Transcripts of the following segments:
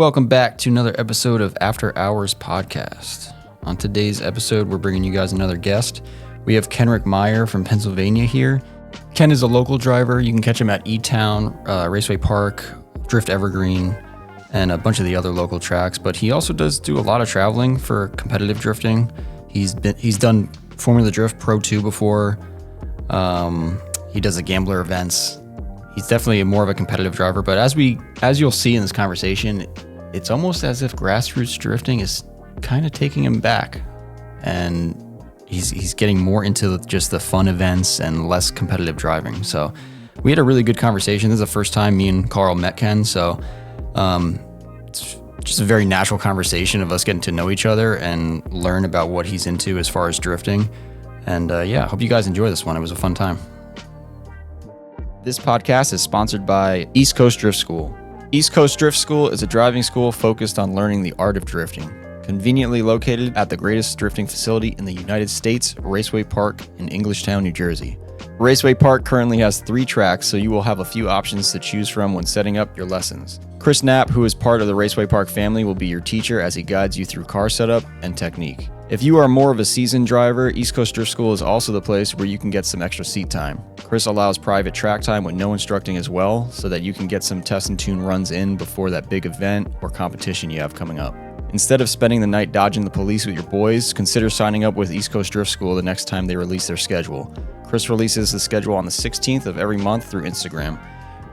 Welcome back to another episode of After Hours Podcast. On today's episode, we're bringing you guys another guest. We have Kenric Meyer from Pennsylvania here. Ken is a local driver. You can catch him at E-Town, Raceway Park, Drift Evergreen, and a bunch of the other local tracks. But he also does do a lot of traveling for competitive drifting. He's done Formula Drift Pro 2 before. He does the gambler events. He's definitely more of a competitive driver. But as you'll see in this conversation, it's almost as if grassroots drifting is kind of taking him back, and he's getting more into just the fun events and less competitive driving. So we had a really good conversation. This is the first time me and Carl met Ken, so it's just a very natural conversation of us getting to know each other and learn about what he's into as far as drifting. And I hope you guys enjoy this one. It was a fun time. This podcast is sponsored by East Coast Drift School. East Coast Drift School is a driving school focused on learning the art of drifting. Conveniently located at the greatest drifting facility in the United States, Raceway Park in Englishtown, New Jersey. Raceway Park currently has 3 tracks, so you will have a few options to choose from when setting up your lessons. Chris Knapp, who is part of the Raceway Park family, will be your teacher as he guides you through car setup and technique. If you are more of a seasoned driver, East Coast Drift School is also the place where you can get some extra seat time. Chris allows private track time with no instructing as well, so that you can get some test and tune runs in before that big event or competition you have coming up. Instead of spending the night dodging the police with your boys, consider signing up with East Coast Drift School the next time they release their schedule. Chris releases the schedule on the 16th of every month through Instagram.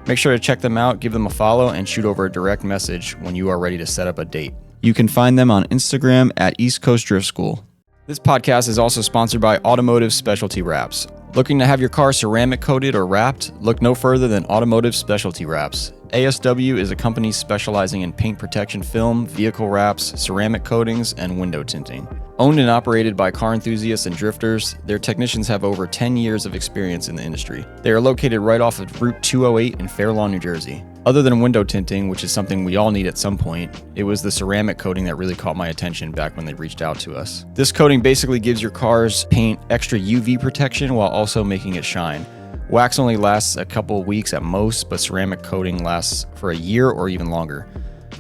Make sure to check them out, give them a follow, and shoot over a direct message when you are ready to set up a date. You can find them on Instagram at East Coast Drift School. This podcast is also sponsored by Automotive Specialty Wraps. Looking to have your car ceramic coated or wrapped? Look no further than Automotive Specialty Wraps. ASW is a company specializing in paint protection film, vehicle wraps, ceramic coatings, and window tinting. Owned and operated by car enthusiasts and drifters, their technicians have over 10 years of experience in the industry. They are located right off of Route 208 in Fair Lawn, New Jersey. Other than window tinting, which is something we all need at some point, it was the ceramic coating that really caught my attention back when they reached out to us. This coating basically gives your car's paint extra UV protection while also making it shine. Wax only lasts a couple weeks at most, but ceramic coating lasts for a year or even longer.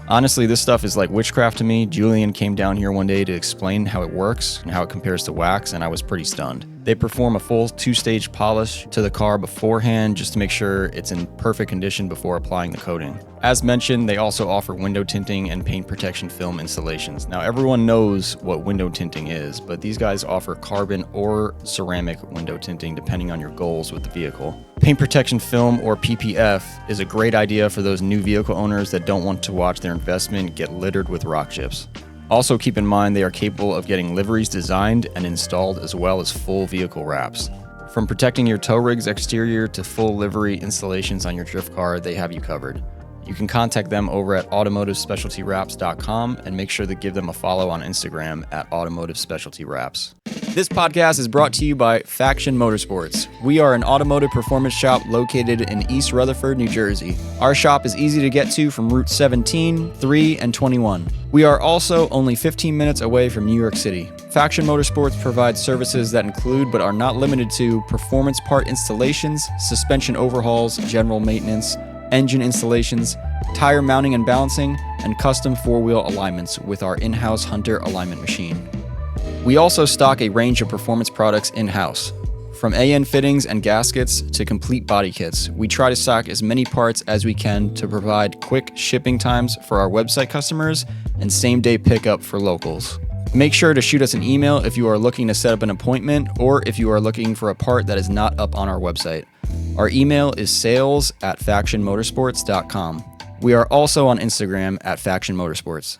Honestly, this stuff is like witchcraft to me. Julian came down here one day to explain how it works and how it compares to wax, and I was pretty stunned. They perform a full 2-stage polish to the car beforehand just to make sure it's in perfect condition before applying the coating. As mentioned, they also offer window tinting and paint protection film installations. Now, everyone knows what window tinting is, but these guys offer carbon or ceramic window tinting depending on your goals with the vehicle. Paint protection film, or PPF, is a great idea for those new vehicle owners that don't want to watch their investment get littered with rock chips. Also keep in mind they are capable of getting liveries designed and installed as well as full vehicle wraps. From protecting your tow rig's exterior to full livery installations on your drift car, they have you covered. You can contact them over at automotivespecialtywraps.com and make sure to give them a follow on Instagram at automotivespecialtywraps. This podcast is brought to you by Faction Motorsports. We are an automotive performance shop located in East Rutherford, New Jersey. Our shop is easy to get to from Route 17, 3, and 21. We are also only 15 minutes away from New York City. Faction Motorsports provides services that include, but are not limited to, performance part installations, suspension overhauls, general maintenance, engine installations, tire mounting and balancing, and custom 4-wheel alignments with our in-house Hunter alignment machine. We also stock a range of performance products in-house. From AN fittings and gaskets to complete body kits, we try to stock as many parts as we can to provide quick shipping times for our website customers and same-day pickup for locals. Make sure to shoot us an email if you are looking to set up an appointment or if you are looking for a part that is not up on our website. Our email is sales@factionmotorsports.com. We are also on Instagram at Faction Motorsports.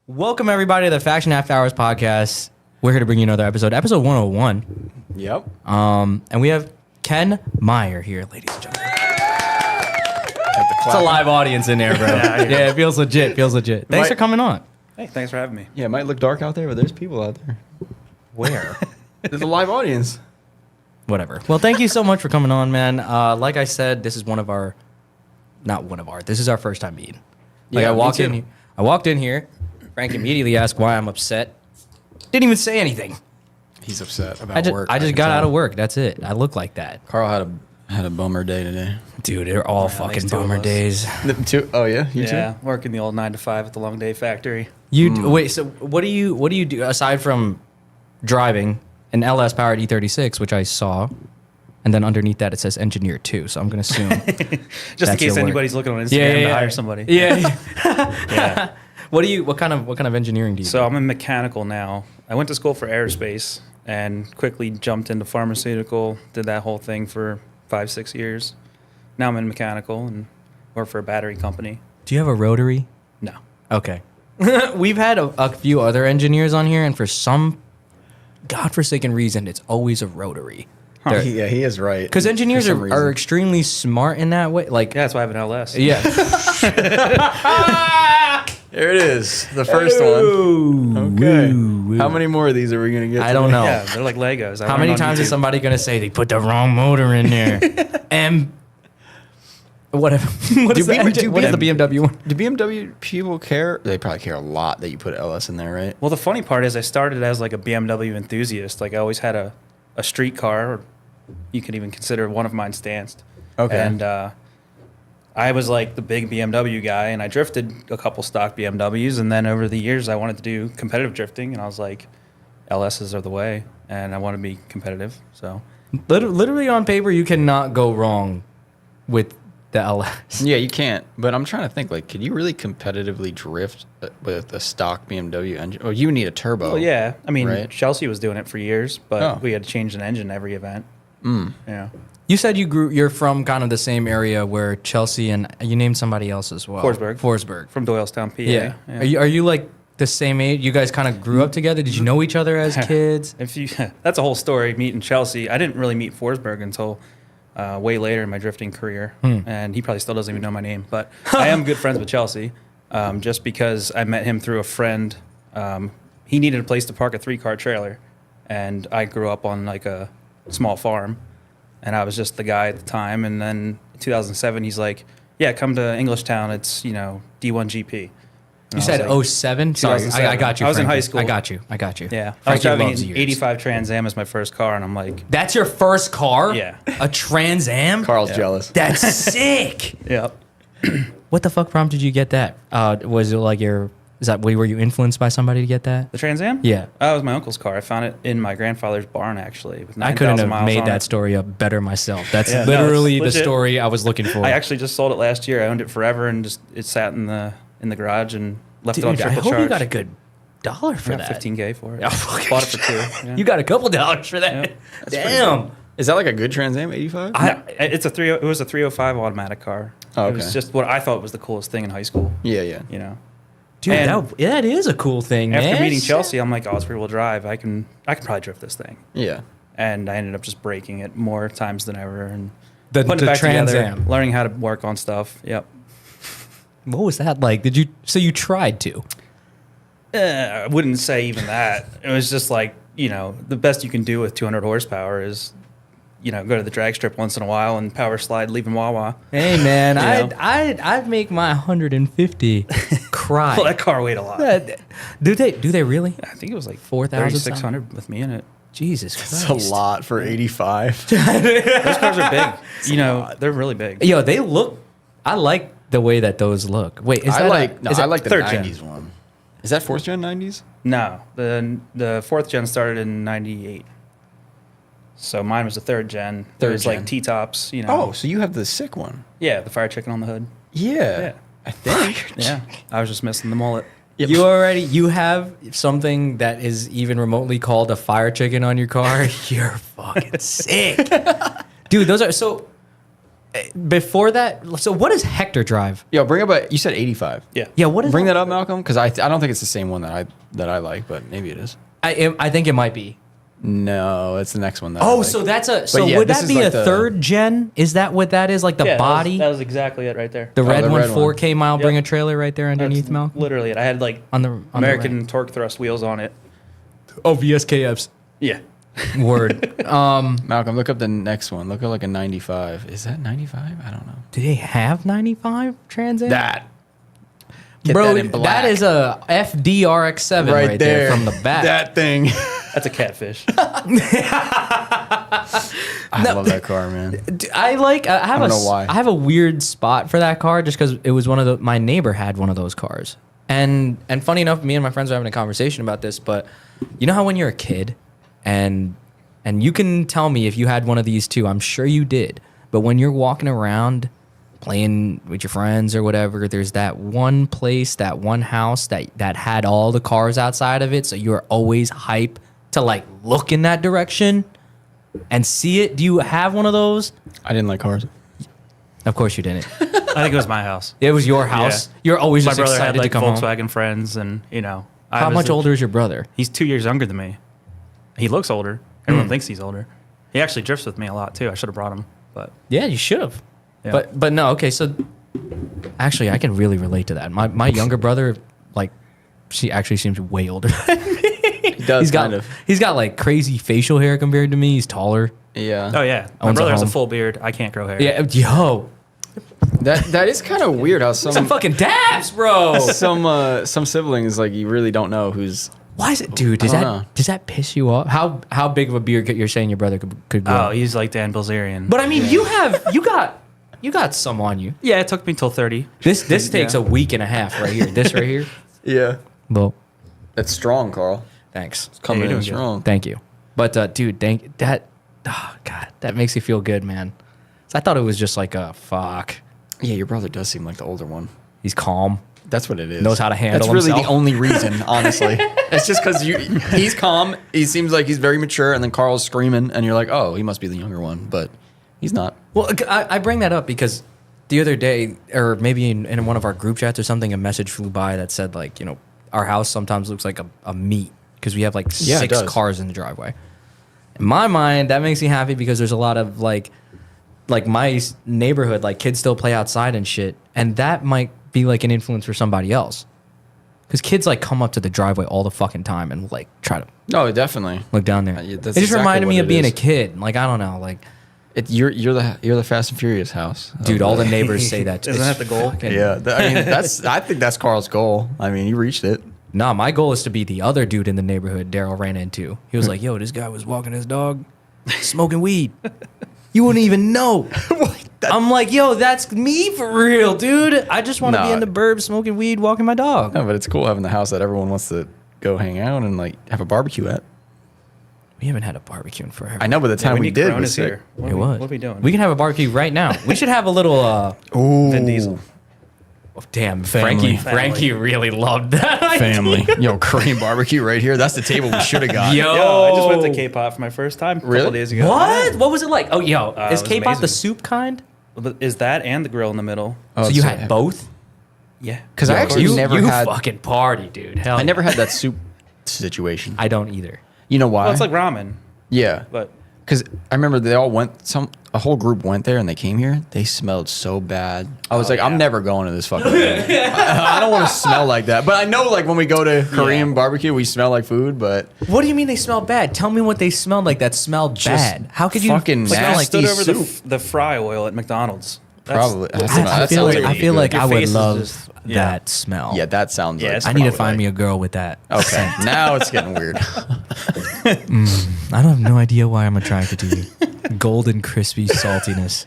Welcome, everybody, to the Faction After Hours podcast. We're here to bring you another episode 101. Yep. And we have Ken Meyer here, ladies and gentlemen. It's a live audience in there, bro. Yeah, it feels legit. Thanks for coming on. Hey, thanks for having me. Yeah, it might look dark out there, but there's people out there. Where? There's a live audience. Whatever. Well, thank you so much for coming on, man. Like I said, this is this is our first time meeting. Like, Yeah, I walked me in too. here. I walked in here. Frank immediately asked why I'm upset. Didn't even say anything. He's upset about work. I just got out of work. That's it. I look like that. Carl had a bummer day today. Dude, they're all fucking bummer days. Oh yeah, you Yeah, working the old 9 to 5 at the long day factory. Wait, so what do you do aside from driving an LS powered E36, which I saw, and then underneath that it says engineer 2, so I'm gonna assume Just in case anybody's looking on Instagram to hire somebody. Yeah. Yeah. What kind of engineering do you do? So I'm in mechanical now. I went to school for aerospace and quickly jumped into pharmaceutical, did that whole thing for 5-6 years. Now I'm in mechanical and work for a battery company. Do you have a rotary? No. Okay. We've had a few other engineers on here, and for some godforsaken reason, it's always a rotary. Huh. Yeah, he is right. Because engineers are extremely smart in that way. Like, Yeah, that's why I have an LS. yeah. There it is, the first one. Okay. How many more of these are we gonna get? I don't know. Yeah, they're like Legos. How many times is somebody gonna say they put the wrong motor in there? And whatever. What is the BMW one? Do BMW people care? They probably care a lot that you put LS in there, right? Well, the funny part is I started as like a BMW enthusiast. Like I always had a street car, or you could even consider one of mine stanced. Okay. And I was like the big BMW guy, and I drifted a couple stock BMWs. And then over the years, I wanted to do competitive drifting, and I was like, LSs are the way, and I want to be competitive. So Literally on paper, you cannot go wrong with the LS. Yeah, you can't. But I'm trying to think, like, could you really competitively drift with a stock BMW engine? Or you need a turbo. Well, yeah. I mean, right? Chelsea was doing it for years, but we had to change an engine every event. Yeah. You said you're from kind of the same area where Chelsea and you named somebody else as well. Forsberg. From Doylestown, PA. Yeah. Are you like the same age? You guys kind of grew up together? Did you know each other as kids? That's a whole story, meeting Chelsea. I didn't really meet Forsberg until way later in my drifting career, and he probably still doesn't even know my name. But I am good friends with Chelsea, just because I met him through a friend. He needed a place to park a 3-car trailer, and I grew up on like a small farm, and I was just the guy at the time. And then in 2007, he's like, "Yeah, come to Englishtown. It's D1 GP." You said like, 07? Sorry, I got you. I was in high school. I got you. Yeah. Frankie I was driving loves an years. 85 Trans Am as my first car, and I'm like... That's your first car? Yeah. A Trans Am? Carl's jealous. That's sick. Yep. What the fuck prompted you to get that? Was it like were you influenced by somebody to get that? The Trans Am? Yeah. That was my uncle's car. I found it in my grandfather's barn, actually. With I couldn't 9,000 have miles made on that it. story up better myself. That's Yeah, literally no, it's the legit. story I was looking for. I actually just sold it last year. I owned it forever, and just it sat in the garage and left it on Dude, I triple hope charge. you got a good $1 for I that. got $15K for it. Oh, fuck. Bought it for $2. Yeah. You got a couple dollars for that. Yep. That's Damn. Is that like a good Trans Am 85? No, it's it was a 305 automatic car. Oh, It okay. was just what I thought was the coolest thing in high school. Yeah. Dude, And that is a cool thing, After man. meeting Chelsea, I'm like, oh, it's rear-wheel drive. I can probably drift this thing. Yeah. And I ended up just breaking it more times than ever and The putting it back Trans together, Am. learning how to work on stuff. Yep. What was that like? So you tried to? I wouldn't say even that. It was just like, the best you can do with 200 horsepower is, go to the drag strip once in a while and power slide, leaving Wawa. Hey man, You know? I'd make my 150 cry. Well, that car weighed a lot. Do they really? I think it was like 4,000 3,600 with me in it. Jesus It's Christ. a lot for 85. Those cars are big. They're really big. Yo, they look. I like the way that those look. Wait, is I that like the third gen? 90s one. Is that 4th gen 90s? No, the fourth gen started in '98. So mine was the third gen. It was gen. like T-tops, Oh, so you have the sick one. Yeah, the fire chicken on the hood. Yeah. I think. Yeah, I was just missing the mullet. Yep. You have something that is even remotely called a fire chicken on your car. You're fucking sick, dude. Those are so. Before that, so what does Hector drive? Yo, bring up you said 85. Yeah. What is Bring that up, Malcolm, because I don't think it's the same one that I like, but maybe it is. I think it might be. No, it's the next one. That I Oh, like. so that's would this that is be like a the- third gen? Is that what that is? Like the body? That was exactly it right there. The red the one, red one. 4K mile, bring a Yep. trailer right there underneath, That's Malcolm? literally it. I had like On the American torque thrust wheels on it. Oh, VSKFs. Yeah. Word. Malcolm, look up the next one. Look at like a 95. Is that 95? I don't know. Do they have 95 Trans Am? That. Get Bro, that in black. that is a FDRX7 right there from the back. That thing. That's a catfish. I love that car, man. I don't know why. I have a weird spot for that car just because it was my neighbor had one of those cars. And funny enough, me and my friends were having a conversation about this, but you know how when you're a kid and you can tell me if you had one of these too, I'm sure you did. But when you're walking around playing with your friends or whatever, there's that one place, that one house that had all the cars outside of it. So you're always hype to like look in that direction and see it. Do you have one of those? I didn't like cars. Of course you didn't. I think it was my house. It was your house. Yeah. You're always My just brother excited had like to come Volkswagen home. friends, and How much older is your brother? He's 2 years younger than me. He looks older. Everyone thinks he's older. He actually drifts with me a lot too. I should have brought him, but Yeah, you should have. Yeah. But no, okay, so actually I can really relate to that. My younger brother, like, she actually seems way older than me. He does He's got like crazy facial hair compared to me. He's taller. Yeah. oh yeah, my Owns a brother has a home. full beard. I can't grow hair. Yeah, yo. That is kind of weird how Some fucking dabs, bro. some siblings like you really don't know who's. Why is it, dude? I don't know. Does that piss you off? How big of a beard you're saying your brother could grow? Oh, he's like Dan Bilzerian. But I mean, you got some on you. yeah, it took me till 30. This takes a week and a half right here. This right here. Yeah. Well, That's strong, Carl. thanks. Coming you're in doing good. strong. Thank you. But dude, that. Oh God, that makes you feel good, man. So I thought it was just like a fuck. Yeah, your brother does seem like the older one. He's calm. That's what it is. Knows how to handle That's really himself. the only reason, honestly. It's just because he's calm. He seems like he's very mature, and then Carl's screaming, and you're like, oh, he must be the younger one, but he's not. Well, I bring that up because the other day, or maybe in one of our group chats or something, a message flew by that said like, our house sometimes looks like a meet because we have like Yeah, it 6 does. cars in the driveway. In my mind, that makes me happy because there's a lot of like my neighborhood, like kids still play outside and shit, and that might be like an influence for somebody else. Because kids like come up to the driveway all the fucking time and like try to No, definitely. look down there. Yeah, It that's just exactly reminded me what of it being is. a kid. Like I don't know, like You're the Fast and Furious house, dude, all the neighbors say that. Isn't that the goal? Yeah, I think that's Carl's goal. I mean, he reached it. Nah, my goal is to be the other dude in the neighborhood Daryl ran into. He was like, yo, this guy was walking his dog, smoking weed. You wouldn't even know. I'm like, yo, that's me for real, dude. I just want to be Nah. in the burbs smoking weed, walking my dog. No, but it's cool having the house that everyone wants to go hang out and like have a barbecue at. We haven't had a barbecue in forever. I know, but the time we need did Coronas was sick. here. What It are we, was. What are we doing? We can have a barbecue right now. We should have a little, Ooh, Vin Diesel. damn, Family. Frankie really loved that. family. Yo, Korean barbecue right here. That's the table we should have got. Yo. Yo, I just went to K-pop for my first time a couple Really? days ago. What? What was it like? Oh, yo, it is was K-pop the amazing. soup kind? But is that and the grill in the middle? Oh, So you had both? Yeah. Because I actually you, never you had. fucking party, dude. Hell, I never had that soup situation. I don't either. You know why? Well, it's like ramen, yeah, but because I remember they all went. A whole group went there and they came here. They smelled so bad. I was like, I'm yeah. never going to this fucking thing. I don't want to smell like that. But I know, like when we go to Korean barbecue, we smell like food. But What do you mean they smell bad? Tell me what they smelled like that smelled bad. How could you fucking smell nasty like stood these over soup? the fry oil at McDonald's. probably that's I that feel sounds like, I really feel good. like Your I would face is love just- yeah. that smell. Yeah, that sounds. Yeah, like it's I need to probably find like- me a girl with that. Okay, now it's getting weird. I don't have no idea why I'm attracted to you. Golden, crispy saltiness.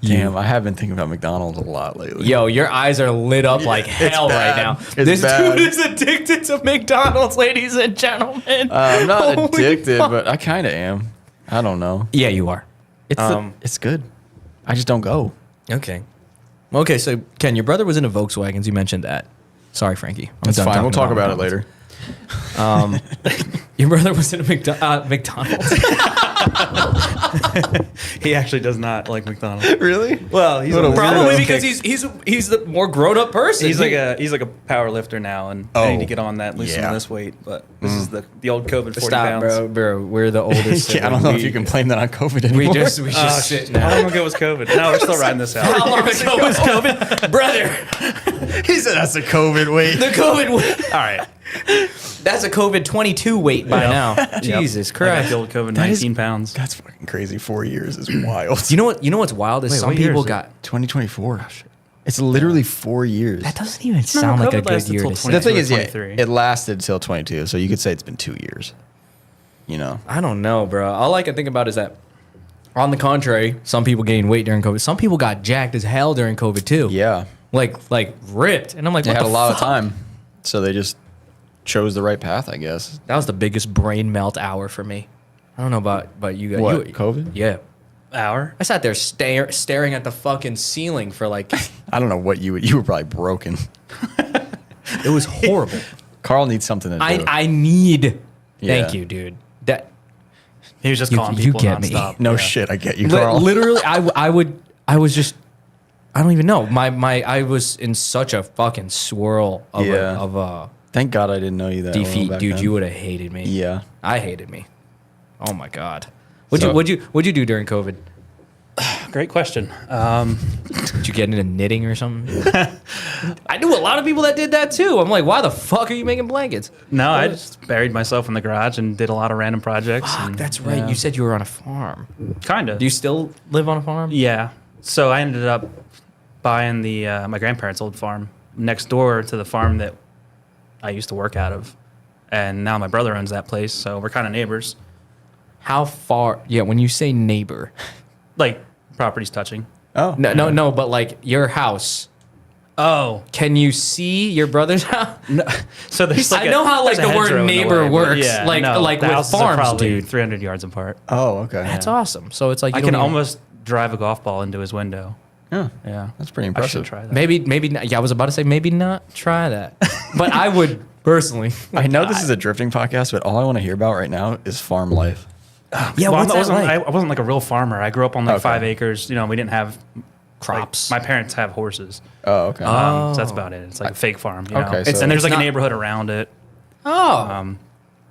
Damn, I have been thinking about McDonald's a lot lately. Yo, your eyes are lit up like hell right bad. now. It's This bad. dude is addicted to McDonald's, ladies and gentlemen. I'm not Holy addicted, fuck. but I kind of am. I don't know. Yeah, you are. It's good. I just don't go. Okay. Okay, so Ken, your brother was in a Volkswagen. You mentioned that. Sorry, Frankie. I'm It's done fine. We'll talk talking about it McDonald's. later. Your brother was in a McDonald's. He actually does not like McDonald's. Really? Well, he's What a on the- weirdo. Probably on because kick. he's the more grown up person. He's like a power lifter now, and I need to get on that, loosen yeah. this weight. But this is the old COVID 40 Stop, pounds. bro. We're the oldest. I don't know if you can blame that on COVID anymore. We just sit How now. long ago was COVID? No, we're still riding this out. How long ago was COVID, brother? He said that's a COVID weight. The COVID weight. All right. That's a COVID 22 weight by now. Jesus I got Christ. the old COVID That is- 19 pounds. That's fucking crazy. 4 years is wild. You know what? You know what's wild is Wait, some what year people is it? got. 2024. It's literally 4 years. That doesn't even sound like a COVID good lasted year till to say. The 22 thing or is, yeah, 23. it lasted till 22, so you could say it's been 2 years. you know. I don't know, bro. All I can think about is that, on the contrary, some people gained weight during COVID. Some people got jacked as hell during COVID too. Yeah. Like ripped. And I'm like, They what had the a lot fuck? of time. So they just chose the right path, I guess. That was the biggest brain melt hour for me. I don't know about you guys. What, COVID? Yeah. Hour? I sat there staring at the fucking ceiling for like, I don't know what you were probably broken. it was horrible. Carl needs something to do. I need, Yeah. thank you, dude. That He was just You- calling you people get me. nonstop. No Yeah. shit, I get you, Carl. literally, I don't even know. I was in such a fucking swirl of Yeah. a Thank God I didn't know you that well defeat, back dude. then. You would have hated me. Yeah. I hated me. Oh my god. So- What'd you do during COVID? Great question. Did you get into knitting or something? I knew a lot of people that did that too. I'm like, why the fuck are you making blankets? No, I just buried myself in the garage and did a lot of random projects. Fuck, and, that's right. yeah. You said you were on a farm. Kind of. Do you still live on a farm? Yeah. So I ended up buying the my grandparents' old farm next door to the farm that I used to work out of, and now my brother owns that place. So we're kind of neighbors. How far? Yeah, when you say neighbor, Like properties touching. Oh. no, but like your house. Oh. Can you see your brother's house? No. So there's like I know how, like, there's a the word hedgerow in the neighbor way, but works, yeah, like- no, like the with houses are farms, probably dude. 300 yards apart. Oh, okay. That's awesome. So it's like I you can don't even- almost drive a golf ball into his window. Yeah. Yeah. That's pretty I impressive. should try that. maybe not. Yeah, I was about to say maybe not try that, but I would personally. I know this is a drifting podcast, but all I want to hear about right now is farm life. Yeah, Well, what's that like? I wasn't like a real farmer. I grew up on like Okay. 5 acres. You know, we didn't have Crops. Like, my parents have horses. Oh, okay. So that's about it. It's like a fake farm. You know? Okay, so- and there's like It's a not- neighborhood around it. Oh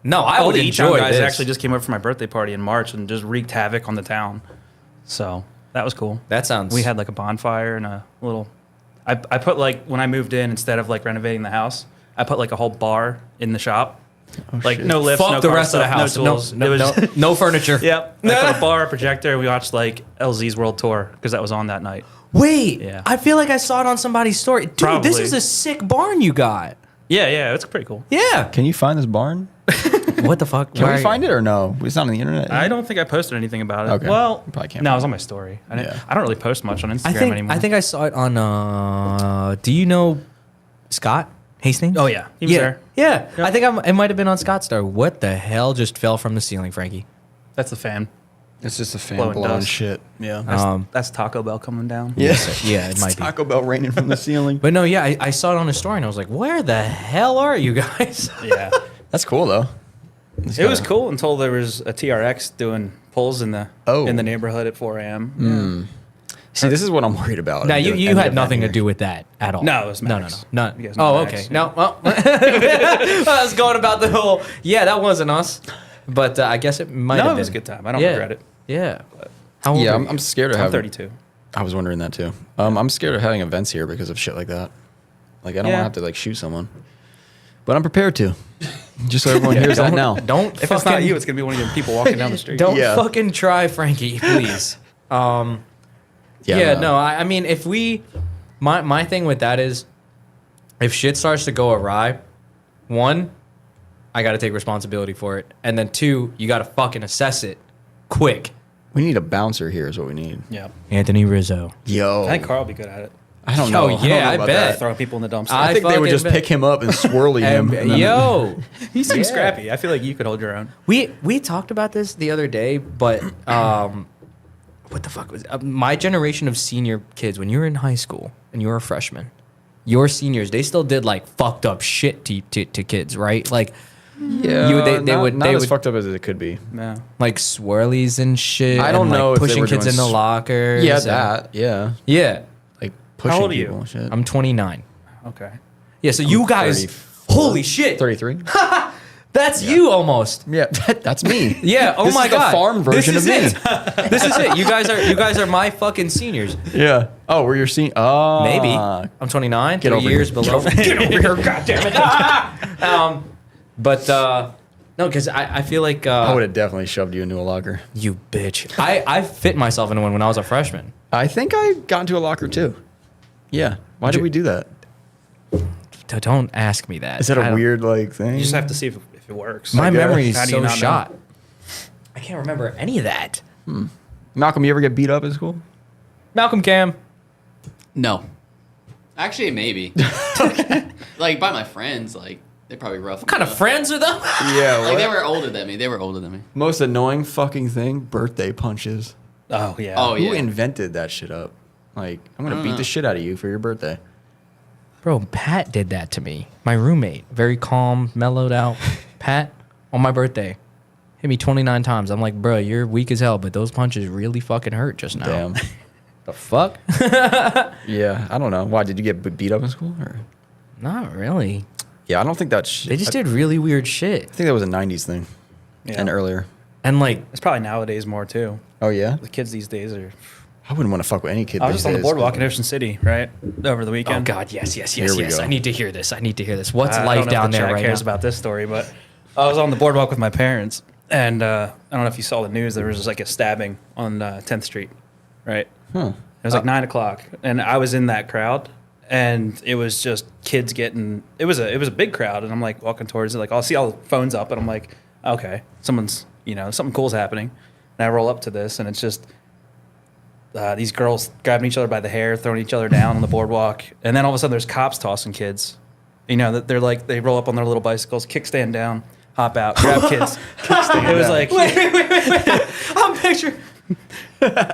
no, I All would the E-Town enjoy guys this. actually just came over for my birthday party in March and just wreaked havoc on the town. So that was cool. That sounds. We had like a bonfire and a little. I put like when I moved in, instead of like renovating the house, I put like a whole bar in the shop. Like shit. no lifts, fuck no the car rest of the stuff, house. no tools. No, It was- no, no furniture. Yep. I put a bar, a projector. We watched like LZ's World Tour because that was on that night. Wait, Yeah. I feel like I saw it on somebody's story. Dude, this Probably. is a sick barn you got. Yeah, it's pretty cool. Yeah. Can you find this barn? What the fuck? Can we find it or no? It's not on the internet. I don't think I posted anything about it. Okay. Well, You probably can't no, it find was on my story. I Yeah. don't really post much on Instagram anymore. I think I saw it on. Do you know Scott Hastings? Oh yeah, he was yeah. there. Yeah, I think it might have been on Scott's story. What the hell just fell from the ceiling, Frankie? That's the fan. It's just a fan Blowing blowing dust. shit. Yeah. That's Taco Bell coming down. Yeah. Yeah, it might be. Taco Bell raining from the ceiling. But no, yeah, I saw it on his story and I was like, where the hell are you guys? Yeah. That's cool though. It was cool until there was a TRX doing pulls in the Oh. in the neighborhood at 4 a.m. See, this is what I'm worried about. Now, you Ended had up nothing to here. do with that at all. No, it was no, Max. no. You guys know Oh, Max, okay. yeah. No, well, I was going about the whole, yeah, that wasn't us. But I guess it might have No, been. it was a good time. I don't Yeah. regret it. Yeah. How old Yeah, are you? I'm scared of I'm having. 32. I was wondering that too. I'm scared of having events here because of shit like that. Like I don't want Yeah. to have to like shoot someone, but I'm prepared to. Just so everyone hears that now. Don't If it's not you, it's gonna be one of the people walking down the street. Don't Yeah. fucking try, Frankie, please. Yeah, no, I mean, if we, my thing with that is, if shit starts to go awry, one, I got to take responsibility for it, and then two, you got to fucking assess it quick. We need a bouncer here. Is what we need. Yeah. Anthony Rizzo. Yo, I think Carl would be good at it. I don't Oh, know. yeah, don't know I about bet. that. Throwing people in the dumpster. I think they would fucking just bet. pick him up and swirly him. and then- Yo, he seems Yeah. scrappy. I feel like you could hold your own. we talked about this the other day, but what the fuck was my generation of senior kids when you were in high school and you were a freshman, your seniors, they still did like fucked up shit to kids, right? Like Yeah, they would not they as would fucked up as it could be. No. like swirlies and shit. I don't and, like, know if they pushing were kids doing in the lockers. Yeah, and- that. Yeah, Yeah, like pushing old are you? people and shit. I'm 29. Okay. Yeah, so you guys, 34. holy shit, 33. that's you almost. Yeah, that's me. Yeah. Oh This my is the god. farm version this of is me. It. This is it. You guys are my fucking seniors. Yeah. Oh, we're your senior. Oh, Maybe. I'm 29. Get 3 over years here. below. Get over here. God damn it. But no, because I feel like I would have definitely shoved you into a locker. you bitch. I fit myself into one when I was a freshman. I think I got into a locker too. Yeah. Why did we do that? Don't ask me that. Is that I a don't- weird like thing? You just have to see if it works. My guess. memory is How do you so not know? shot. I can't remember any of that. Malcolm, you ever get beat up in school? Malcolm Cam. No. Actually, maybe. Like, by my friends, like, they probably roughed What kind of friends are them? Yeah. Like, they were older than me. Most annoying fucking thing, birthday punches. Oh yeah. Oh, yeah. Who invented that shit up? Like, I'm going to beat the shit out of you for your birthday. Bro, Pat did that to me. My roommate. Very calm, mellowed out. Pat, on my birthday, hit me 29 times. I'm like, bro, you're weak as hell, but those punches really fucking hurt just now. Damn. The fuck? Yeah, I don't know. Why, did you get beat up in school? Or? Not really. Yeah, I don't think that's... They just did really weird shit. I think that was a 90s thing. Yeah. And earlier. And like, It's probably nowadays more too. Oh, yeah? The kids these days are. I wouldn't want to fuck with any kid I was these just on the days. boardwalk in Ocean City, right, over the oh weekend. God, yes. Here we go. I need to hear this. What's I life don't know down if the there chat right cares now? about this story, but I was on the boardwalk with my parents, and I don't know if you saw the news. There was like a stabbing on 10th Street, right? Huh. It was like 9 o'clock, and I was in that crowd, and it was just kids getting. It was a big crowd, and I'm like walking towards it, like I'll see all the phones up, and I'm like, okay, someone's something cool's happening, and I roll up to this, and it's just these girls grabbing each other by the hair, throwing each other down on the boardwalk, and then all of a sudden there's cops tossing kids. That they're like they roll up on their little bicycles, kickstand down, hop out, grab kids. It was like Wait. I'm picturing.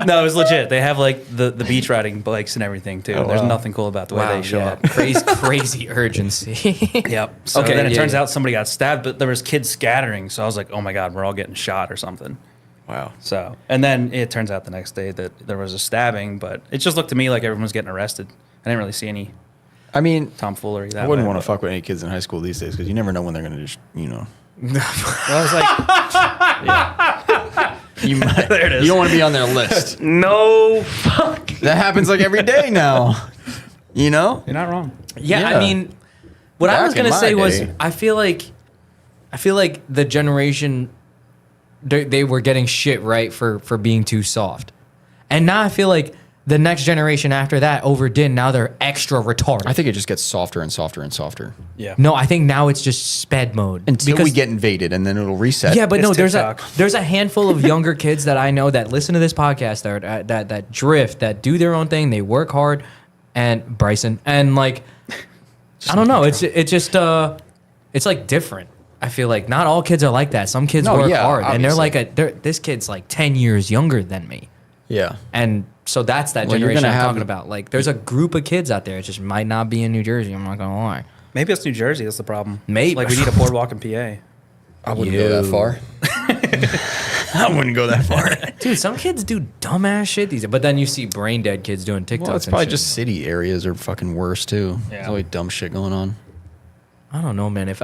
no, it was legit. They have like the beach riding bikes and everything too. Oh, There's wow. nothing cool about the way they show up. Crazy urgency. Yep. So Okay, then it yeah, turns yeah. out somebody got stabbed, but there was kids scattering. So I was like, oh my God, we're all getting shot or something. Wow. So, and then it turns out the next day that there was a stabbing, but it just looked to me like everyone was getting arrested. I didn't really see any I mean, tomfoolery that I wouldn't way, want to fuck with any kids in high school these days because you never know when they're going to just, Well, I was like, You might, There it is. You don't want to be on their list. no. That happens like every day now. You know? You're not wrong. Yeah, Yeah. I mean, what I Back was gonna in my say was, day. I feel like the generation they were getting shit right for being too soft, and now I feel like the next generation after that overdid. Now they're extra retarded. I think it just gets softer and softer and softer Yeah. No, I think now it's just sped mode until we get invaded and then it'll reset. Yeah, but It's no, TikTok. there's a handful of younger kids that I know that listen to this podcast that drift, that do their own thing, they work hard, and Bryson, and like I don't know, it's just it's like different. I feel like not all kids are like that. Some kids No, work yeah, hard, and they're obviously. like this kid's like 10 years younger than me, Yeah. and so that's that Well, you're generation gonna I'm have- talking about. Like there's a group of kids out there. It just might not be in New Jersey. I'm not gonna lie. Maybe it's New Jersey. That's the problem. Maybe. Like we need a boardwalk in PA. I wouldn't go that far. I wouldn't go that far. Dude, some kids do dumbass shit these days, but then you see brain dead kids doing TikToks. Well, it's and probably shit. just city areas are fucking worse too. Yeah. There's always dumb shit going on. I don't know, man.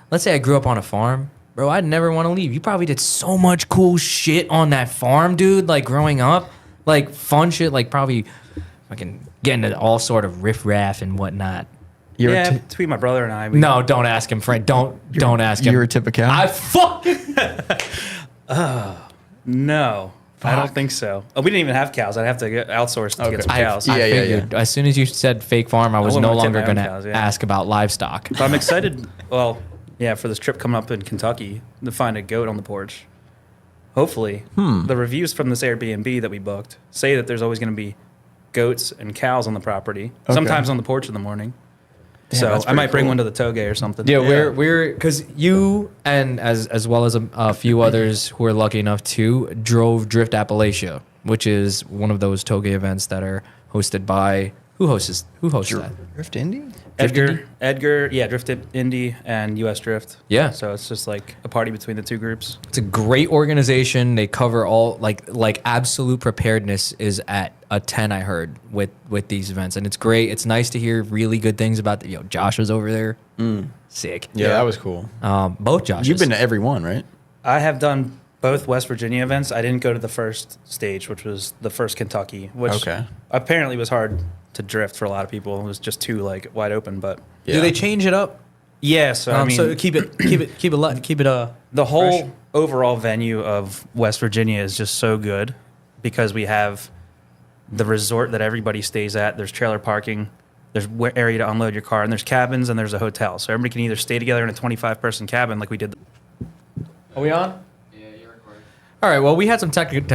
Let's say I grew up on a farm, bro, I'd never want to leave. You probably did so much cool shit on that farm, dude. Like growing up, like fun shit, like probably fucking getting into all sort of riff-raff and whatnot. You're Yeah, a between my brother and I. No, don't ask him, friend. Don't ask him. you're a tip of cow. I fucking. No, I don't think so. Oh, we didn't even have cows. I'd have to get outsourced to get some cows. Yeah, I yeah, figured as soon as you said fake farm, I was wouldn't no wanna tip longer my own going to cows, yeah. ask about livestock. But I'm excited. Well, yeah, for this trip coming up in Kentucky to find a goat on the porch. Hopefully, the reviews from this Airbnb that we booked say that there's always going to be goats and cows on the property. Okay. Sometimes on the porch in the morning. Damn, So that's I might pretty bring cool. one to the toge or something. Yeah, we're because you and as well as a few others who are lucky enough to drove Drift Appalachia, which is one of those toge events that are hosted by who hosts that? Drift Indy? Edgar, yeah, Drift Indy and US Drift. Yeah. So it's just like a party between the two groups. It's a great organization. They cover all like absolute preparedness is at a 10. I heard with these events, and it's great. It's nice to hear really good things about the. Josh was over there. Sick. Yeah, that was cool. Both Joshes. You've been to every one, right? I have done both West Virginia events. I didn't go to the first stage, which was the first Kentucky, which Okay. apparently was hard to drift for a lot of people. It was just too like wide open, but Yeah. Do they change it up? yeah. So I mean, so keep it. the whole overall venue of West Virginia is just so good because we have the resort that everybody stays at. There's trailer parking. There's area to unload your car, and there's cabins, and there's a hotel. So everybody can either stay together in a 25-person cabin like we did. Are we on? Yeah, you're recording. All right. Well, we had some technical.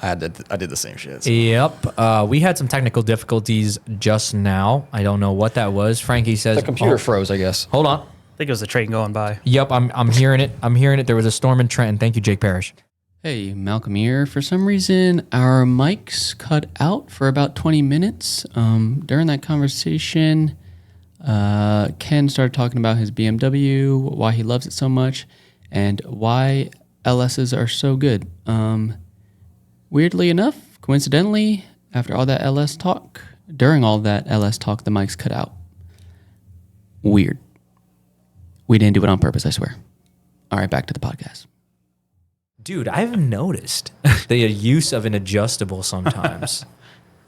I did the same shit. So. Yep. We had some technical difficulties just now. I don't know what that was. Frankie says The computer froze, I guess. Hold on. I think it was the train going by. Yep. I'm hearing it. I'm hearing it. There was a storm in Trenton. Thank you, Jake Parrish. Hey, Malcolm here. For some reason, our mics cut out for about 20 minutes. During that conversation, Ken started talking about his BMW, why he loves it so much, and why LSs are so good. Weirdly enough, coincidentally, after all that LS talk, during all that LS talk, the mics cut out. Weird. We didn't do it on purpose, I swear. All right, back to the podcast. Dude, I've noticed the use of an adjustable sometimes.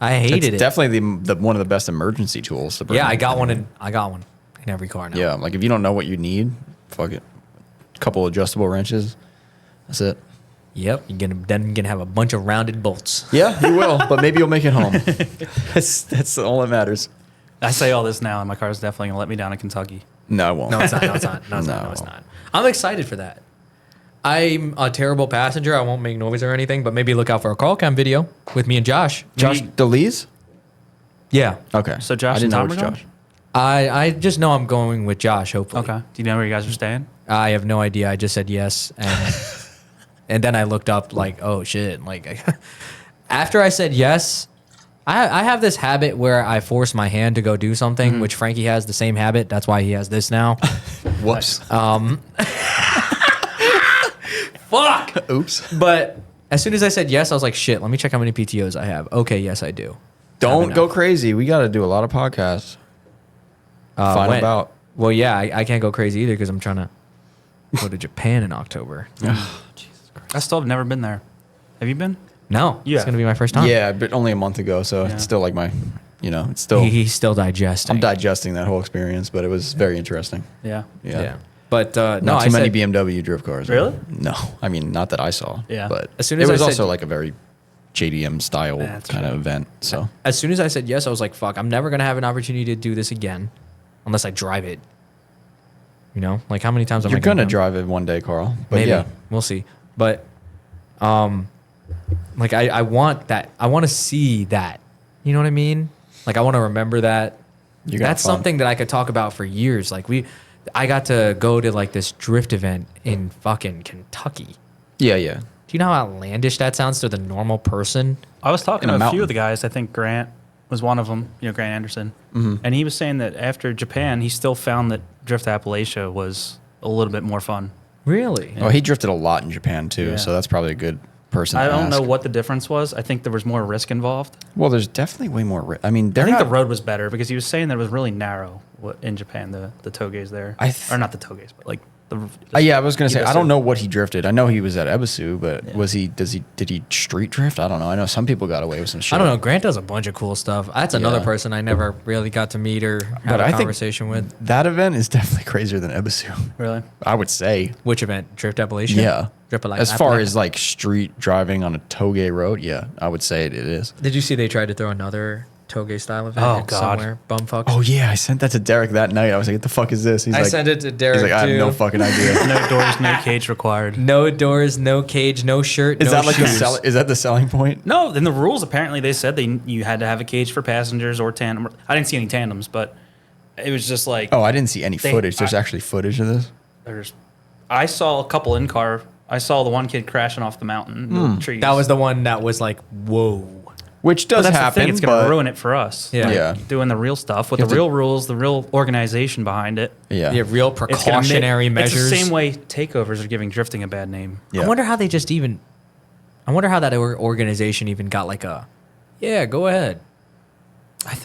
I hated it. Definitely the one of the best emergency tools to bring. Yeah, I got one in every car now. Yeah, like if you don't know what you need, fuck it. A couple adjustable wrenches. That's it. Yep, you're gonna have a bunch of rounded bolts. Yeah, you will, but maybe you'll make it home. That's all that matters. I say all this now, and my car is definitely gonna let me down in Kentucky. No, it won't. No, it's not. No, it's not. No, it's not. No, it's not. I'm excited for that. I'm a terrible passenger. I won't make noise or anything, but maybe look out for a call cam video with me and Josh. Josh DeLees? Yeah. Okay. So Josh I didn't and know Tom it are was going? Josh. I just know I'm going with Josh, hopefully. Okay. Do you know where you guys are staying? I have no idea. I just said yes. And then I looked up like, oh shit. Like after I said yes, I have this habit where I force my hand to go do something, which Frankie has the same habit. That's why he has this now. Whoops. Fuck. Oops. But as soon as I said yes, I was like, shit, let me check how many PTOs I have. Okay, yes, I do. Don't go crazy. We got to do a lot of podcasts. Find when? about. Well, yeah, I can't go crazy either because I'm trying to go to Japan in October. Jesus Christ. I still have never been there. Have you been? No, Yeah. it's going to be my first time. Yeah, but only a month ago, so Yeah. it's still like my, it's still. He's still digesting. I'm digesting that whole experience, but it was very interesting. Yeah. Yeah. But no, Not I too many said, BMW drift cars. Really? No. I mean, not that I saw. Yeah. But As soon it as I was said- also like a very JDM style That's kind of event. So as soon as I said yes, I was like, fuck, I'm never going to have an opportunity to do this again unless I drive it. You know, like how many times am I you're going to go? drive it one day, Carl. But Maybe. yeah. We'll see. But like I want that. I want to see that. You know what I mean? Like I want to remember that. You got That's fun. something that I could talk about for years. Like I got to go to like this drift event in fucking Kentucky. Yeah, yeah. Do you know how outlandish that sounds to the normal person? I was talking In a to a few mountain. of the guys. I think Grant was one of them, Grant Anderson. And he was saying that after Japan, he still found that Drift Appalachia was a little bit more fun. Really? Oh, he drifted a lot in Japan too, Yeah. so that's probably a good person. I to don't know ask. what the difference was. I think there was more risk involved. Well, there's definitely way more. I mean, I they're think not. the road was better because he was saying that it was really narrow in Japan, the toge's there. Or not the toge's, but like the. Yeah, I was gonna say I Ibisu. don't know what he drifted. I know he was at Ebisu, but did he street drift? I don't know. I know some people got away with some shit. I don't know. Grant does a bunch of cool stuff. That's another Yeah. person I never really got to meet or have But a I think conversation with. that event is definitely crazier than Ebisu. Really? I would say. Which event? Drift Appalachia? Yeah. Drift As far as like street driving on a toge road, yeah, I would say it is. Did you see they tried to throw another toge style event Oh, in God. somewhere? Bumfuck. Oh yeah, I sent that to Derek that night. I was like, "What the fuck is this?" He's I like, sent it to Derek He's like, "I have no too. fucking idea." No doors, no cage required. No doors, no cage, no shirt, Is no that like shoes. is that the selling point? No, in the rules apparently they said you had to have a cage for passengers or tandem. I didn't see any tandems, but it was just like Oh, I didn't see any They- footage. There's I- actually footage of this. I saw a couple in car. I saw the one kid crashing off the mountain, the trees. That was the one that was like, whoa. Which But does that's happen. the thing. It's going but- to ruin it for us. Yeah. Yeah. Doing the real stuff with You the have to- real rules, the real organization behind it. Yeah. Yeah, real It's gonna precautionary measures. It's the same way takeovers are giving drifting a bad name. Yeah. I wonder how they just even. I wonder how that organization even got like a. Yeah, go ahead.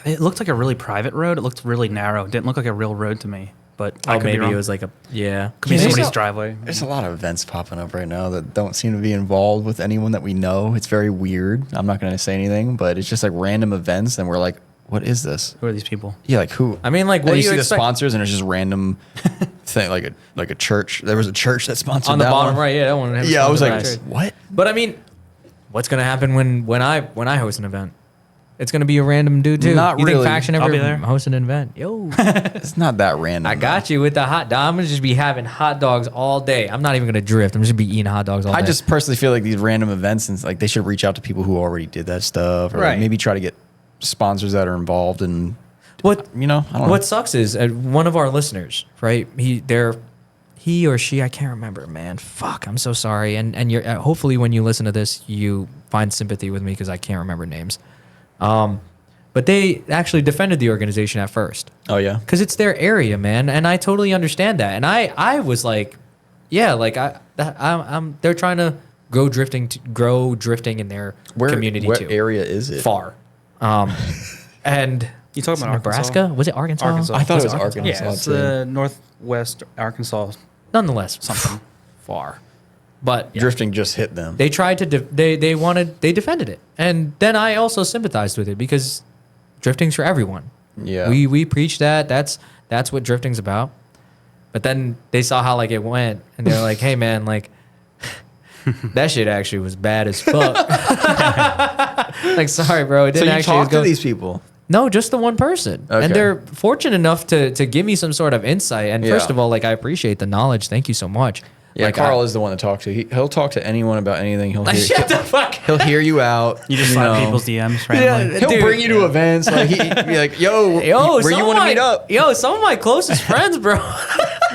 It looked like a really private road. It looked really narrow. It didn't look like a real road to me. But I could be maybe wrong. it was like a. Yeah. Could be Yeah, somebody's there's a- driveway. There's a lot of events popping up right now that don't seem to be involved with anyone that we know. It's very weird. I'm not going to say anything, but it's just like random events, and we're like, "What is this?" Who are these people? Yeah, like who? I mean, like, And what do you you see the expect? sponsors, and it's just random thing, like a church. There was a church that sponsored On the that bottom one. right, yeah, that one. Yeah, I was like, Right. "What?" But I mean, what's gonna happen when I host an event? It's gonna be a random dude too. Not you really. think Faction ever I'll be there. host an event? Yo, It's not that random. I got you with the hot dog. I'm gonna just be having hot dogs all day. I'm not even gonna drift. I'm just gonna be eating hot dogs all day. I just personally feel like these random events and like they should reach out to people who already did that stuff, or like Right. maybe try to get sponsors that are involved. And what I don't know. What sucks is one of our listeners, right? He or she, I can't remember, man. Fuck, I'm so sorry. And you're hopefully when you listen to this, you find sympathy with me because I can't remember names. But they actually defended the organization at first. Oh yeah, Because it's their area, man, and I totally understand that. And I was like, yeah, like I'm they're trying to grow drifting in their community what too. area is it? Far, and You talking about Nebraska? Arkansas? Was it Arkansas? Arkansas. I thought it was Arkansas? Arkansas. Yeah, it's too. northwest Arkansas. Nonetheless, Something. far, but yeah. Drifting just hit them. They tried to they defended it, and then I also sympathized with it because drifting's for everyone. Yeah. we preach that. That's what drifting's about. But then they saw how like it went, and they're like, "Hey man, like that shit actually was bad as fuck." Like, sorry, bro, it So didn't you actually talk go. to these people. No, just the one person. Okay. And they're fortunate enough to give me some sort of insight. And first Yeah. of all, like I appreciate the knowledge. Thank you so much. Yeah, like, Carl is the one to talk to. He'll talk to anyone about anything. He'll hear, Shut the fuck. he'll hear you out. You just slide people's DMs randomly. He'll Dude. bring you to events. Like he'd be like, "Yo, Yo, where you want to meet up?" Yo, some of my closest friends, bro.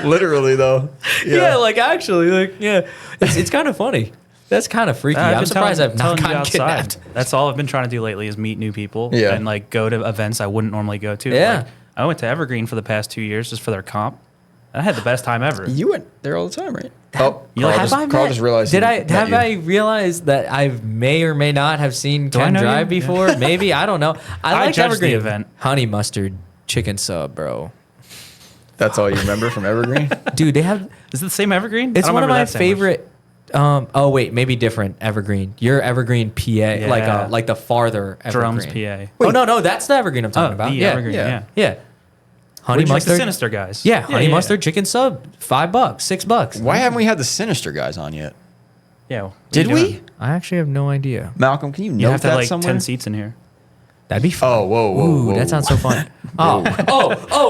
Literally though. Yeah, like actually, like yeah, it's kind of funny. That's kind of freaky. I've I'm been surprised I've not telling you gotten outside. kidnapped. That's all I've been trying to do lately is meet new people Yeah. and like go to events I wouldn't normally go to. Yeah. Like, I went to Evergreen for the past 2 years just for their comp. I had the best time ever. You went there all the time, right? Carl just realized. Did he I met have you. I realized that I may or may not have seen Do I Ken know you? drive before? Maybe I don't know. I like judged the Evergreen event. honey mustard chicken sub, bro. That's all you remember from Evergreen? Dude, they have. Is it the same Evergreen? It's I don't one of remember my that sandwich. favorite. Oh wait, maybe different Evergreen. You're Evergreen, PA, Yeah. like the farther Evergreen. Drums, PA. Oh no, that's the Evergreen I'm talking about. The Yeah, Evergreen, yeah. yeah. Honey Which like the mustard. Sinister guys. Yeah, honey mustard chicken sub, $5, $6. Why haven't we had the Sinister guys on yet? Yeah. what are Did you we? doing? I actually have no idea. Malcolm, can you You note have to that have like somewhere? 10 seats in here. That'd be fun. Oh, whoa. Ooh, that sounds so fun. Oh,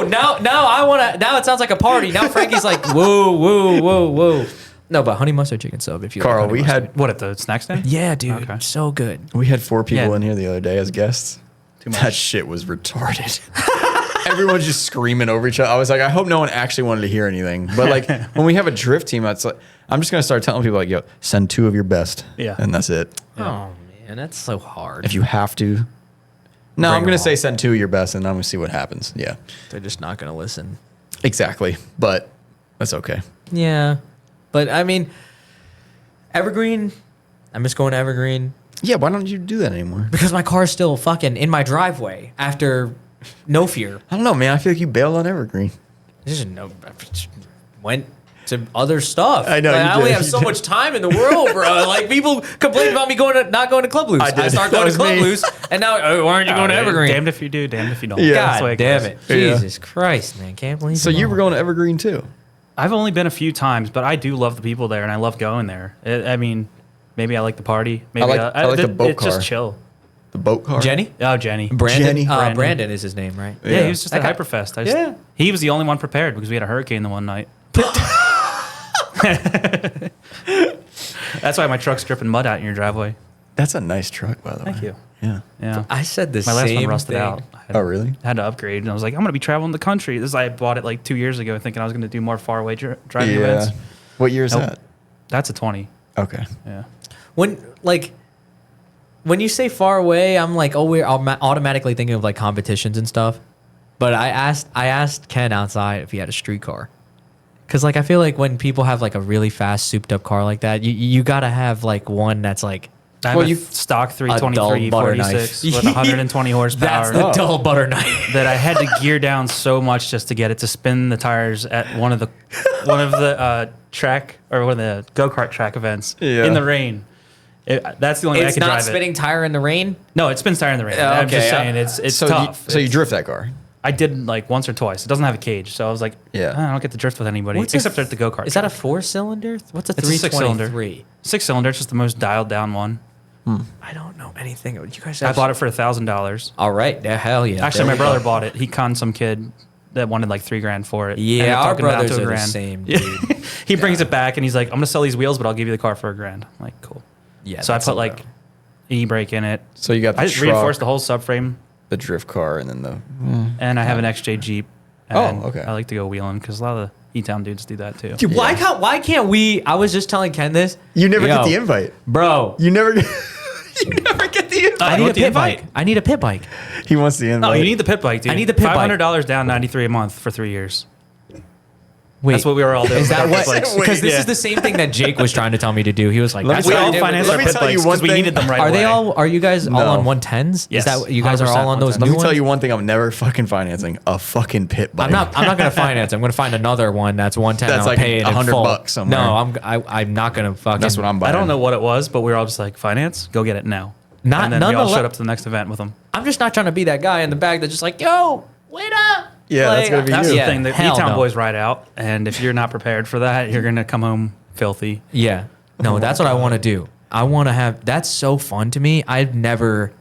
now I wanna. Now it sounds like a party. Now Frankie's like, whoa. No, but honey mustard chicken sub. If you Carl, like honey we mustard. had What, at the snack stand? Yeah, dude, Okay. so good. 4 people Yeah. in here the other day as guests. Too much. That shit was retarded. Everyone's just screaming over each other. I was like, I hope no one actually wanted to hear anything. But like when we have a drift team, it's like I'm just gonna start telling people like, yo, send 2 of your best. Yeah. And that's it. Oh man, that's so hard. If you have to. No, Bring I'm gonna them say all. send 2 of your best and I'm gonna see what happens. Yeah. They're just not gonna listen. Exactly. But that's okay. Yeah, but I mean, Evergreen. I miss going to Evergreen Yeah, why don't you do that anymore? because my car's still fucking in my driveway after No Fear. I don't know, man. I feel like you bailed on Evergreen. This is no. Went to other stuff. I know, Like, you I only did, have you so did. much time in the world, bro. Like people complain about me not going to Club Loose. I did. I start That going to was Club me. Loose, and now why aren't you going to Evergreen? Damned if you do, damned if you don't. Yeah. That's the way God damn goes. it! Yeah. Jesus Christ, man, can't believe. So it you all. were going to Evergreen too. I've only been a few times, but I do love the people there, and I love going there. I mean, maybe I like the party. Maybe I like the boat It's just car. chill. The boat car. Jenny. Oh, Jenny. Brandon. Jenny. Brandon is his name, right? Yeah, he was just That at guy- Hyperfest. Yeah. He was the only one prepared because we had a hurricane the one night. That's why my truck's dripping mud out in your driveway. That's a nice truck, by the way. Thank you. Yeah. Yeah. I said the My last same one rusted thing. out. Oh, really? Had to upgrade, and I was like, I'm gonna be traveling the country. This is, I bought it like 2 years ago, thinking I was gonna do more faraway driving events. What year is Nope. that? That's a 20. Okay. Yeah. When you say far away, I'm like, oh, we're automatically thinking of like competitions and stuff. But I asked Ken outside if he had a street car, because like I feel like when people have like a really fast souped up car like that, you gotta have like one that's like I have Well, a you- stock dull 323 butter 46 knife. with 120 horsepower. that's the dull butter knife. that I had to gear down so much just to get it to spin the tires at one of the track or one of the go-kart track events Yeah. in the rain. That's the only way I It's could not drive spinning tire in the rain. it. No, it spins tire in the rain. Yeah, I'm just okay, saying it's so tough. You drift that car. I did like once or twice. It doesn't have a cage, so I was like, Yeah. I don't get to drift with anybody What's except a- at the go-kart. Is that a track. 4-cylinder? What's a It's a 6-cylinder. 323? 6-cylinder? It's just the most dialed down one. I don't know anything. You guys I bought it for $1,000. All right. Yeah, hell yeah. Actually, my brother bought it. He conned some kid that wanted like $3,000 for it. Yeah, Ended up our talking him down brothers to are the $1,000. same, dude. He brings it back and he's like, I'm going to sell these wheels, but I'll give you the car for $1,000. I'm like, cool. Yeah. So I that's put a like low. e-brake in it. So you got the I truck, reinforced the whole subframe, the drift car, and then the. and I have an XJ Jeep. Oh, And okay. I like to go wheeling because a lot of the E-Town dudes do that too. Dude, why can't we? I was just telling Ken this. You never Yo, get the invite. bro. You never. You never get the invite. I you need a want the pit invite? bike. I need a pit bike. He wants the invite. Oh, you need the pit bike, dude. I need the pit bike. $500 down, $93 a month for 3 years. Wait, That's what we were all doing. is that with our what? pit bikes. Because this Yeah. is the same thing that Jake was trying to tell me to do. He was like, Let me "That's We tell what all I did with financed let our me pit tell you bikes one because we thing. needed them right Are away. they all? Are you guys all No. on 110s? Yes, Is that you guys are all on those 110s. new Let me tell ones? you one thing. I'm never fucking financing a fucking pit bike. I'm not gonna finance. I'm gonna find another one that's 110. That's I'll like pay it in $100 full. somewhere. No, I'm not gonna fucking. That's what I'm buying. I don't know what it was, but we were all just like, finance, go get it now. Not- and then we all nonetheless- showed up to the next event with them. I'm just not trying to be that guy in the back that's just like, yo, wait up. Yeah, that's gonna be That's you. the Yeah, thing. The hell E-Town no. boys ride out, and if you're not prepared for that, you're gonna come home filthy. Yeah. No, that's what I want to do. I want to have. That's so fun to me. I've never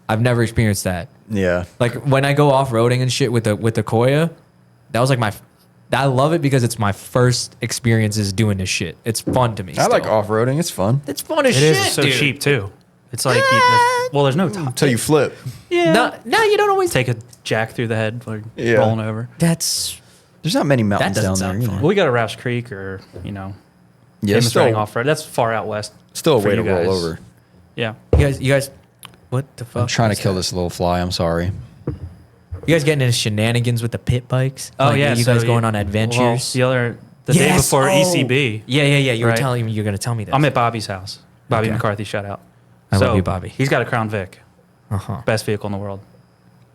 experienced that. Yeah. Like when I go off roading and shit with the Koya, that was like my. I love it because it's my first experiences doing this shit. It's fun to me. I like still. off-roading. It's fun. It's fun as It shit. is so dude. cheap too. It's like there's no top. Until you flip. No, you don't always. Take a jack through the head, like Yeah. rolling over. That's There's not many mountains That down doesn't there. sound You know. fun. Well, we got a Rouse Creek or Yeah, famous riding still, off road. That's far out west. still a for way you to roll guys. over. Yeah. you guys. What the fuck? I'm trying to was kill that? this little fly. I'm sorry. You guys getting into shenanigans with the pit bikes? Oh Like, yeah. you so guys going on well, adventures? the day Yes! before Oh. ECB. Yeah. You were Right. telling me you're gonna tell me this. I'm at Bobby's house. Bobby Okay. McCarthy, shout out. I love you, Bobby. He's got a Crown Vic, Uh-huh. best vehicle in the world.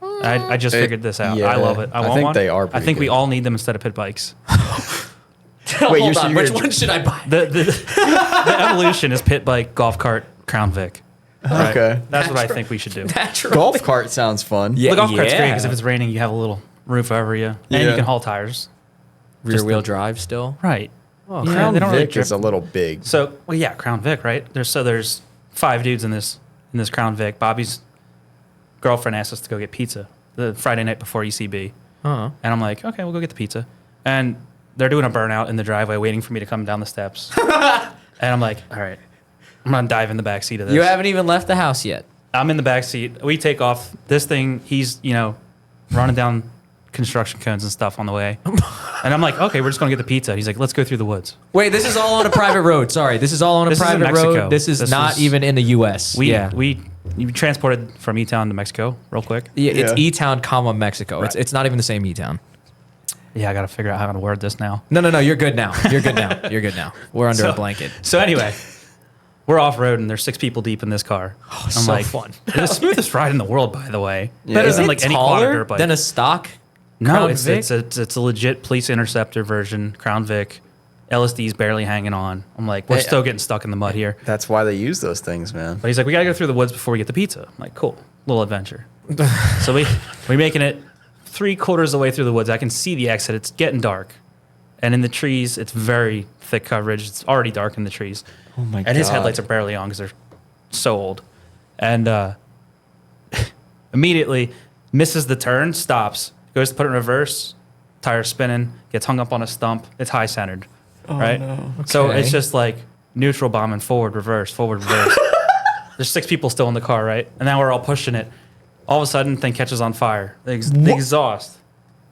I just It- figured this out. yeah, I love it. I I want think one. they are I pretty think we good. all need them instead of pit bikes. Wait, Hold so on. you're Which gonna- one should I buy? The evolution is pit bike, golf cart, Crown Vic. Right? Okay. That's what I think we should do. Natural. Golf cart sounds fun. Yeah. The golf cart's great yeah. because if it's raining, you have a little roof over you, and Yeah. you can haul tires. Rear wheel drive still. Right. Oh, Yeah, Crown they don't really Vic is drift. a little big. So, well, yeah, Crown Vic, right? There's 5 dudes in this Crown Vic. Bobby's girlfriend asked us to go get pizza the Friday night before ECB, Uh-huh. and I'm like, okay, we'll go get the pizza. And they're doing a burnout in the driveway, waiting for me to come down the steps. And I'm like, all right, I'm gonna dive in the back seat of this. You haven't even left the house yet. I'm in the back seat. We take off. This thing, he's running down construction cones and stuff on the way. And I'm like, okay, we're just gonna get the pizza. He's like, let's go through the woods. Wait, this is all on a private road. Sorry, this is all on a This is in private Mexico. road. This is This not was- even in the U.S. We transported from E-Town to Mexico real quick. Yeah, it's Yeah. E-Town, comma Mexico. Right. It's not even the same E-Town. Yeah, I got to figure out how to word this now. No, you're good now. You're good now. You're good now. We're under a blanket. So anyway, we're off road and there's 6 people deep in this car. I'm so like, fun. It's the smoothest ride in the world, by the way. Yeah. Better Is than it like any quad or taller dirt bike. than a stock? No, Crown it's Vic? it's a legit police interceptor version, Crown Vic. LSD's barely hanging on. I'm like, we're Hey, still getting stuck in the mud here. That's why they use those things, man. But he's like, we gotta go through the woods before we get the pizza. I'm like, cool, little adventure. So we're making it 3/4 of the way through the woods. I can see the exit. It's getting dark, and in the trees, it's very thick coverage. It's already dark in the trees. Oh my god. And his headlights are barely on because they're so old. And immediately misses the turn, stops, goes to put it in reverse, tire spinning, gets hung up on a stump. It's high centered, right? So Okay. it's just like neutral bombing, forward, reverse, forward, reverse. There's 6 people still in the car, right? And now we're all pushing it. All of a sudden, thing catches on fire. The exhaust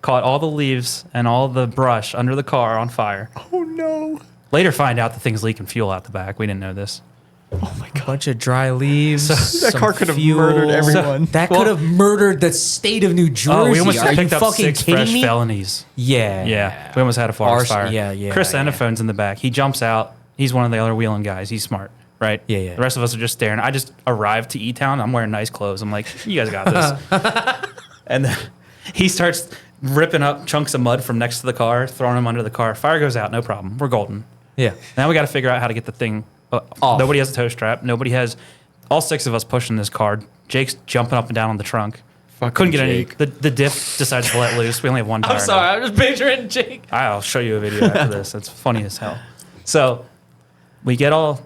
caught all the leaves and all the brush under the car on fire. Oh no. Later, find out the thing's leaking fuel out the back. We didn't know this. Oh my god. Bunch of dry leaves. That some car could have fuel. murdered everyone. That Well- could have murdered the state of New Jersey. Oh, we almost Are you picked up fucking 6 kidding fresh me? felonies. Yeah. Yeah, we almost had a forest Arson- fire. yeah, Chris yeah. Enophone's in the back. He jumps out. He's one of the other wheeling guys. He's smart, right? Yeah. The rest of us are just staring. I just arrived to E-Town. I'm wearing nice clothes. I'm like, you guys got this. And then he starts ripping up chunks of mud from next to the car, throwing them under the car. Fire goes out, no problem. We're golden. Yeah. Now we got to figure out how to get the thing Off. Nobody has a tow strap. Nobody has. All 6 of us pushing this car. Jake's jumping up and down on the trunk. Fucking Couldn't get Jake. any. The diff decides to let loose. We only have one tire. I'm now. sorry. I'm just picturing Jake. I'll show you a video after this. It's funny as hell. So we get all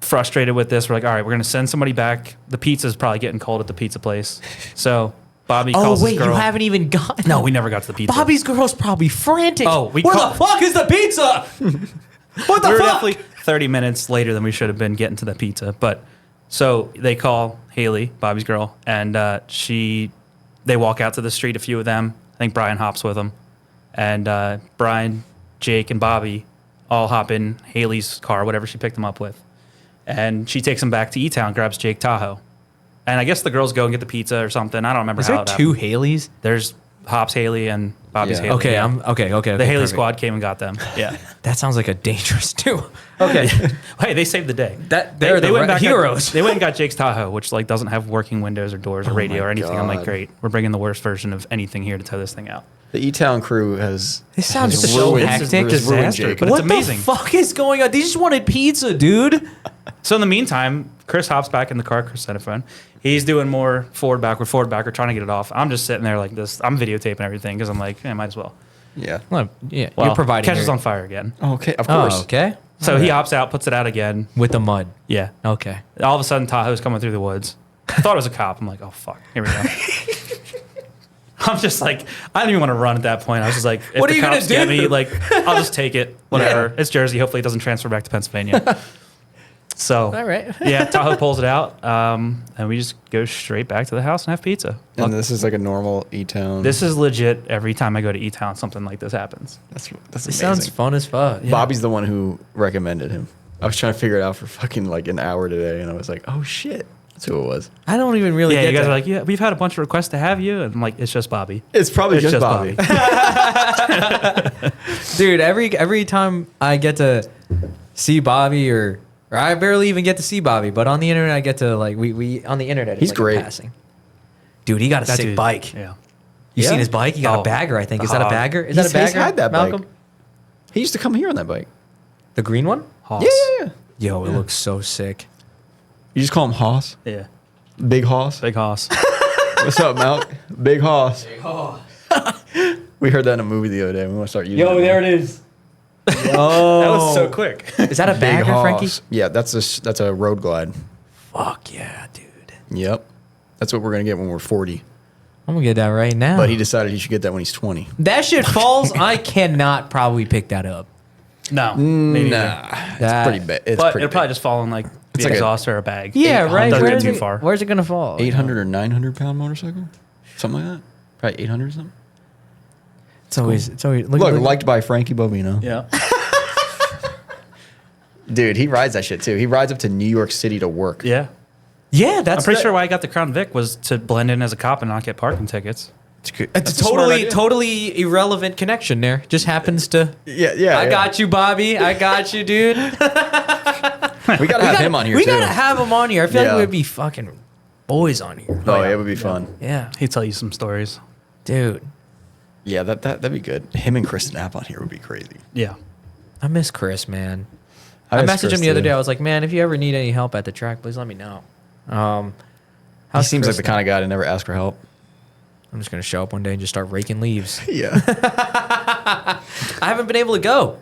frustrated with this. We're like, all right, we're gonna send somebody back. The pizza's probably getting cold at the pizza place. So Bobby calls Oh wait, his girl. you haven't even gotten. No, we never got to the pizza. Bobby's girl's probably frantic. Oh, where the fuck is the pizza? What the we were fuck? definitely 30 minutes later than we should have been getting to the pizza. But so they call Haley, Bobby's girl, and they walk out to the street. A few of them. I think Brian hops with them, and Brian, Jake, and Bobby all hop in Haley's car, whatever she picked them up with, and she takes them back to E-Town, grabs Jake Tahoe, and I guess the girls go and get the pizza or something. I don't remember Is how there it two happened. Haleys? There's Hops Haley and Bobby's Yeah. Haley. Okay, yeah. okay. The Haley perfect. squad came and got them. Yeah. That sounds like a dangerous too. Okay, Hey, they saved the day. they're the went back heroes. they went and got Jake's Tahoe, which like doesn't have working windows or doors or radio my or anything. I'm like, God. great. We're bringing the worst version of anything here to tow this thing out. The E-Town crew has. This sounds has so ruined- hectic. has ruined Disaster, Jake. but it's What amazing. the fuck is going on? They just wanted pizza, dude. So in the meantime, Chris hops back in the car. Chris had a phone. He's doing more forward, backward, trying to get it off. I'm just sitting there like this. I'm videotaping everything because I'm like, might as well. Yeah. Well, yeah, Well, you're providing. catches your- on fire again. Okay, of course. Oh, okay. So he hops out, puts it out again. With the mud. Yeah. Okay. All of a sudden, Tahoe's coming through the woods. I thought it was a cop. I'm like, oh, fuck. Here we go. I'm just like, I didn't even want to run at that point. I was just like, if What the are you gonna cops get do? me, like, I'll just take it. Whatever. It's Jersey. Hopefully it doesn't transfer back to Pennsylvania. So, All right. yeah, Tahoe pulls it out, and we just go straight back to the house and have pizza. And this is like a normal E-Town. This is legit. Every time I go to E-Town, something like this happens. That's This amazing. sounds fun as fuck. Bobby's the one who recommended him. I was trying to figure it out for fucking like an hour today, and I was like, oh shit, that's who it was. I don't even really Yeah, get you guys that. are like, yeah, we've had a bunch of requests to have you. And I'm like, it's just Bobby. It's probably It's just, just Bobby. Dude, every time I get to see Bobby or I barely even get to see Bobby, but on the internet I get to like we on the internet. It's He's like a great. Passing. Dude, he got a That sick dude- bike. Yeah. You Yeah? seen his bike? He got Oh, a bagger, I think. the Is that a hog. bagger? Is He's that a bagger? had that bike. Malcolm? He used to come here on that bike. The green one? Hoss. Yeah. Yo, it looks so sick. You just call him Hoss? Yeah. Big Hoss? Big Hoss. What's up, Malk? Big Hoss. Big Hoss. We heard that in a movie the other day. We want to start using it. it is. Yo. That was so quick. Is that a Big bagger, Hoss. Frankie? Yeah, that's a road glide. Fuck yeah, dude. Yep. That's what we're going to get when we're 40. I'm gonna get that right now. But he decided he should get that when he's 20. that shit falls. I cannot probably pick that up. No. Maybe Nah. That- It's pretty bad. It's But pretty it'll probably big. just fall in like the like a- exhaust or a bag. Yeah, right. Doesn't Where's get too it, far. where's it gonna fall? 800 or 900 pound motorcycle? Something like that? Probably 800 or something. It's always Look, liked by Frankie Bovino. Yeah. Dude, he rides that shit too. He rides up to New York City to work. Yeah. Yeah, that's I'm pretty sure why I got the Crown Vic was to blend in as a cop and not get parking tickets. It's a smart idea. totally irrelevant connection there. Just happens to. Yeah. I got you, Bobby. I got you, dude. We got to have him on here We too. gotta have him on here. I feel Yeah. like we'd be fucking boys on here. Oh, yeah, it would be fun. Yeah, He'd tell you some stories. dude. Yeah, that'd be good. Him and Chris Knapp on here would be crazy. Yeah. I miss Chris, man. I miss messaged Chris, him the other too. day. I was like, man, if you ever need any help at the track, please let me know. He How's seems Chris like the kind of guy to never ask for help. I'm just gonna show up one day and just start raking leaves. Yeah. I haven't been able to go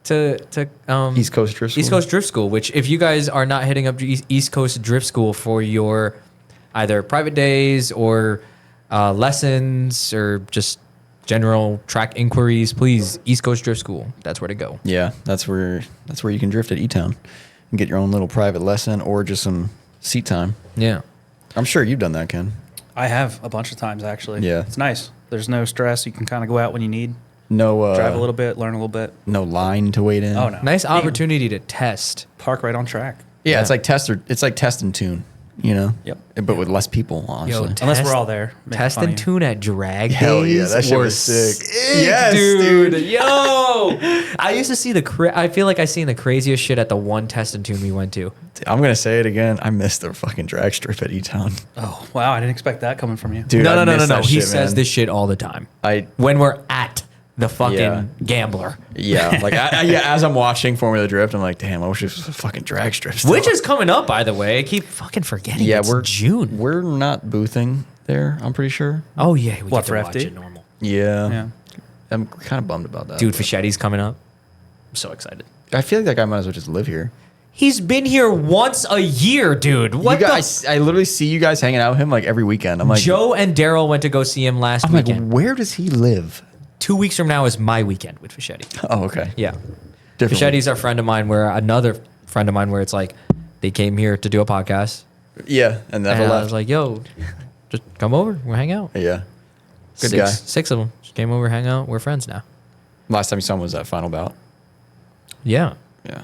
to East Coast Drift School. East Coast Drift School, which if you guys are not hitting up East Coast Drift School for your either private days or lessons or just general track inquiries, please, East Coast Drift School. That's where to go. Yeah, that's where you can drift at E-Town and get your own little private lesson or just some seat time. Yeah. I'm sure you've done that, Ken. I have a bunch of times actually. Yeah. It's nice. There's no stress. You can kind of go out when you need, No drive a little bit, learn a little bit. no line to wait in. Oh no. Nice You can opportunity to test. Park right on track. Yeah, it's like test and tune, you know? Yep. But with less people, honestly. Unless Test- we're all there. Make it Test funny. and tune at drag Hell yeah, days that shit were was sick. sick, Yes, dude. dude. Yo, I used to see I feel like I seen the craziest shit at the one test and tune we went to. I'm going to say it again. I missed the fucking drag strip at E-Town. Oh wow! I didn't expect that coming from you. Dude, I No. missed that He shit, says man. this shit all the time. I When we're at the fucking Yeah. gambler, Yeah, like as I'm watching Formula Drift, I'm like, damn, I wish it was a fucking drag strip. Still. which is coming up, by the way. I keep fucking forgetting. yeah, it's we're June. We're not boothing there. I'm pretty sure. Oh yeah, we What, get for to watch FD? it normal. Yeah, Yeah. I'm kind of bummed about that. Dude, Fachetti's coming up. I'm so excited. I feel like that guy might as well just live here. He's been here once a year, dude. What You guys, I literally see you guys hanging out with him like every weekend. I'm like, Joe and Daryl went to go see him last I'm like, weekend. where does he live? 2 weeks from now is my weekend with Fischetti. Oh, okay. Yeah. Different. Fichetti's our friend of mine another friend of mine where it's like they came here to do a podcast. Yeah, and never And I left. was like, yo, just come over. We'll hang out. Yeah. Good guy. Six of them just came over, hang out. We're friends now. Last time you saw him was that final bout. Yeah. Yeah.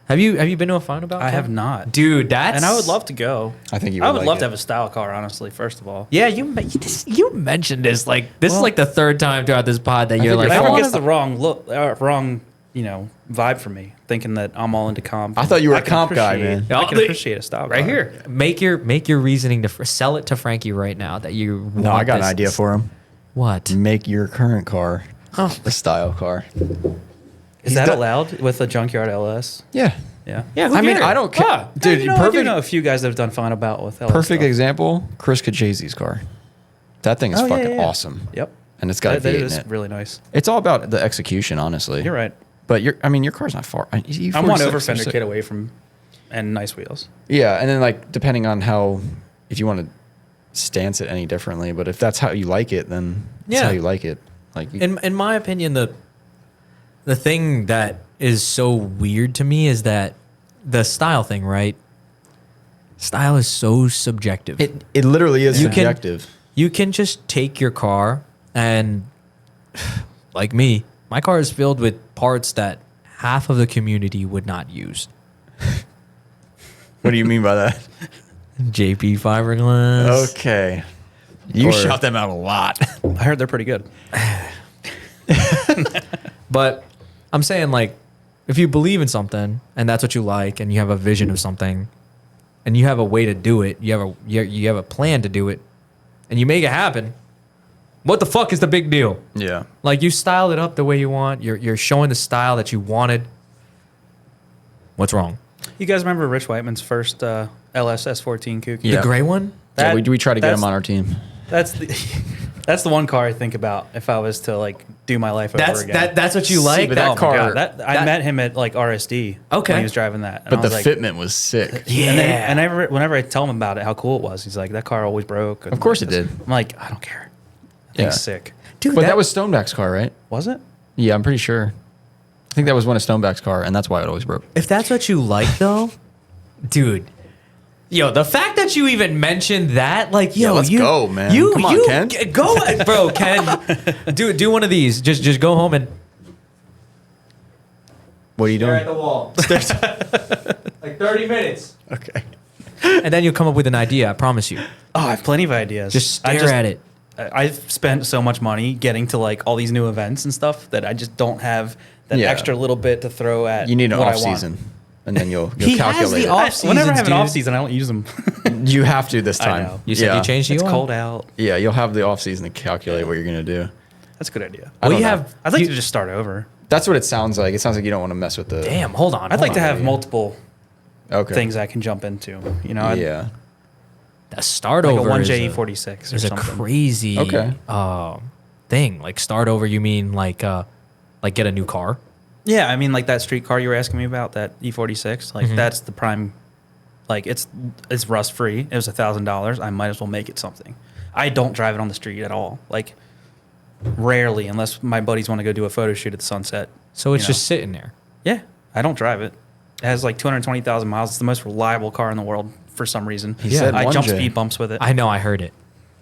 Have you been to a final bout? I Ken? have not. Dude, that's... And I would love to go. I think you I would would like love it. to have a style car, honestly, first of all. Yeah, you mentioned this. Like, this is like the third time throughout this pod that you're think like, you're Everyone wanna- gets the wrong look, wrong, vibe from me, thinking that I'm all into comp. I thought you were a can comp guy, appreciate- man. I can appreciate a style right car. here. Make your reasoning to sell it to Frankie right now that you No, I got an idea for him. What? Make your current car Oh. a style car. Is that allowed with a junkyard LS? Yeah. Yeah. Yeah, who I mean, cares? I don't care. Ah, Dude, I do perfect know a few guys that have done final bout with LS. perfect stuff. example, Chris Kachazy's car. That thing is Oh, yeah, fucking yeah, yeah. awesome. Yep. And it's got a That V8 in is it. really nice. It's all about the execution, honestly. You're right. But your car's not far. I'm one 46 over or fender six- kit away from, and nice wheels. Yeah, and then like depending on if you want to stance it any differently, but if that's how you like it, then that's Yeah. how you like it. Like In my opinion, the thing that is so weird to me is that the style thing, right? Style is so subjective. it literally is You can- subjective. You can just take your car and, like me, my car is filled with parts that half of the community would not use. What do you mean by that? JP fiberglass. Okay. You Or- shout them out a lot. I heard they're pretty good. But I'm saying, like, if you believe in something and that's what you like and you have a vision of something and you have a way to do it, you have a plan to do it and you make it happen, what the fuck is the big deal? Yeah. Like, you styled it up the way you want. You're showing the style that you wanted. What's wrong? You guys remember Rich Whiteman's first LSS 14 Coupe? Yeah. The gray one? Yeah, we try to get that's- him on our team. That's the one car I think about if I was to like do my life over again. That's what you like? but that Oh my car- God, I met him at like RSD. Okay. When he was driving that. And But I the was like, fitment was sick. Yeah. And whenever I tell him about it, how cool it was, he's like, that car always broke. Of course it did. I'm like, I don't care. That Yeah. thing's sick. Dude, But that was Stoneback's car, right? Was it? Yeah, I'm pretty sure. I think that was one of Stoneback's car, and that's why it always broke. if that's what you like, though, dude. Yo, the fact that you even mentioned that, like, yo, let's you go, man. You, Come on, you, Ken. Go, bro, Ken. Do one of these. Just go home and What are you doing? the wall. Like 30 minutes. Okay. And then you'll come up with an idea, I promise you. Oh, I have plenty of ideas. Just stare at it. I've spent so much money getting to like all these new events and stuff that I just don't have that Yeah. extra little bit to throw at. You need an what I off want. season, and then you'll He has calculate the it. off- Whenever I Off-seasons, have an dude. off season, I don't use them. You have to this I time. know. You said Yeah. you changed the It's oil? cold out. Yeah, you'll have the off season to calculate what you're gonna do. That's a good idea. I Well, don't you know. have. I'd like you- to just start over. That's what it sounds like. It sounds like you don't want to mess with the. Damn, hold on. I'd like to have yeah. multiple Okay. things I can jump into. You know, Yeah. A start like a over. one is JE46 or Is a something. crazy Okay. thing. Like, start over, you mean like get a new car? Yeah, I mean, like that street car you were asking me about, that E46. Like that's the prime. Like it's rust free. It was $1,000. I might as well make it something. I don't drive it on the street at all. Like rarely, unless my buddies want to go do a photo shoot at the sunset. So it's You know. just sitting there. Yeah, I don't drive it. It has like 220,000 miles. It's the most reliable car in the world for some reason. He said I jump 1J. speed bumps with it. I know, I heard it.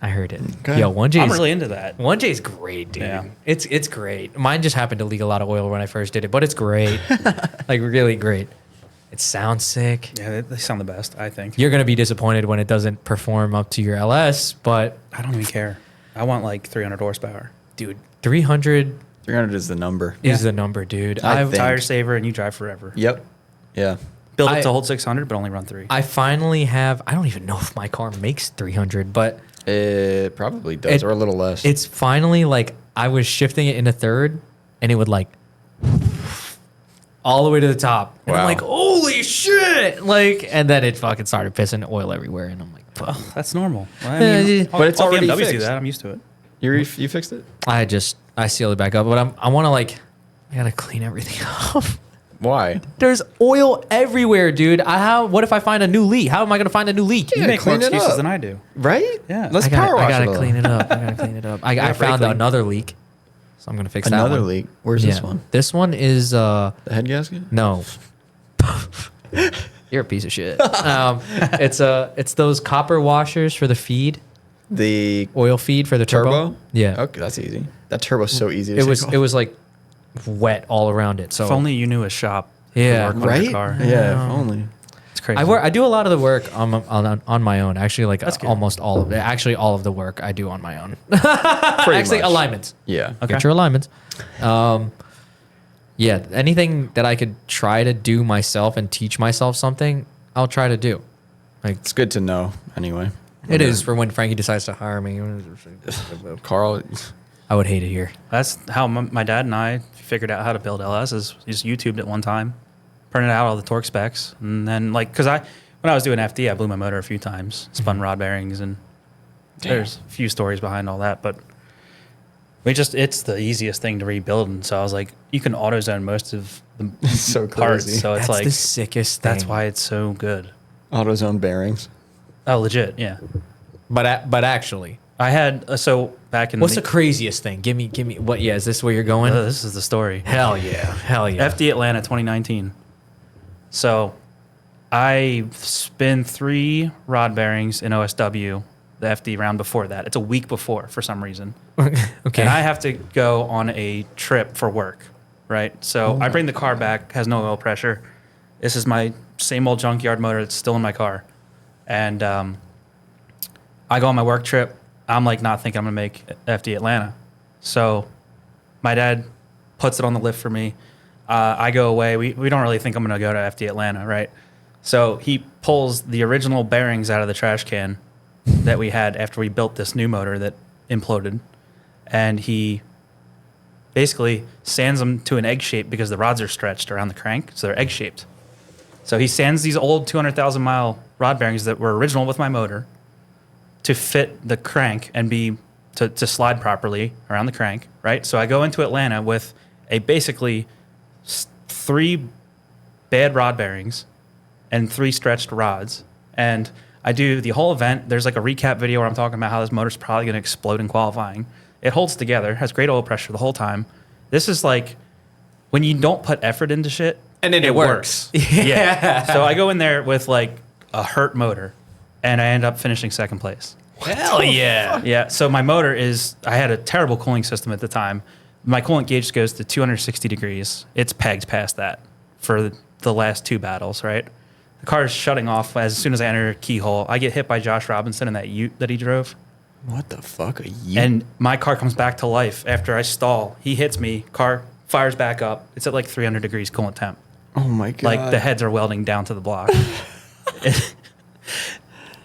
Okay. Yo, 1J I'm really into that. 1J is great, dude. Yeah. It's great. Mine just happened to leak a lot of oil when I first did it, but it's great. Like, really great. It sounds sick. Yeah, they sound the best, I think. You're gonna be disappointed when it doesn't perform up to your LS, but I don't even care. I want like 300 horsepower. dude, 300 300 is the number. is the number, dude. I think- Tire saver and you drive forever. Yep. Yeah. Build I- it to hold 600, but only run 3. I finally have. I don't even know if my car makes 300, but It probably does, It- or a little less. it's finally like I was shifting it into third, and it would like all the way to the top. And I'm Wow. like, holy shit! Like, and then it fucking started pissing oil everywhere, and I'm like, fuck. That's normal. I Yeah, but it's all already BMWs do fixed. that. I'm used to it. You fixed it? I sealed it back up, but I want to like, I gotta clean everything up. Why? There's oil everywhere, dude. What if I find a new leak? How am I going to find a new leak? You make more clean it excuses up. than I do. Right? Yeah. Let's I gotta, power wash I gotta it. clean it up. I gotta clean it up. I found brake leak. another leak, so I'm gonna fix that Another one. leak. Where's this one? This one is The head gasket? no. You're a piece of shit. It's those copper washers for the feed, The oil feed for the turbo. Yeah. Okay, that's easy. That turbo's so easy. To It was take off. it was like wet all around it. So If only you knew a shop. to Yeah. work on your right. car. Yeah, if only. It's crazy. I do a lot of the work on my own. Actually, like That's good. almost all of it. Actually, all of the work I do on my own. Pretty Actually, much. alignments. Yeah. Okay. Get your alignments. Yeah, anything that I could try to do myself and teach myself something, I'll try to do. Like It's good to know anyway. it is for when Frankie decides to hire me. Carl, I would hate it here. That's how my dad and I figured out how to build LSs. Just YouTubed it one time, printed out all the torque specs, and then because when I was doing FD, I blew my motor a few times, spun rod bearings, and there's a few stories behind all that. But it's the easiest thing to rebuild, and so I was like, you can AutoZone most of the so parts, crazy. so it's That's like the sickest thing. that's why it's so good. AutoZone bearings. Oh, legit, yeah. But actually, I had so back in what's the craziest thing? Give me what? Yeah, is this where you're going? this is the story. Hell yeah, hell yeah. FD Atlanta 2019. So I spin 3 rod bearings in OSW, the FD round before that. It's a week before for some reason. Okay. And I have to go on a trip for work, right? So I bring the car back, has no oil pressure. This is my same old junkyard motor that's still in my car. And I go on my work trip. I'm like not thinking I'm going to make FD Atlanta. So my dad puts it on the lift for me. I go away. We don't really think I'm going to go to FD Atlanta, right? So he pulls the original bearings out of the trash can that we had after we built this new motor that imploded. And he basically sands them to an egg shape because the rods are stretched around the crank. So they're egg shaped. So he sands these old 200,000 mile rod bearings that were original with my motor to fit the crank and to slide properly around the crank, right? So I go into Atlanta with a basically 3 bad rod bearings and 3 stretched rods. And I do the whole event. There's like a recap video where I'm talking about how this motor's probably going to explode in qualifying. It holds together, has great oil pressure the whole time. This is like when you don't put effort into shit, And then it works. Yeah. So I go in there with like a hurt motor, and I end up finishing second place. Hell yeah. Yeah. So my motor I had a terrible cooling system at the time. My coolant gauge goes to 260 degrees. It's pegged past that for the last 2 battles, right? The car is shutting off as soon as I enter a keyhole. I get hit by Josh Robinson in that Ute that he drove. What the fuck? A yeet? And my car comes back to life after I stall. He hits me, car fires back up. It's at like 300 degrees coolant temp. Oh my god! Like the heads are welding down to the block.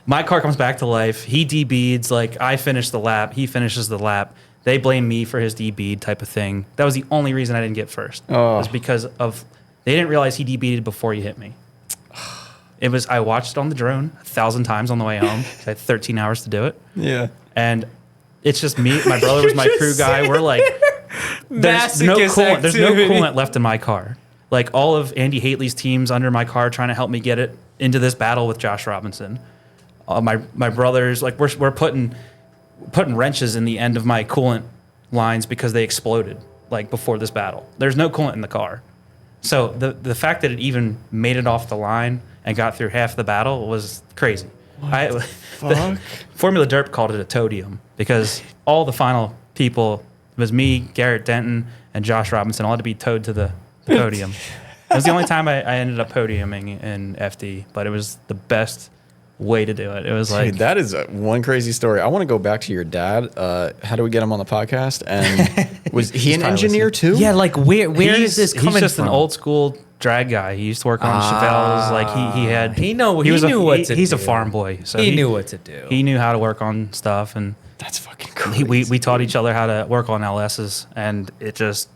My car comes back to life. He debeads. Like I finish the lap. He finishes the lap. They blame me for his debead type of thing. That was the only reason I didn't get first. Oh. Was because they didn't realize he debeaded before he hit me. I watched it on the drone 1,000 times on the way home. I had 13 hours to do it. Yeah. And it's just me. My brother was my crew guy. We're like, there's no Masochist There's no activity. coolant left in my car. Like all of Andy Haley's teams under my car trying to help me get it into this battle with Josh Robinson. My brothers, like we're putting wrenches in the end of my coolant lines because they exploded like before this battle. There's no coolant in the car. So the fact that it even made it off the line and got through half the battle was crazy. Fuck. Formula Derp called it a toadium because all the final people, it was me, Garrett Denton, and Josh Robinson, all had to be towed to the podium. It was the only time I ended up podiuming in FD, but it was the best way to do it. It was like... Dude, that is one crazy story. I want to go back to your dad. How do we get him on the podcast? And was he an probably engineer too? Yeah, like where is this coming He's just from? an old school drag guy. He used to work on Chevelle's. Like he had... He knew what to He's do. a farm boy. So He knew what to do. He knew how to work on stuff, and That's fucking crazy. we taught each other how to work on LSs, and it just...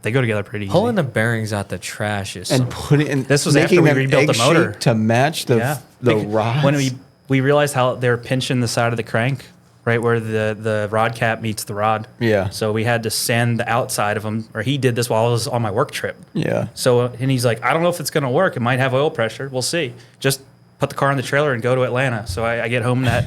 They go together pretty easy. Pulling the bearings out the trash is and put it in. This was making after we them rebuilt the egg motor. shape to match the Yeah. the Bec- rods. When we realized how they were pinching the side of the crank right where the rod cap meets the rod. Yeah. So we had to sand the outside of them, or he did this while I was on my work trip. Yeah. So, and he's like, I don't know if it's going to work. It might have oil pressure. We'll see. Just put the car in the trailer and go to Atlanta. So I get home that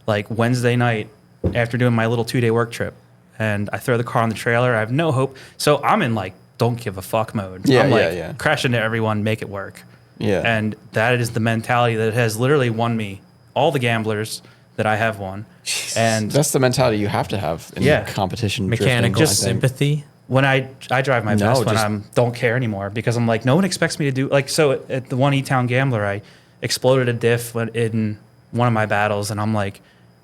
like Wednesday night after doing my little 2-day work trip, and I throw the car on the trailer. I have no hope. So I'm in like, don't give a fuck mode. Yeah, I'm like, yeah. crash into everyone, make it work. Yeah. And that is the mentality that has literally won me all the gamblers that I have won. And that's the mentality you have to have in competition. Mechanical drifting, I think. sympathy. when I drive my best when just- I'm don't care anymore, because I'm like, no one expects me to do like, so at the one E-Town Gambler, I exploded a diff in one of my battles, and I'm like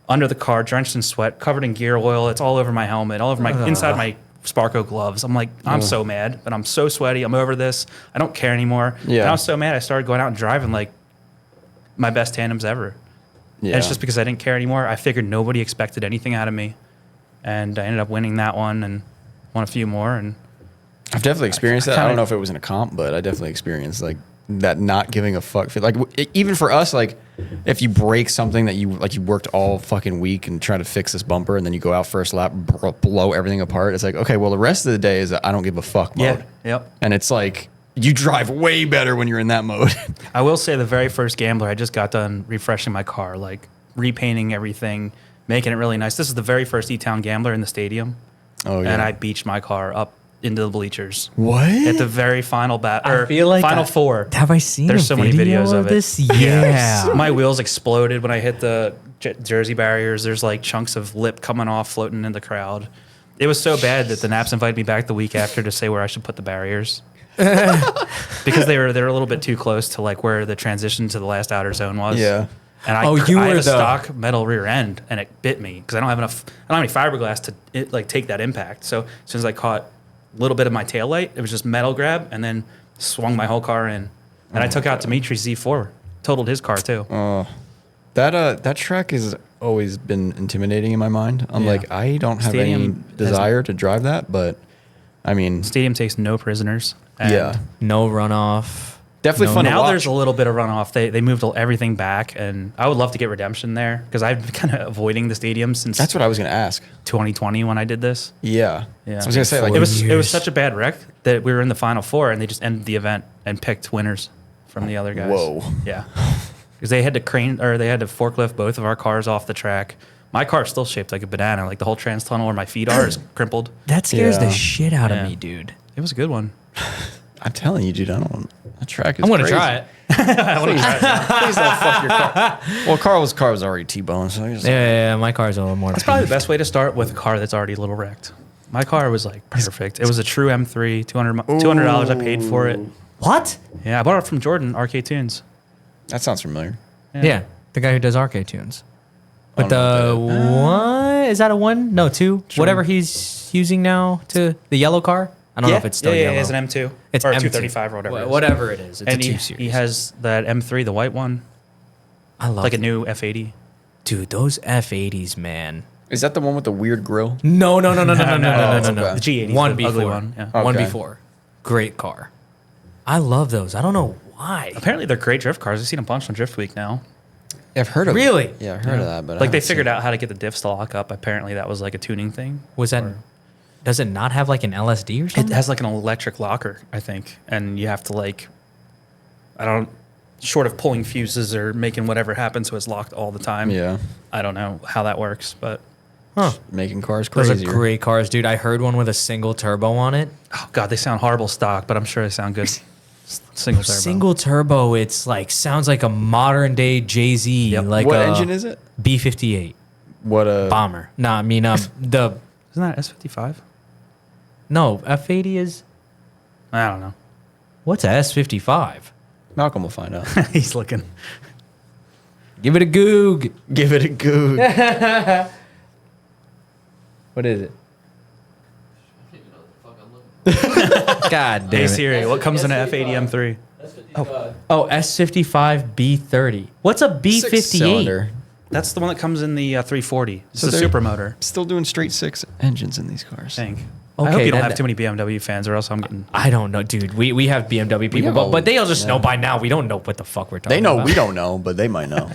under the car, drenched in sweat, covered in gear oil. It's all over my helmet, all over my inside my Sparco gloves. I'm like, I'm so mad, but I'm so sweaty. I'm over this. I don't care anymore. Yeah. And I was so mad. I started going out and driving like my best tandems ever. Yeah. And it's just because I didn't care anymore. I figured nobody expected anything out of me, and I ended up winning that one and won a few more. And I've definitely experienced that. I kinda- don't know if it was in a comp, but I definitely experienced like that not giving a fuck. Like even for us, like if you break something that you worked all fucking week and try to fix this bumper, and then you go out first lap, blow everything apart. It's like, okay, well the rest of the day is I don't give a fuck mode. Yep. And it's like you drive way better when you're in that mode. I will say the very first Gambler, I just got done refreshing my car, like repainting everything, making it really nice. This is the very first E-Town Gambler in the stadium. Oh yeah. And I beached my car up into the bleachers. What? At the very final I feel like final four. Have I seen There's a so many video videos of it. this? Yeah. My wheels exploded when I hit the jersey barriers. There's like chunks of lip coming off, floating in the crowd. It was so bad that the Naps invited me back the week after to say where I should put the barriers. Because they were a little bit too close to like where the transition to the last outer zone was. Yeah. And I you had were a the- stock metal rear end, and it bit me because I don't have any fiberglass to take that impact. So as soon as I caught a little bit of my taillight, it was just metal grab, and then swung my whole car in. And I took out Dimitri's Z4, totaled his car too. That track has always been intimidating in my mind. I'm Yeah. like, I don't have any Stadium has- desire to drive that, but I mean, Stadium takes no prisoners. And yeah, No runoff. definitely No, fun to Now watch. there's a little bit of runoff. They moved everything back, and I would love to get redemption there because I've been kind of avoiding the stadium since That's what I was gonna ask. 2020 when I did this. Yeah, Yeah. So I was gonna say like It was years. such a bad wreck that we were in the final four, and they just ended the event and picked winners from the other guys. Whoa. Yeah, because they had to forklift both of our cars off the track. My car's still shaped like a banana. Like the whole trans tunnel where my feet are is crumpled. That scares Yeah. the shit out Yeah. of me, dude. It was a good one. I'm telling you, dude, I don't. That track is. I'm gonna crazy. try it. Please don't fuck your car. Well, Carl's car was already T-boned, so I just, Yeah, my car's a little more. That's probably the best way to start with a car that's already a little wrecked. My car was like perfect. It was a true M3, $200 I paid for it. What? Yeah, I bought it from Jordan, RK Tunes. that sounds familiar. Yeah. The guy who does arcade tunes. I But don't the know one is that a one? No, two. Sure. Whatever he's using now to the yellow car. I don't know if it's still yellow. it's an M2. It's or M2. 235 or whatever. it is. Whatever it is. It's And a he, 2 series. he has that M3, the white one, I love like a it. new F80. Dude, those F80s, man. Is that the one with the weird grill? No. No, No. okay. The The G80, One the before. ugly one. Yeah. One Okay. before. Great car. I love those. I don't know why. Apparently, they're great drift cars. I've seen a bunch on Drift Week now. Yeah, I've heard of Really? it. Yeah, I've heard of that, but I Like they haven't figured seen out how to get the diffs to lock up. Apparently, that was like a tuning thing. Was that? Does it not have like an LSD or It something? has like an electric locker, I think, and you have to like, short of pulling fuses or making whatever happen so it's locked all the time. Yeah, I don't know how that works, but Huh. making cars Those crazy. are great cars, dude. I heard one with a single turbo on it. oh god, they sound horrible stock, but I'm sure they sound good. Single turbo. Single turbo, it's like sounds like a modern day Jay-Z. Yep. Like What a engine is it? B58 What a bomber. No, I mean the Isn't that S55? no F80 is I don't know. what's a S55? Malcolm will find out. He's looking. Give it a goog. Give it a goog. What is it? God damn Hey it. Siri, what comes in an F80 M3? Oh, S55 B30. What's a B58? Six-cylinder. That's the one that comes in the 340. It's So the they're- super motor. Still doing straight six engines in these cars. I think. Okay, I hope you don't then- have too many BMW fans, or else I'm getting. I don't know, dude. We have BMW people, have but they all just yeah. know by now. We don't know what the fuck we're talking They know about. we don't know, but they might know.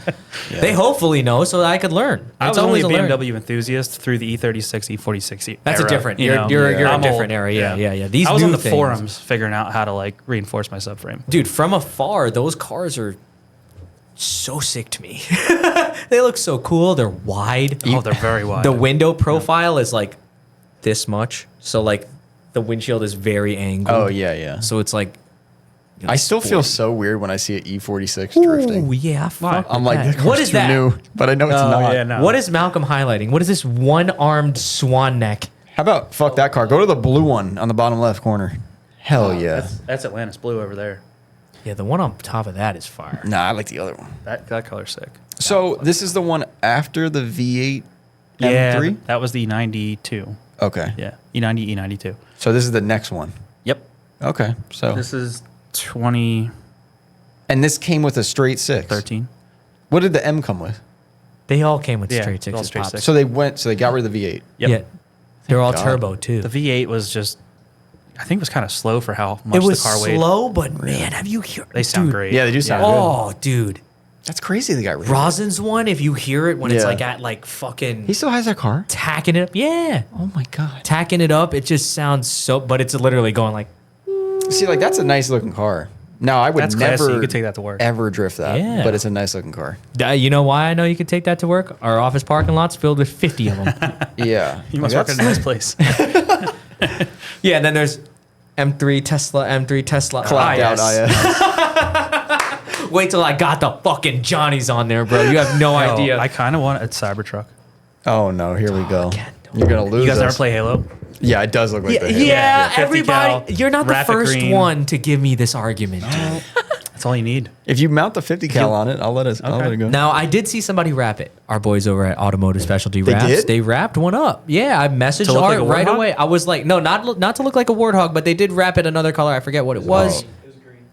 Yeah. They hopefully know so that I could learn. I It's was only a always learn. BMW enthusiast through the E36, E46. That's a era, different. you know? You're Yeah. a I'm different old. area. Yeah. These I was new on the things- forums figuring out how to like reinforce my subframe. dude. From afar, those cars are so sick to me. They look so cool. They're wide. Oh, they're very wide. The window profile is like this much. So like the windshield is very angled. Oh yeah. So it's like I still feel so weird when I see an E46 drifting. Ooh, yeah. Fuck I'm with like, that. that What car's is too that? new, but I know it's not. yeah, no. What is Malcolm highlighting? What is this one-armed swan neck? How about fuck that car? Go to the blue one on the bottom left corner. Hell yeah. That's Atlantis blue over there. Yeah, the one on top of that is fire. Nah, I like the other one. That color's sick. So this is the one after the V8 Yeah, M3? that was the 92. Okay. Yeah, E90, E92. So this is the next one. Yep. Okay. So This is 2013. and this came with a straight six. What did the M come with? They all came with Yeah, straight all sixes. straight pops. six. So they got rid of the V8. Yep. Yeah, they're all God. turbo too. The V8 was just, I think it was kind of slow for how much It was the car weighed. slow, but man, have you heard? They sound dude, great. Yeah, they do sound good. Oh, dude, That's crazy they got rid of it. Rosin's one. If you hear it when it's Yeah. like at like fucking He still has that car? tacking it up, yeah, Oh my god. tacking it up. It just sounds so. But it's literally going like, See, like that's a nice looking car. Now I would That's classy. never You could take that to work. ever drift that. Yeah. But it's a nice looking car. you know why I know you could take that to work? Our office parking lot's filled with 50 of them. Yeah. You must work at a nice place. Yeah, and then there's M3 Tesla. Clocked out IS. Wait till I got the fucking Johnnies on there, bro. You have no idea. I kind of want a Cybertruck. Oh no, here we go. Again. You're gonna lose. You guys ever us. play Halo? Yeah, it does look like yeah, the Halo. yeah, 50 everybody. cal, You're not the Rapid first green. one to give me this argument, dude. That's all you need. If you mount the 50 cal on it, I'll let it go. Now, I did see somebody wrap it. Our boys over at Automotive Specialty Wraps. did? They wrapped one up. Yeah, I messaged To look Art like a right warthog? away. I was like, no, not to look like a warthog, but they did wrap it another color. I forget what it was. Oh.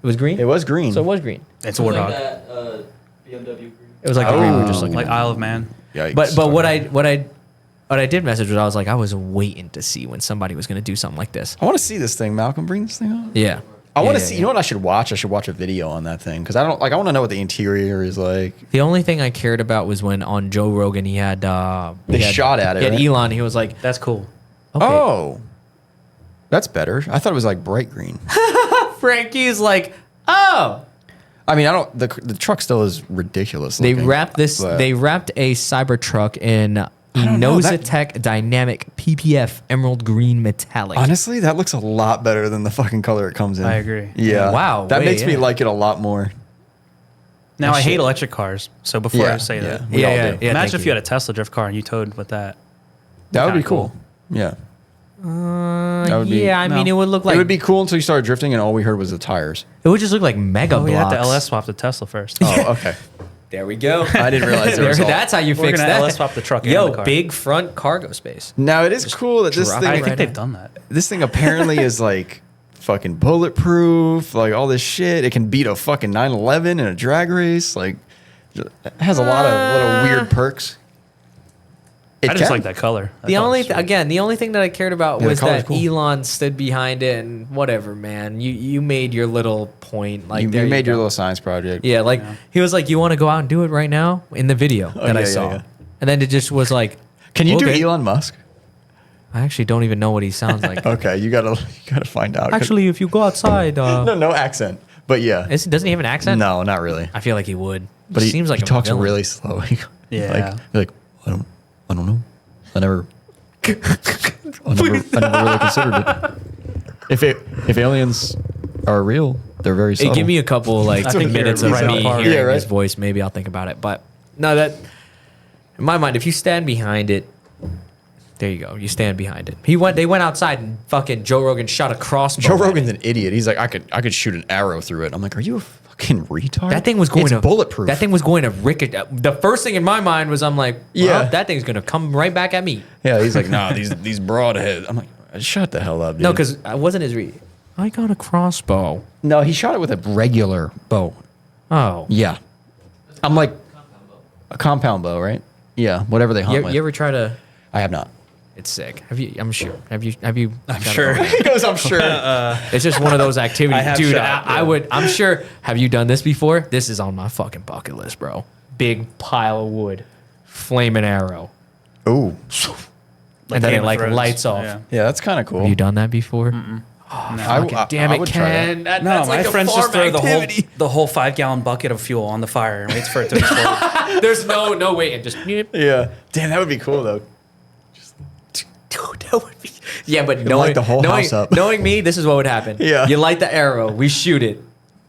It was green? It was green. So it was green. It's a Warthog. BMW green. It was like the green we were just looking Like at. Isle of Man. Yikes. But what I did message was I was like, I was waiting to see when somebody was going to do something like this. I want to see this thing. Malcolm, bring this thing on. Yeah. I want to Yeah, see. yeah, You know what I should watch? I should watch a video on that thing because I don't like. I want to know what the interior is like. The only thing I cared about was when on Joe Rogan he had They he had- shot at it, He had right? Elon. He was like, That's cool. okay. Oh, that's better. I thought it was like bright green. Frankie's like, oh. I mean, I don't. The truck still is ridiculous. They looking, wrapped this. but- They wrapped a Cybertruck in don't know, that- Nosatech Dynamic PPF Emerald Green Metallic. Honestly, that looks a lot better than the fucking color it comes in. I agree. Yeah. Wow, That way, makes me yeah. like it a lot more. Now, That I hate shit. electric cars. So before Yeah, I say that, we all do. imagine thank if you had a Tesla drift car and you towed with that. That would be Kinda cool. cool. Yeah. That would be- yeah, I mean, no. it would look like it would be cool until you started drifting and all we heard was the tires. It would just look like mega Oh, we had blocks. to LS swap the Tesla first. Oh, okay. There we go. I didn't realize there was all- That's how you We're fix gonna that. LS swap the truck and Yo, the car. big front cargo space. Now it is cool that this drop thing. I it think right they've now. done that. This thing apparently is like fucking bulletproof, like all this shit. It can beat a fucking 911 in a drag race. Like, it has a lot of little weird perks. It I just can. like that color. That The only color's sweet. the only thing that I cared about Yeah, the was color's that cool. Elon stood behind it and whatever, man. You made your little point. Like You there made your go. little science project. Yeah, like he was like, "You want to go out and do it right now?" In the video that I yeah, saw, yeah. and then it just was like, Can you okay. do Elon Musk? I actually don't even know what he sounds like. Okay, you gotta find out. 'Cause- Actually, if you go outside, no accent. But yeah, doesn't he have an accent? no, not really. I feel like he would. But he seems like he a talks villain. really slow. Yeah. like I don't know. I never really considered it. If aliens are real, they're very Hey, subtle. give me a couple like I think minutes you're of right me on par. hearing Yeah, right. his voice. Maybe I'll think about it. But no, that in my mind, if you stand behind it, there you go. You stand behind it. They went outside and fucking Joe Rogan shot a crossbow. Joe at Rogan's it. an idiot. He's like, I could shoot an arrow through it. I'm like, are you a fucking retard? That thing was going it's to bulletproof. That thing was going to ricochet. The first thing in my mind was, I'm like, Yeah. well, that thing's gonna come right back at me. Yeah, he's like, nah, these broadheads. I'm like, shut the hell up, dude. No, because I wasn't his read. I got a crossbow. no, he shot it with a regular bow. Oh, Yeah, I'm like, A compound bow, right? Yeah, whatever they hunt You, with. you ever try to? I have not. It's sick. Have you? I'm sure. Have you? Have you? I'm sure. He goes, I'm sure. It's just one of those activities, I have dude. shot, I yeah. would. I'm sure. Have you done this before? This is on my fucking bucket list, bro. Big pile of wood, flaming arrow, Ooh. and then Game it of like Thrones. lights off. Yeah. Yeah, that's kind of cool. Have you done that before? I Damn I it, would try that. Ken. That, No, that's my like a friends just farm throw activity. the whole 5-gallon bucket of fuel on the fire and waits for it to explode. There's no way, and just dude, Yeah. Damn, that would be cool, though. that would be. Yeah, but knowing light the whole knowing, house up. knowing me, this is what would happen. Yeah. You light the arrow, we shoot it,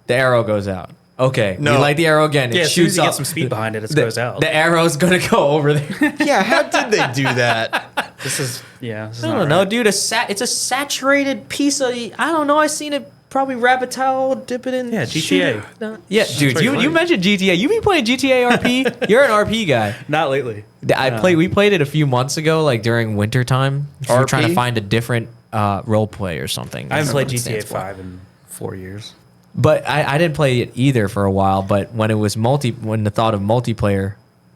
the arrow goes out. Okay, No. we light the arrow again. It Yeah, as soon as shoots you up. get some speed behind it, it goes out. The arrow's gonna go over there. Yeah, how did they do that? This is I don't know, dude. It's a saturated piece of. I don't know. I seen it. Probably wrap a towel, dip it in. Yeah, shoot GTA. it. No. Yeah, dude. pretty You funny. mentioned GTA. You been playing GTA RP? You're an RP guy. Not lately. We played it a few months ago, like during winter time. We were trying to RP? find a different role play or something. I haven't played That's what it GTA stands for. 5 in 4 years. But I didn't play it either for a while. But when it was when the thought of multiplayer,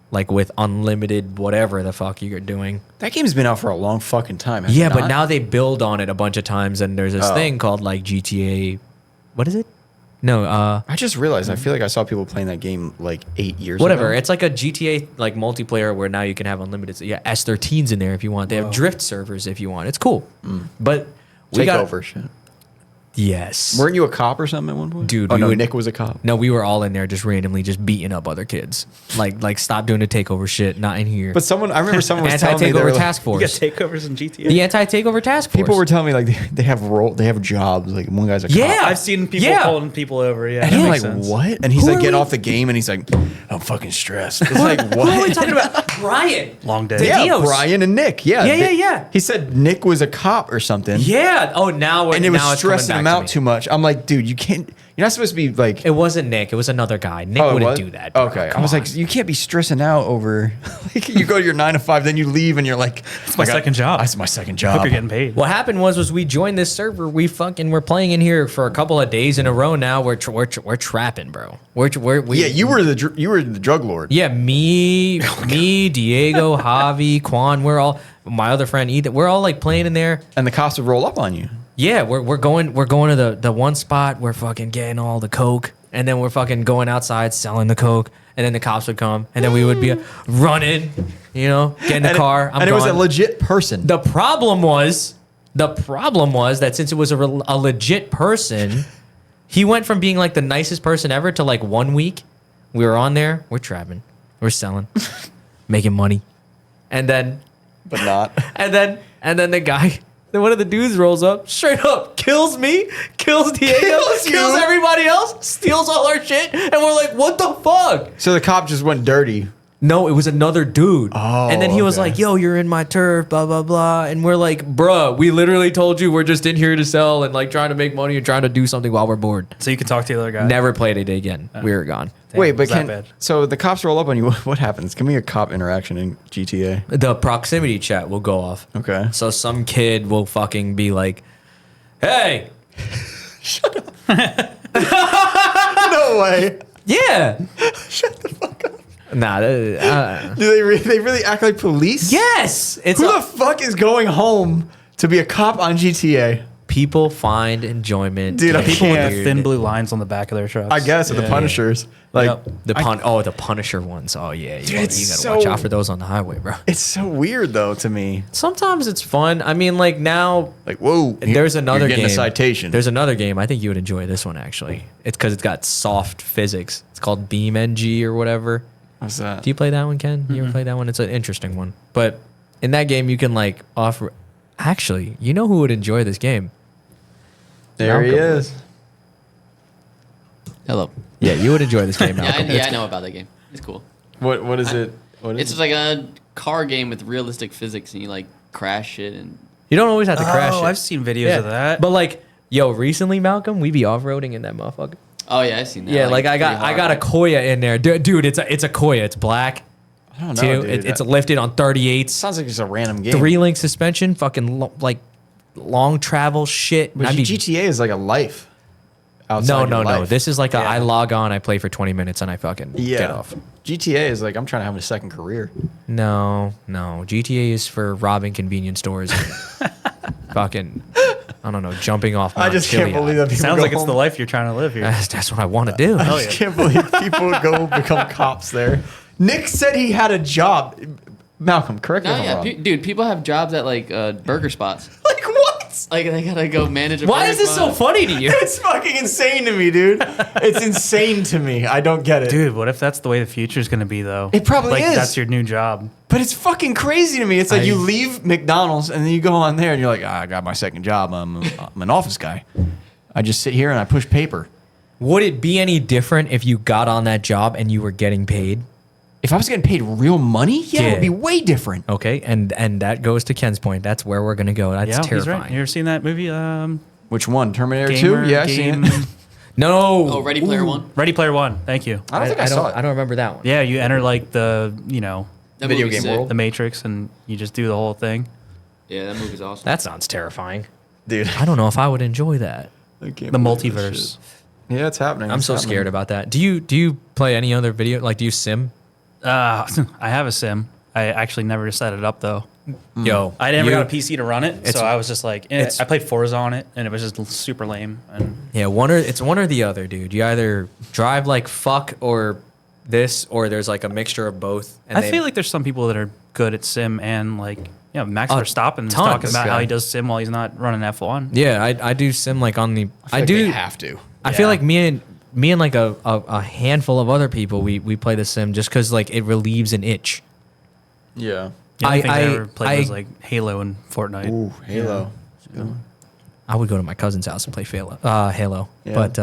like with unlimited whatever the fuck you're doing. That game's been out for a long fucking time. has Yeah, it but not? now they build on it a bunch of times, and there's this Oh. thing called like GTA. What is it? No, I just realized, I feel like I saw people playing that game like 8 years whatever. ago. It's like a GTA like multiplayer where now you can have unlimited. Yeah, S13s in there if you want. They have drift servers if you want. It's cool. But we got Takeover shit. yes. Weren't you a cop or something at one point? Dude, Oh, we no, would- Nick was a cop. No, we were all in there just randomly just beating up other kids. Like stop doing the takeover shit. Not in here. But I remember someone was telling me they Anti-takeover were like, task You got force. takeovers in GTA? The anti-takeover task force. people were telling me like they have jobs. Like one guy's a Yeah. cop. I've seen people Yeah. pulling people over. Yeah, And that I'm makes like, sense. what? And he's Who like are getting we- off the game and he's like, I'm fucking stressed. It's like, What are we what? talking about? Brian. Long day. The Yeah, Dios. Brian and Nick. Yeah. Yeah. He said Nick was a cop or something. Yeah. Oh, now And it was now it's coming stressing back him to out me. too much. I'm like, dude, you can't. You're not supposed to be like. It wasn't Nick. It was another guy. Nick Oh, it wouldn't was? do that. Bro. Okay. Come I was on. like, you can't be stressing out over. Like, you go to your 9 to 5, then you leave, and you're like, It's my second job. That's my second I job. hope you're getting paid. What happened was we joined this server. We're playing in here for a couple of days in a row now. We're trapping, bro. We Yeah, you were the drug lord. Yeah, me, Diego, Javi, Quan. We're all my other friend Ethan. We're all like playing in there. And the cops would roll up on you. Yeah, we're going to the one spot. We're fucking getting all the coke, and then we're fucking going outside selling the coke, and then the cops would come, and then we would be running, get in the car. It was a legit person. The problem was that since it was a legit person, he went from being like the nicest person ever to like 1 week. We were on there. We're trapping. We're selling, making money, and then but not. and then the guy. Then one of the dudes rolls up, straight up, kills me, kills Diego, Kills kills you. everybody else, steals all our shit, and we're like, what the fuck? So the cop just went dirty. No, it was another dude. Oh, and then he was okay. like, yo, you're in my turf, blah, blah, blah. And we're like, bruh, we literally told you we're just in here to sell and like trying to make money and trying to do something while we're bored. So you can talk to the other guy. Never played it again. We were gone. Damn, Wait, but was that bad? so the cops roll up on you. What happens? Give me a cop interaction in GTA. The proximity chat will go off. Okay. So some kid will fucking be like, hey, No way. yeah. Shut the fuck up. Nah. Do they really act like police? Yes. It's Who the fuck is going home to be a cop on GTA? people find enjoyment. Dude, in I People with the weird- thin blue lines on the back of their trucks. I guess the Yeah, Punishers. Like Yep. the Punisher ones. Oh yeah, you gotta it's watch so- out for those on the highway, bro. it's so weird though to me. Sometimes it's fun. I mean, like now Like whoa, there's another you're getting game. a citation. There's another game. I think you would enjoy this one actually. It's because it's got soft physics. It's called BMNG or whatever. What's that? Do you play that one, Ken? You ever play that one? It's an interesting one. But in that game, you can like offer. Actually, you know who would enjoy this game? There he Malcolm. is. Hello. Yeah, you would enjoy this game, Yeah, Malcolm. I know about that game. It's cool. What is it? What is It's it? like a car game with realistic physics, and you like crash it and You don't always have to crash it. Oh, I've seen videos of that. But like, yo, recently, Malcolm, we be off roading in that motherfucker. oh yeah, I've seen that. Yeah, like I it's got pretty I got a hard. Koya in there, dude. It's a Koya. It's black I don't know, too. dude. It's lifted on 38s. Sounds like it's a random game. 3-link suspension. Fucking like long travel shit. But I'd be- GTA is like a life. outside No. your life. This is like I log on, I play for 20 minutes, and I fucking get off. GTA is like I'm trying to have a second career. No. GTA is for robbing convenience stores. And fucking, I don't know, jumping off. I just can't believe that people Sounds go like it's home. the life you're trying to live here. That's what I want to do. I just can't believe people go become cops there. Nick said he had a job. Malcolm, correct me No, if I'm yeah, wrong. dude. People have jobs at like burger spots. Like what? Like they gotta go manage a Why burger is this so spot. funny to you? It's fucking insane to me, dude. It's insane to me. I don't get it. Dude, what if that's the way the future is going to be, though? It probably like, is. That's your new job. But it's fucking crazy to me. It's like you leave McDonald's and then you go on there and you're like, I got my second job. I'm an office guy. I just sit here and I push paper. Would it be any different if you got on that job and you were getting paid? If I was getting paid real money, yeah, it would be way different. Okay, and that goes to Ken's point. That's where we're gonna go. That's Yeah, he's terrifying. right. You ever seen that movie? Which one? Terminator Gamer 2? Yeah, I seen game. it. No. Oh, Ready Player One. Ready Player One. Thank you. I don't think I saw it. I don't remember that one. Yeah, you enter like the That Video movie's game sick. world. the Matrix, and you just do the whole thing. Yeah, that movie's awesome. That sounds terrifying. Dude. I don't know if I would enjoy that. I can't The believe this multiverse. shit. Yeah, it's happening. I'm It's so happening. scared about that. Do you play any other video? Like, do you sim? I have a sim. I actually never set it up though. Yo, I never you- got a PC to run it, It's- so I was just like, it's- I played Forza on it, and it was just super lame. And Yeah, it's one or the other, dude. You either drive like fuck or this, or there's like a mixture of both. And I feel like there's some people that are good at sim, and like, Max Verstappen is tons. talking about how Yeah. he does sim while he's not running F1. yeah, I do sim like on the. I Like do. They have to. I feel Yeah. like me and like a handful of other people, we play the sim just because like it relieves an itch. Yeah. The only thing I I- ever played was I- like Halo and Fortnite. Ooh, Halo. I would go to my cousin's house and play Halo. Yeah. But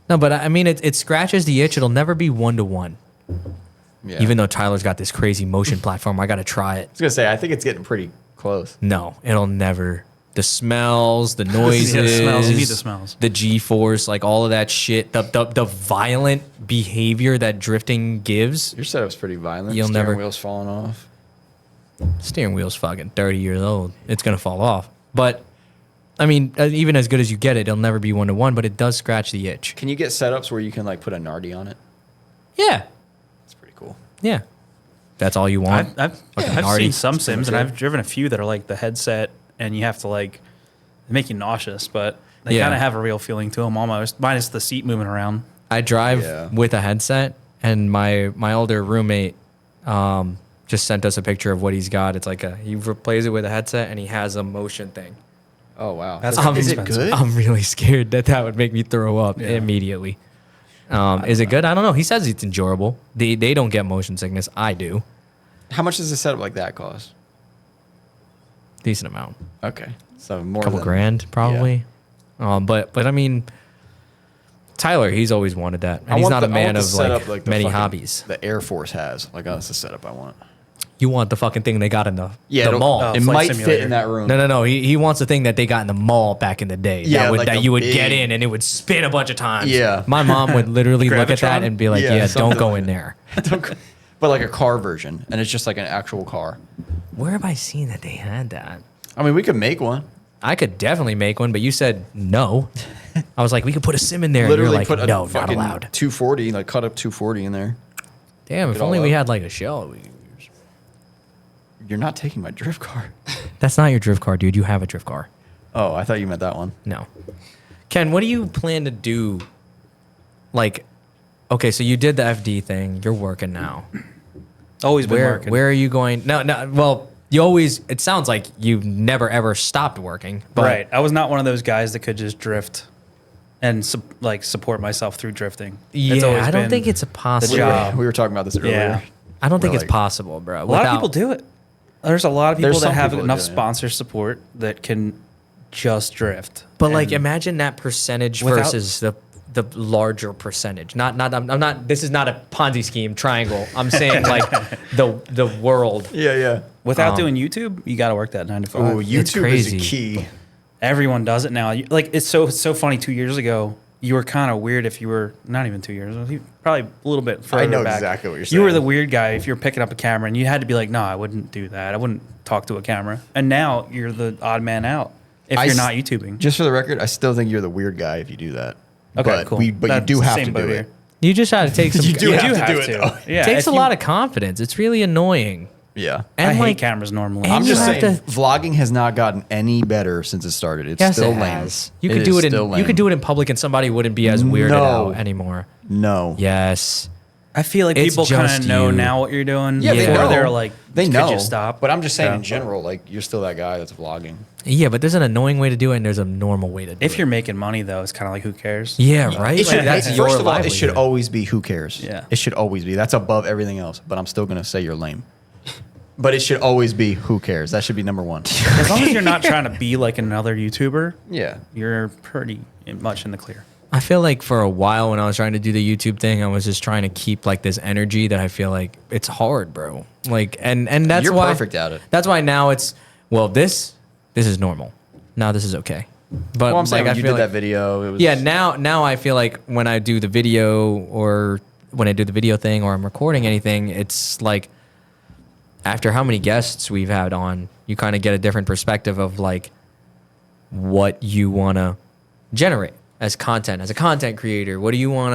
no, but I mean it scratches the itch. It'll never be 1-to-1. Yeah. Even though Tyler's got this crazy motion platform, I got to try it. I was gonna say, I think it's getting pretty close. No, it'll never. The smells, the noises, Yeah, the smells. You need the smells. the G-force, like all of that shit, the violent behavior that drifting gives. Your setup's pretty violent. You'll Steering never- wheels falling off. Steering wheel's fucking 30 years old. It's gonna fall off. But I mean, even as good as you get it, it'll never be 1-to-1. But it does scratch the itch. Can you get setups where you can like put a Nardi on it? Yeah, It's pretty cool. yeah. That's all you want. I've Nardi. seen some sims, and I've driven a few that are like the headset, and you have to like they make you nauseous, but they Yeah. kind of have a real feeling to them almost, minus the seat moving around. I drive Yeah. with a headset, and my older roommate just sent us a picture of what he's got. It's like he plays it with a headset, and he has a motion thing. Oh wow. That's Is it expensive. good? I'm really scared that would make me throw up immediately. Is it good? I don't know. He says it's enjoyable. They don't get motion sickness. I do. How much does a setup like that cost? Decent amount. Okay. So more Couple than grand probably. But I mean, Tyler, he's always wanted that, and he's not a man of like the many fucking- hobbies. The Air Force has. Like, oh, that's the setup I want. You want the fucking thing they got in the it'll- mall. Oh, it flight might fit simulator. in that room. No. He wants the thing that they got in the mall back in the day. Yeah, like that a you would get big- in and it would spin a bunch of times. Yeah. My mom would literally look at that Gravitron? and be like, Yeah, "Yeah, don't something go like in that. there." But like a car version, and it's just like an actual car. Where have I seen that they had that? I mean, we could make one. I could definitely make one, but you said no. I was like, we could put a sim in there. Literally and you're put like, a no, not fucking allowed. 240, like cut up 240 in there. Damn, if it all only we up. had like a shell. You're not taking my drift car. That's not your drift car, dude. You have a drift car. Oh, I thought you meant that one. No. Ken, what do you plan to do? Like, okay, so you did the FD thing. You're working now. Always been working. Where are you going? No. Well, you always. It sounds like you never ever stopped working. But Right. I was not one of those guys that could just drift and support myself through drifting. It's Yeah, always I don't been think it's a possible. job. We were talking about this earlier. Yeah. I don't think We're it's like- possible, bro. A lot of people do it. There's a lot of people There's that some have people that enough do it, yeah. sponsor support that can just drift. But like, And imagine that percentage Without- versus the larger percentage. I'm not. This is not a Ponzi scheme triangle. I'm saying like the world. Yeah. without doing YouTube, you got to work that 9 to 5. Oh, YouTube is crazy. a key. Everyone does it now. Like it's so funny. 2 years ago, you were kind of weird if you were not even 2 years. Probably a little bit further know back. exactly what you're You were saying. the weird guy if you were picking up a camera, and you had to be like, "No, I wouldn't do that. I wouldn't talk to a camera." And now you're the odd man out if I you're s- not YouTubing. Just for the record, I still think you're the weird guy if you do that. Okay, but cool. but you That's do the have same to boat do here. it. You just have to take some. You do You have do to have do it, to. though. Yeah, It takes if a lot of confidence. It's really annoying. Yeah. And I like, hate cameras normally. and I'm you just have saying, to- vlogging has not gotten any better since it started. It's yes, still it lame. has. You It could is do it still in. lame. You could do it in public, and somebody wouldn't be as weirded No. out anymore. No. Yes. I feel like It's people kind just of know you. now what you're doing. Yeah, they before know. They're like, They know. Could you stop? But I'm just saying Yeah. in general, like you're still that guy that's vlogging. Yeah, but there's an annoying way to do it, and there's a normal way to do it. If you're making money though, it's kind of like who cares? yeah, right. It should, Like, that's first your of all, it livelihood. should always be who cares. Yeah. It should always be. That's above everything else. But I'm still gonna say you're lame. But it should always be who cares. That should be number one. As long as you're not trying to be like another YouTuber, Yeah. you're pretty much in the clear. I feel like for a while when I was trying to do the YouTube thing, I was just trying to keep like this energy that I feel like it's hard, bro. Like, and that's You're why perfect at it. That's why now it's this is normal. Now this is okay. But Well, I'm saying like, when I you feel did like, that video, it was yeah. Now I feel like when I do the video or when I do the video thing or I'm recording anything, it's like after how many guests we've had on, you kind of get a different perspective of like what you want to generate as content, as a content creator. What do you want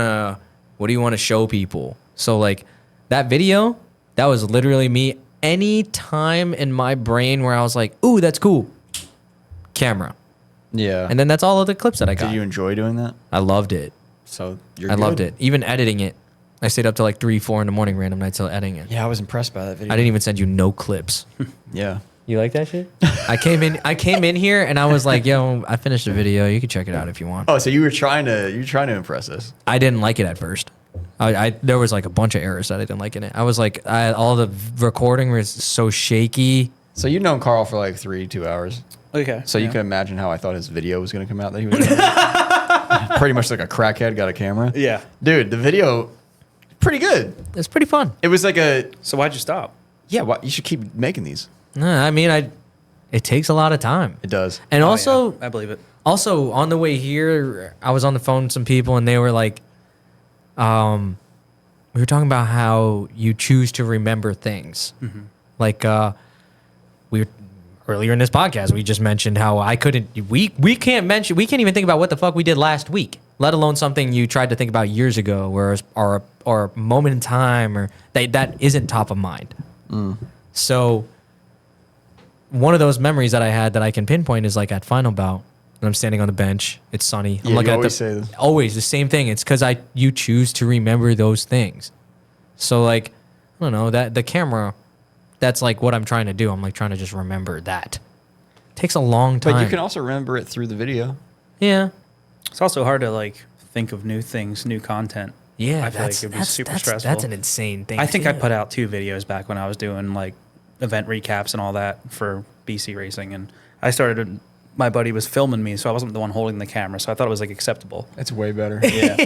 to show people? So like that video, that was literally me any time in my brain where I was like, ooh, that's cool. Camera. Yeah. And then that's all of the clips that I got. did you enjoy doing that? I loved it. So you're I loved good. it. Even editing it. I stayed up till like 3, 4 in the morning random nights till editing it. Yeah, I was impressed by that video. I didn't even send you no clips. Yeah. You like that shit? I came in here and I was like, yo, I finished the video. You can check it out if you want. Oh, so you were trying to impress us. I didn't like it at first. There was like a bunch of errors that I didn't like in it. I was like, all the recording was so shaky. So you've known Carl for like 2 hours. Okay. So you can imagine how I thought his video was going to come out that he was doing. Pretty much like a crackhead got a camera. Yeah. Dude, the video, pretty good. It's pretty fun. It was like a, So why'd you stop? yeah, you should keep making these. I mean, it takes a lot of time. It does. And Oh, also, yeah, I believe it. Also, on the way here, I was on the phone with some people, and they were like, we were talking about how you choose to remember things. Mm-hmm. Like, we were earlier in this podcast, we just mentioned how I couldn't. We can't even think about what the fuck we did last week, let alone something you tried to think about years ago, or a moment in time, or that isn't top of mind. So, one of those memories that I had that I can pinpoint is like at final bout. And I'm standing on the bench. It's sunny. I'm Yeah, looking you at always say this. always the same thing. It's because you choose to remember those things. So like, I don't know, that the camera, that's like what I'm trying to do. I'm like trying to just remember that. Takes a long time. But you can also remember it through the video. Yeah. It's also hard to like think of new things, new content. Yeah. I feel like it'd be super stressful. That's an insane thing. I think I too. put out 2 videos back when I was doing like event recaps and all that for BC racing, and I started. My buddy was filming me, so I wasn't the one holding the camera, so I thought it was like acceptable. It's way better. Yeah,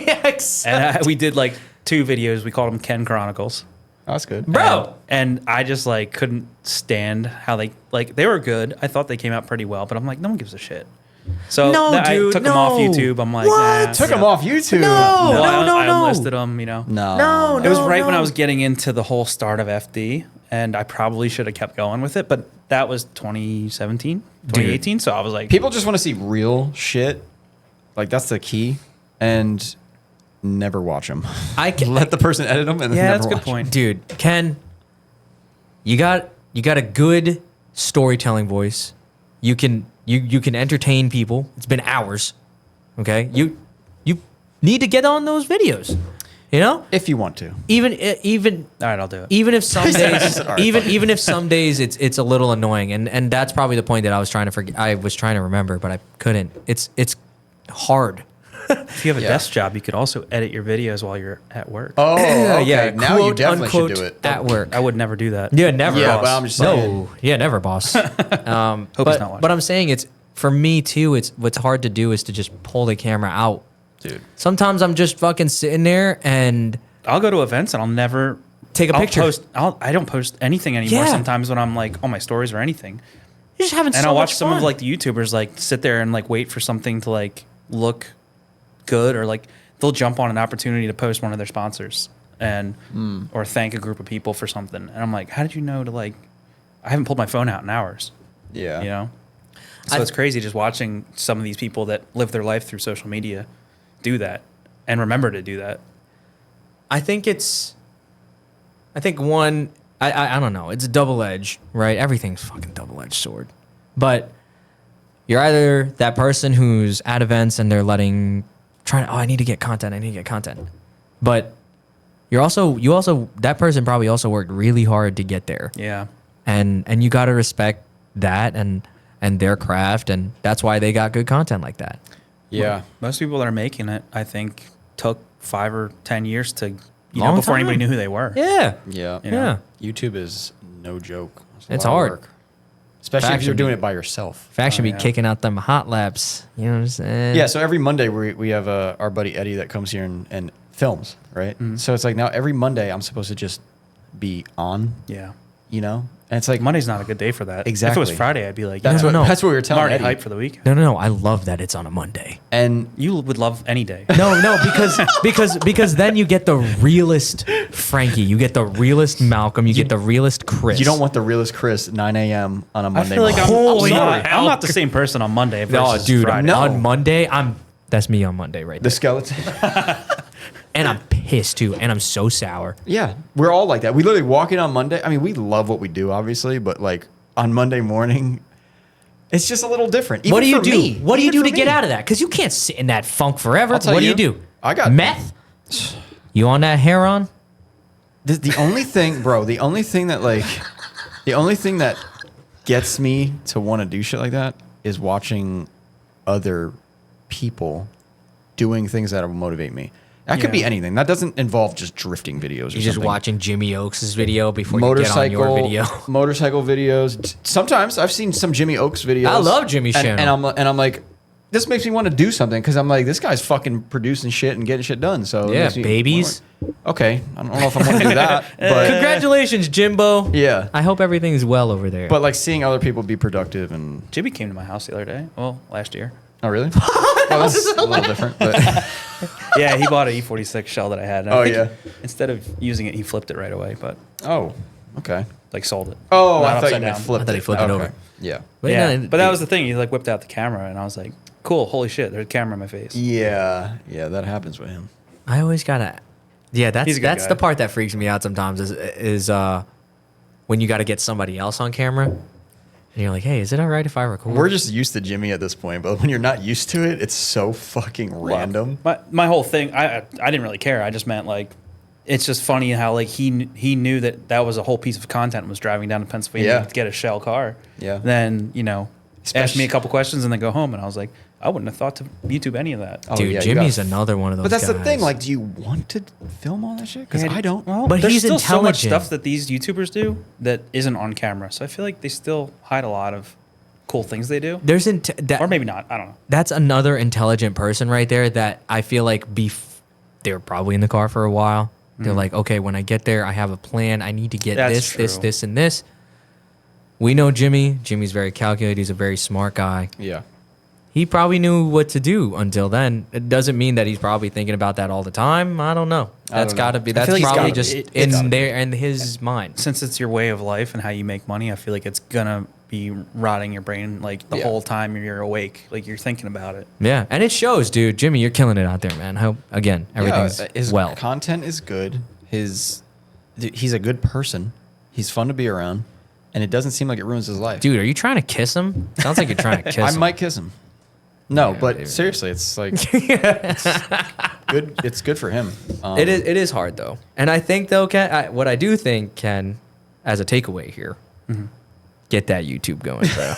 and we did like 2 videos. We called them Ken Chronicles. Oh, that's good. Bro. And I just like couldn't stand how they were good. I thought they came out pretty well, but I'm like, no one gives a shit. So No, I dude, took them off no. YouTube. I'm like, What? nah, Took yeah. him off YouTube. No. I no. unlisted them, you know. No. It was right when I was getting into the whole start of FD, and I probably should have kept going with it, but that was 2017, 2018, so I was like, People just want to see real shit. Like, that's the key. And never watch them. I can Let the person edit them and then yeah, never that's a good watch 'em. point. Dude, Ken, you got a good storytelling voice. You can entertain people. It's been hours. Okay? You need to get on those videos. You know? If you want to. Even All right, I'll do it. even if some days All right, even if some days it's a little annoying, and that's probably the point that I was trying to forget. I was trying to remember, but I couldn't. It's hard. If you have a Yeah. desk job, you could also edit your videos while you're at work. Oh, okay. Yeah, Now you quote, definitely should unquote, do it. at work. I would never do that. Yeah, never. Yeah, boss. but I'm just saying. No, yeah, never, boss. Hope he's not watching. But I'm saying it's for me too. It's what's hard to do is to just pull the camera out. Dude. Sometimes I'm just fucking sitting there and I'll go to events and I'll never take a picture. I don't post anything anymore. Yeah. Sometimes when I'm like on my stories or anything, You're just having and so I'll watch much some fun. of like the YouTubers like sit there and like wait for something to like look good, or like they'll jump on an opportunity to post one of their sponsors and or thank a group of people for something, and I'm like, how did you know to like? I haven't pulled my phone out in hours. Yeah. You know, so it's crazy just watching some of these people that live their life through social media do that and remember to do that? I think one, I don't know. It's a double-edged, right? Everything's fucking double-edged sword. But you're either that person who's at events and they're I need to get content. But that person probably also worked really hard to get there. Yeah. And you got to respect that and their craft, and that's why they got good content like that. Yeah. Most people that are making it, I think, took 5 or 10 years to, Long before time. anybody knew who they were. Yeah. Yeah. You know? YouTube is no joke. A It's lot of hard. work. Especially if Faction you're doing be- it by yourself. Faction be yeah. kicking out them hot laps. You know what I'm saying? Yeah, so every Monday we have our buddy Eddie that comes here and films, right? So it's like now every Monday I'm supposed to just be on, Yeah. And it's like Monday's not a good day for that. If it Exactly. was Friday, I'd be like, that's yeah, what no. that's what we were I'm telling already Eddie. hyped for the week. No. I love that it's on a Monday. And You would love any day. No, because then you get the realest Frankie, you get the realest Malcolm, you get the realest Chris. you don't want the realest Chris at 9 a.m. on a I Monday feel like morning. Holy I'm not the same person on Monday versus dude, Friday. No. on Monday, that's me on Monday right The there. skeleton. And I'm pissed too, and I'm so sour. Yeah, we're all like that. We literally walk in on Monday. I mean, we love what we do, obviously, but like on Monday morning, it's just a little different. What do Even you for do? me. What do you Even do for to get me. out of that? Because you can't sit in that funk forever. I'll tell What do you, you do? I got- meth. You on that hair on? The only thing, bro, the only thing that gets me to want to do shit like that is watching other people doing things that will motivate me. That could be Yeah. anything. That doesn't involve just drifting videos or You're something. just watching Jimmy Oaks' video before you get on your video. motorcycle videos. Sometimes I've seen some Jimmy Oaks videos. I love Jimmy's and, channel. and I'm like, this makes me want to do something because I'm like, this guy's fucking producing shit and getting shit done. So it Yeah, makes me babies. Okay, I don't know if I want to do that, but Congratulations, Jimbo. yeah. I hope everything's well over there. But like seeing other people be productive and Jimmy came to my house the other day. Well, last year. oh really? Well, that's a little different. But Yeah, he bought an E46 shell that I had. and I Oh, think yeah. Instead of using it, he flipped it right away, but oh, okay. like sold it. Oh, Not I thought upside you meant down. flipped. I thought he flipped it over. Yeah. Yeah, no, but that was the thing. He like whipped out the camera, and I was like, "Cool, holy shit! There's a camera in my face." Yeah, that happens with him. I always gotta. Yeah, He's a good that's guy. the part that freaks me out sometimes is when you got to get somebody else on camera, and you're like, hey, is it all right if I record? We're just used to Jimmy at this point, but when you're not used to it, it's so fucking random. My whole thing, I didn't really care. I just meant like, it's just funny how like he knew that was a whole piece of content, was driving down to Pennsylvania Yeah. to get a shell car. Yeah. Then asked me Especially- a couple questions and then go home, and I was like, I wouldn't have thought to YouTube any of that. Oh, Dude, yeah, you Jimmy's gotta- another one of those But that's the guys. thing. Like, do you want to film all that shit? Because I don't. Well, But there's he's still so much intelligent. stuff that these YouTubers do that isn't on camera. So I feel like they still hide a lot of cool things they do, There's or maybe not. I don't know. that's another intelligent person right there that I feel like they were probably in the car for a while. They're like, okay, when I get there, I have a plan. I need to get That's this, true. and this. We know Jimmy. Jimmy's very calculated. He's a very smart guy. Yeah. He probably knew what to do until then. It doesn't mean that he's probably thinking about that all the time. I don't know. That's don't got to know. be. I That's feel like it's probably gotta just be. It's gotta in be. there in his mind. Since it's your way of life and how you make money, I feel like it's gonna be rotting your brain like the Yeah. whole time you're awake, like you're thinking about it. Yeah, and it shows, dude. Jimmy, you're killing it out there, man. Hope again everything's his well. content is good. He's a good person. He's fun to be around, and it doesn't seem like it ruins his life. Dude, are you trying to kiss him? Sounds like you're trying to kiss I him. might kiss him. No, Yeah, but maybe. seriously, it's like it's good. It's good for him. It is hard though, and I think though, Ken, what I do think, Ken, as a takeaway here, get that YouTube going, bro.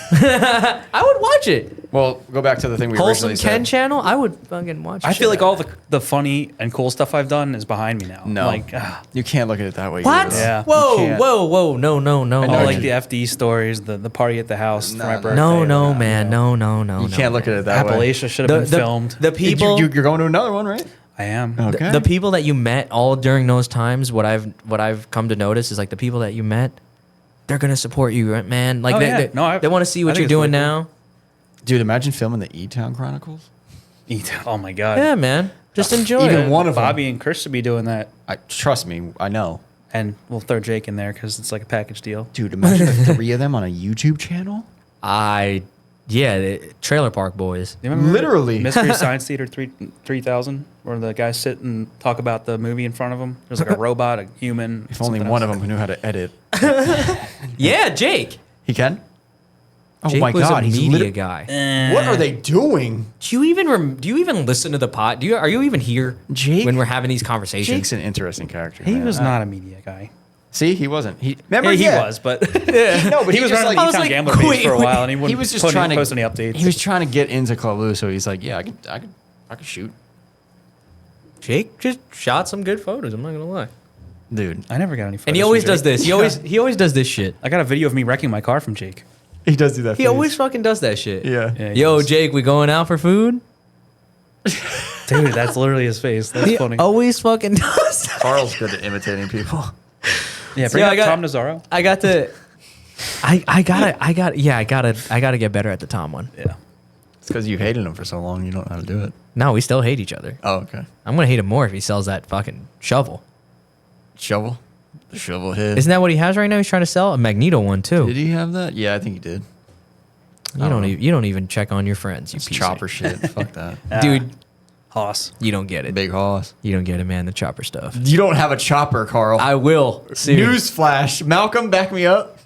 I would watch it. Well, go back to the thing we Wholesome originally Ken said. channel. I would fucking watch. I shit feel like out all of the funny and cool stuff I've done is behind me now. No, like you can't look at it that way. What? either. Yeah. Whoa, You can't. whoa, no, know all you like can. the FD stories, the party at the house for my No, birthday. no, man, no. You can't look at it that way. Appalachia should have been filmed. The people, You're going to another one, right? I am. Okay. the people that you met all during those times. What I've come to notice is like the people that you met, they're gonna support you, right, man. Like Oh, they, yeah. they, No, they want to see I what think you're it's doing really cool. now. Dude, imagine filming the E-Town Chronicles. Oh my god. Yeah, man. Just enjoy Even it. one of them. Bobby and Chris should be doing that, Trust me, I know. and we'll throw Jake in there because it's like a package deal. Dude, imagine the three of them on a YouTube channel. I Yeah, the Trailer Park Boys. You remember Literally. Mystery Science Theater 3000, where the guys sit and talk about the movie in front of them. There's like a robot, a human. If only one of them knew how to edit. Yeah, Jake. He can? Oh Jake my was God. a He's media guy. What are they doing? Do you even listen to the pod? Are you even here Jake? when we're having these conversations? Jake's an interesting character. He man. was not a media guy. See, he wasn't. Remember, He was, but No, but he was just running like, the E-Town Gambler page for a while, and he wouldn't he was just post trying to post any updates. He was trying to get into Club Lou, so he's like, yeah, I could shoot, Jake just shot some good photos. I'm not gonna lie. dude. I never got any photos. And he from always Jake. does this. He always does this shit. I got a video of me wrecking my car from Jake. He does do that. He always fucking does that shit. yeah. Yeah, he Yo, does. Jake, we going out for food? Dude, that's literally his face. That's He funny. always fucking does that. Carl's good at imitating people. Yeah, bring Yeah, up Tom Nazzaro. I got to. I gotta get better at the Tom one. Yeah. It's because you hated him for so long, you don't know how to do it. No, we still hate each other. Oh, okay. I'm gonna hate him more if he sells that fucking shovel. Shovel, the shovel hit. Isn't that what he has right now? He's trying to sell a Magneto one too. Did he have that? Yeah, I think he did. You don't even check on your friends. You It's piece chopper of- shit. Fuck that. dude. Hoss. You don't get it. Big hoss. You don't get it, man. The chopper stuff. You don't have a chopper, Carl. I will. Soon. Newsflash. Malcolm, back me up.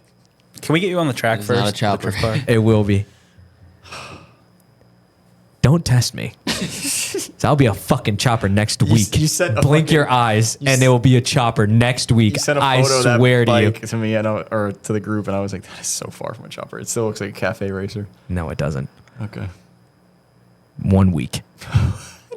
Can we get you on the track It's first? not a chopper. The drift car? It will be. Don't test me. So I'll be a fucking chopper next week. you sent a Blink fucking- your eyes, and it will be a chopper next week. You sent a I photo of that swear to you. bike to me or to the group, and I was like, that is so far from a chopper. It still looks like a cafe racer. No, it doesn't. Okay. 1 week.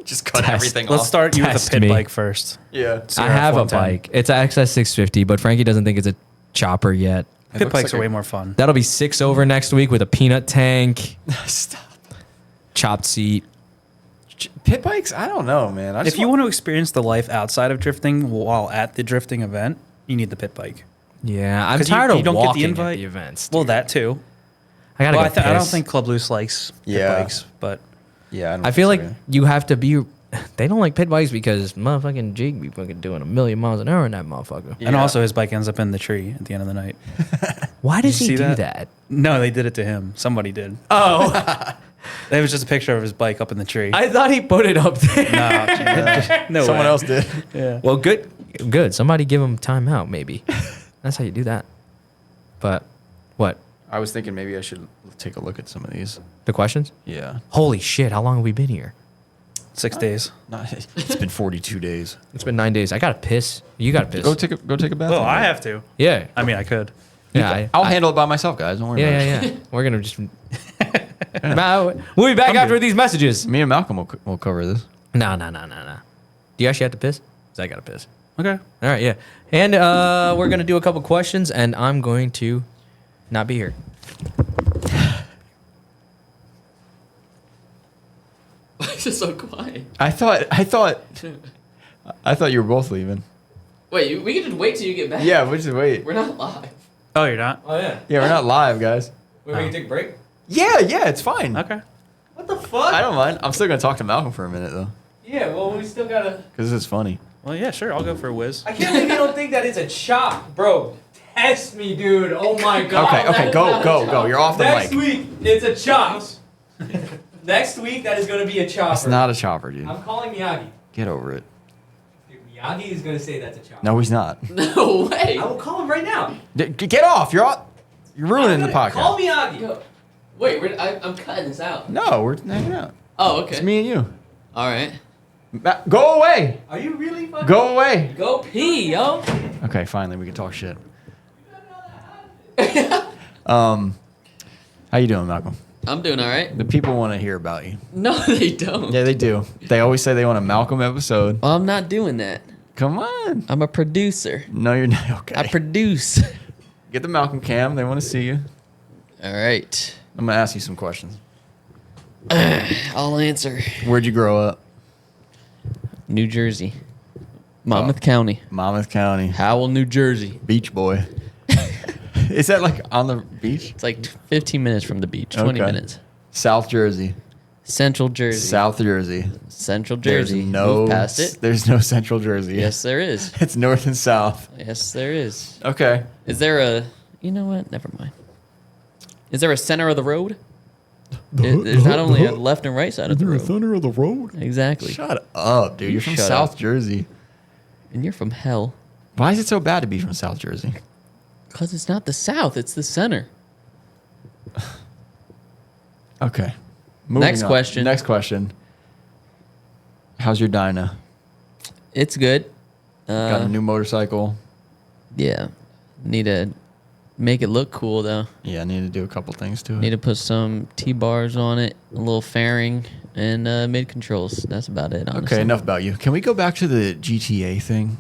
Just cut Test. everything Let's off. start you with Test a pit me. bike first. Yeah. So I you're have a F110. bike. It's an XS650, but Frankie doesn't think it's a chopper yet. Pit looks bikes like are a- way more fun. That'll be 6 over next week with a peanut tank, Stop. chopped seat. Pit bikes? I don't know, man. If you want to experience the life outside of drifting while at the drifting event, you need the pit bike. Yeah, I'm 'Cause you- tired you of don't get the walking invite? at the events. Well, dude. that too. I gotta Well, go I don't piss. think Club Loose likes pit Yeah. bikes, but Yeah, I feel like you have to be. They don't like pit bikes because motherfucking Jake be fucking doing 1,000,000 miles an hour in that motherfucker. and also his bike ends up in the tree at the end of the night. Why does you he see do that? that? No, they did it to him. Somebody did. Oh, It was just a picture of his bike up in the tree. I thought he put it up there. No someone way. else did. Yeah. Well, good. Somebody give him time out, maybe. That's how you do that. But what? I was thinking maybe I should take a look at some of these. The questions? Yeah. Holy shit! How long have we been here? 6 days. It's been 42 days. It's been 9 days. I gotta piss. You gotta piss. Go take a bath. Well, I have to. Yeah. I mean, I could. Yeah. I'll handle it by myself, guys. Don't worry about it. Yeah. We're gonna just. We'll be back after these messages. Me and Malcolm will cover this. No. Do you actually have to piss? 'Cause I gotta piss. Okay. All right, yeah. And we're going to do a couple questions, and I'm going to not be here. Why is it so quiet? I thought you were both leaving. Wait, we can just wait till you get back. Yeah, we just wait. We're not live. Oh, you're not? Oh, yeah. Yeah, we're not live, guys. Wait, we can take a break? Yeah, it's fine. Okay. What the fuck? I don't mind. I'm still gonna talk to Malcolm for a minute though, Yeah, well, we still got to... because this is funny. Well, yeah, sure. I'll go for a whiz. I can't believe you don't think that it's a chop. Bro, test me, dude. Oh, my God. Okay, go. You're off the Next mic. week, it's a chop. Next week, that is going to be a chopper. It's not a chopper, dude. I'm calling Miyagi. Get over it. Dude, Miyagi is going to say that's a chopper. No, he's not. No way. I will call him right now. Get off. You're ruining the podcast. Call Miyagi. Yo, wait, I'm cutting this out. No, we're hanging out. Oh, okay. It's me and you. All right. Go away. Are you really fucking... Go away. Go pee, yo. Okay, finally we can talk shit. How you doing, Malcolm? I'm doing all right. The people want to hear about you. No, they don't. Yeah, they do. They always say they want a Malcolm episode. Well, I'm not doing that. Come on. I'm a producer. No, you're not. Okay. I produce. Get the Malcolm cam. They want to see you. All right. I'm gonna ask you some questions. I'll answer. Where'd you grow up? New Jersey. Monmouth County. Monmouth County. Howell, New Jersey. Beach boy. Is that like on the beach? It's like 15 minutes from the beach. 20 Okay. minutes. South Jersey. Central Jersey. South Jersey. Central There's Jersey. no. Move past it. There's no Central Jersey. Yes, there is. It's north and south. Yes, there is. Okay. Is there a... You know what? Never mind. Is there a center of the road? There's not only a left and right side of the road. Thunder of the road. Exactly. Shut up, dude. You're from Shut South up. Jersey. And you're from hell. Why is it so bad to be from South Jersey? Because it's not the South, it's the center. Okay. Next question. Next question. How's your dyno? It's good. Got a new motorcycle. Yeah. Need to make it look cool, though. Yeah, I need to do a couple things to it. Need to put some T-bars on it, a little fairing, and mid controls. That's about it, honestly. Okay, enough about you. Can we go back to the GTA thing?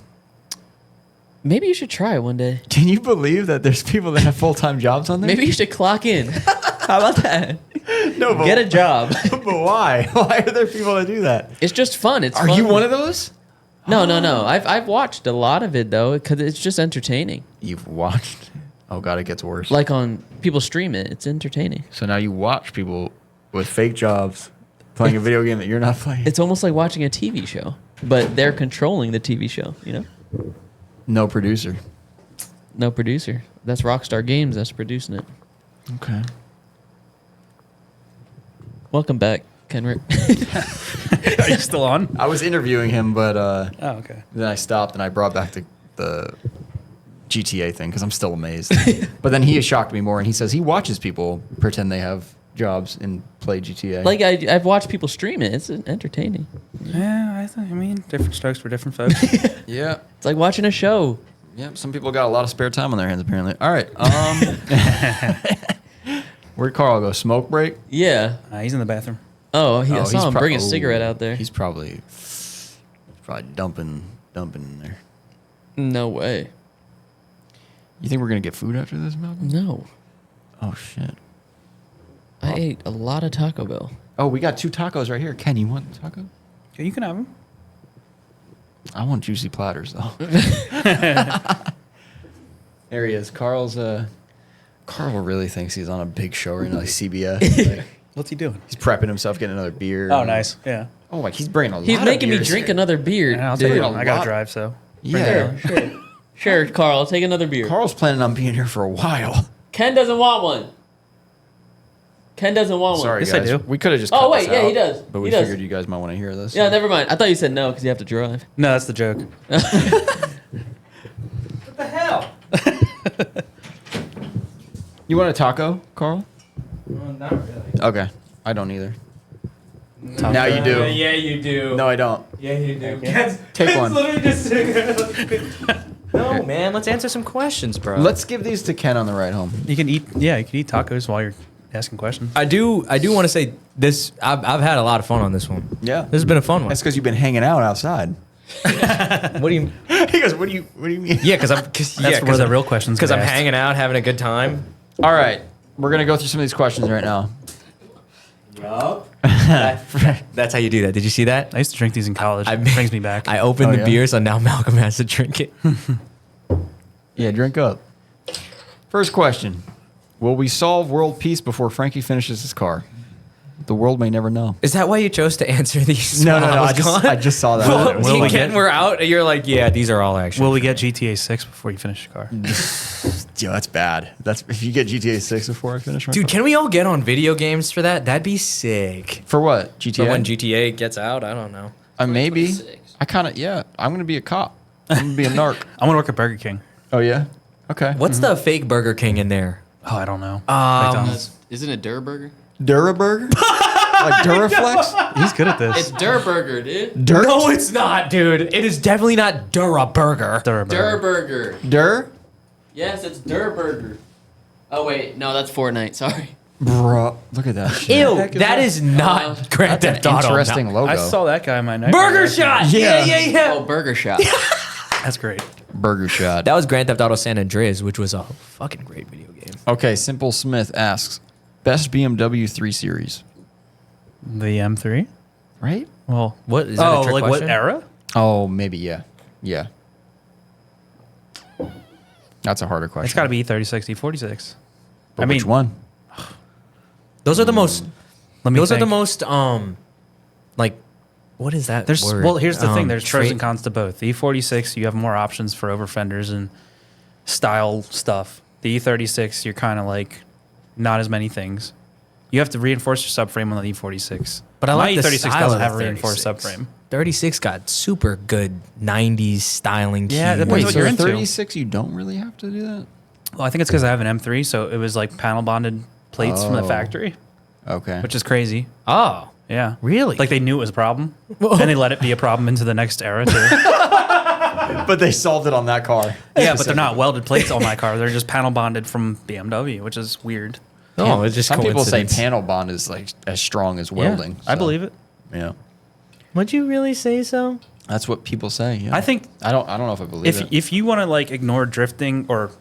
Maybe you should try it one day. Can you believe that there's people that have full-time jobs on there? Maybe you should clock in. How about that? No, but Get a job. But why? Why are there people that do that? It's just fun. It's Are fun. you one of those? No. I've watched a lot of it, though, because it's just entertaining. You've watched? Oh, God, it gets worse. Like on people stream it. It's entertaining. So now you watch people with fake jobs playing a video game that you're not playing. It's almost like watching a TV show, but they're controlling the TV show, you know? No producer. No producer. That's Rockstar Games that's producing it. Okay. Welcome back, Kenrick. Are you still on? I was interviewing him, but Oh, okay. then I stopped and I brought back the GTA thing because I'm still amazed. But then he has shocked me more, and he says he watches people pretend they have jobs and play GTA. Like, I've watched people stream it. It's entertaining. Yeah, I mean, different strokes for different folks. Yeah. It's like watching a show. Yep. Some people got a lot of spare time on their hands, apparently. All right. Where'd Carl go? Smoke break? Yeah. He's in the bathroom. Oh, I saw him bring a oh, cigarette out there. He's probably dumping in there. No way. You think we're gonna get food after this, Malcolm? No. Oh shit. I ate a lot of Taco Bell. Oh, we got 2 tacos right here. Ken, you want a taco? Yeah, you can have him. I want juicy platters though. There he is. Carl really thinks he's on a big show right now, like CBS. Like, What's he doing? he's prepping himself, getting another beer. Oh, nice. Yeah. Oh, like he's bringing a lot. He's of making me beers drink here. another beer. I'll dude. take it. a I got lot. to drive, so. Yeah. Sure, Carl, I'll take another beer. Carl's planning on being here for a while. Ken doesn't want one. Ken doesn't want one. Sorry, Yes, I guys. do. We could have just. Oh, cut wait, this yeah, out, he does. But we He does. figured you guys might want to hear this. Yeah, never mind. I thought you said no because you have to drive. No, that's the joke. What the hell? You want a taco, Carl? Not really. Okay. I don't either. Now you do. Yeah, you do. No, I don't. Yeah, you do. Take one. Literally just sitting there. No, man. Let's answer some questions, bro. Let's give these to Ken on the ride home. You can eat tacos while you're asking questions. I do want to say this. I've had a lot of fun on this one. Yeah. This has been a fun one. That's because you've been hanging out outside. What do you? He goes, what do you mean? Yeah, because That's where the real questions Because get I'm asked. hanging out, having a good time. All right. We're going to go through some of these questions right now. Yup. That's how you do that. Did you see that? I used to drink these in college. I- It brings me back. I opened Oh, the yeah? beer, so now Malcolm has to drink it. Yeah, drink up. First question. Will we solve world peace before Frankie finishes his car? The world may never know. Is that why you chose to answer these? No, while no, no. was gone? I just saw that. Well, Will you we get, get- we're out. You're like, yeah, these are all actually. Will we get GTA 6 before you finish your car? Yo, that's bad. That's if you get GTA 6 before I finish my Dude, car. can we all get on video games for that? That'd be sick. For what? GTA? But when GTA gets out, I don't know. Maybe. 2026. I kind of, yeah. I'm going to be a cop. I'm going to be a narc. I want to work at Burger King. Oh, yeah? Okay. What's the fake Burger King in there? Oh, I don't know. McDonald's. Isn't it Durburger? Duraburger? Like Duraflex? He's good at this. It's Durburger, dude. Dur? No, it's not, dude. It is definitely not Dura Burger. Durburger. Dur? Yes, it's Durburger. Oh, wait. No, that's Fortnite. Sorry. Bro, look at that shit. Ew, heck is that that? is not Grand That's Theft an Auto. interesting No. logo. I saw that guy in my neck. Burger Shot. Yeah. Yeah. Oh, Burger Shop. That's great. Burger shot. That was Grand Theft Auto San Andreas, which was a fucking great video game. Okay, Simple Smith asks, best BMW 3 Series. The M3? Right? Well, What is that? oh, a trick like question? what era? Oh, maybe, yeah. Yeah. That's a harder question. It's got to be E36, E46. But I mean, which one? Those are the most. Let me Those are the think. most. Like, what is that? There's word? well, here's the thing. There's pros trait- and cons to both. The E46, you have more options for over fenders and style stuff. The E36, you're kind of like not as many things. You have to reinforce your subframe on the E46. But I like My the E36 style doesn't of have a the reinforced 36. subframe. 36 got super good 90s styling keys. Yeah, depends Wait, what so you're the into. 36, you don't really have to do that? Well, I think it's because I have an M3, so it was like panel bonded plates from the Oh. factory, Okay. which is crazy. Oh, Yeah. really? Like they knew it was a problem, and they let it be a problem into the next era too. But they solved it on that car. Yeah, but they're not welded plates on my car. They're just panel bonded from BMW, which is weird. oh, it's just Some people say coincidence. panel bond is like as strong as welding. Yeah, I believe it. Yeah. Would you really say so? That's what people say. Yeah. I think I don't know if I believe it. if you want to like ignore drifting or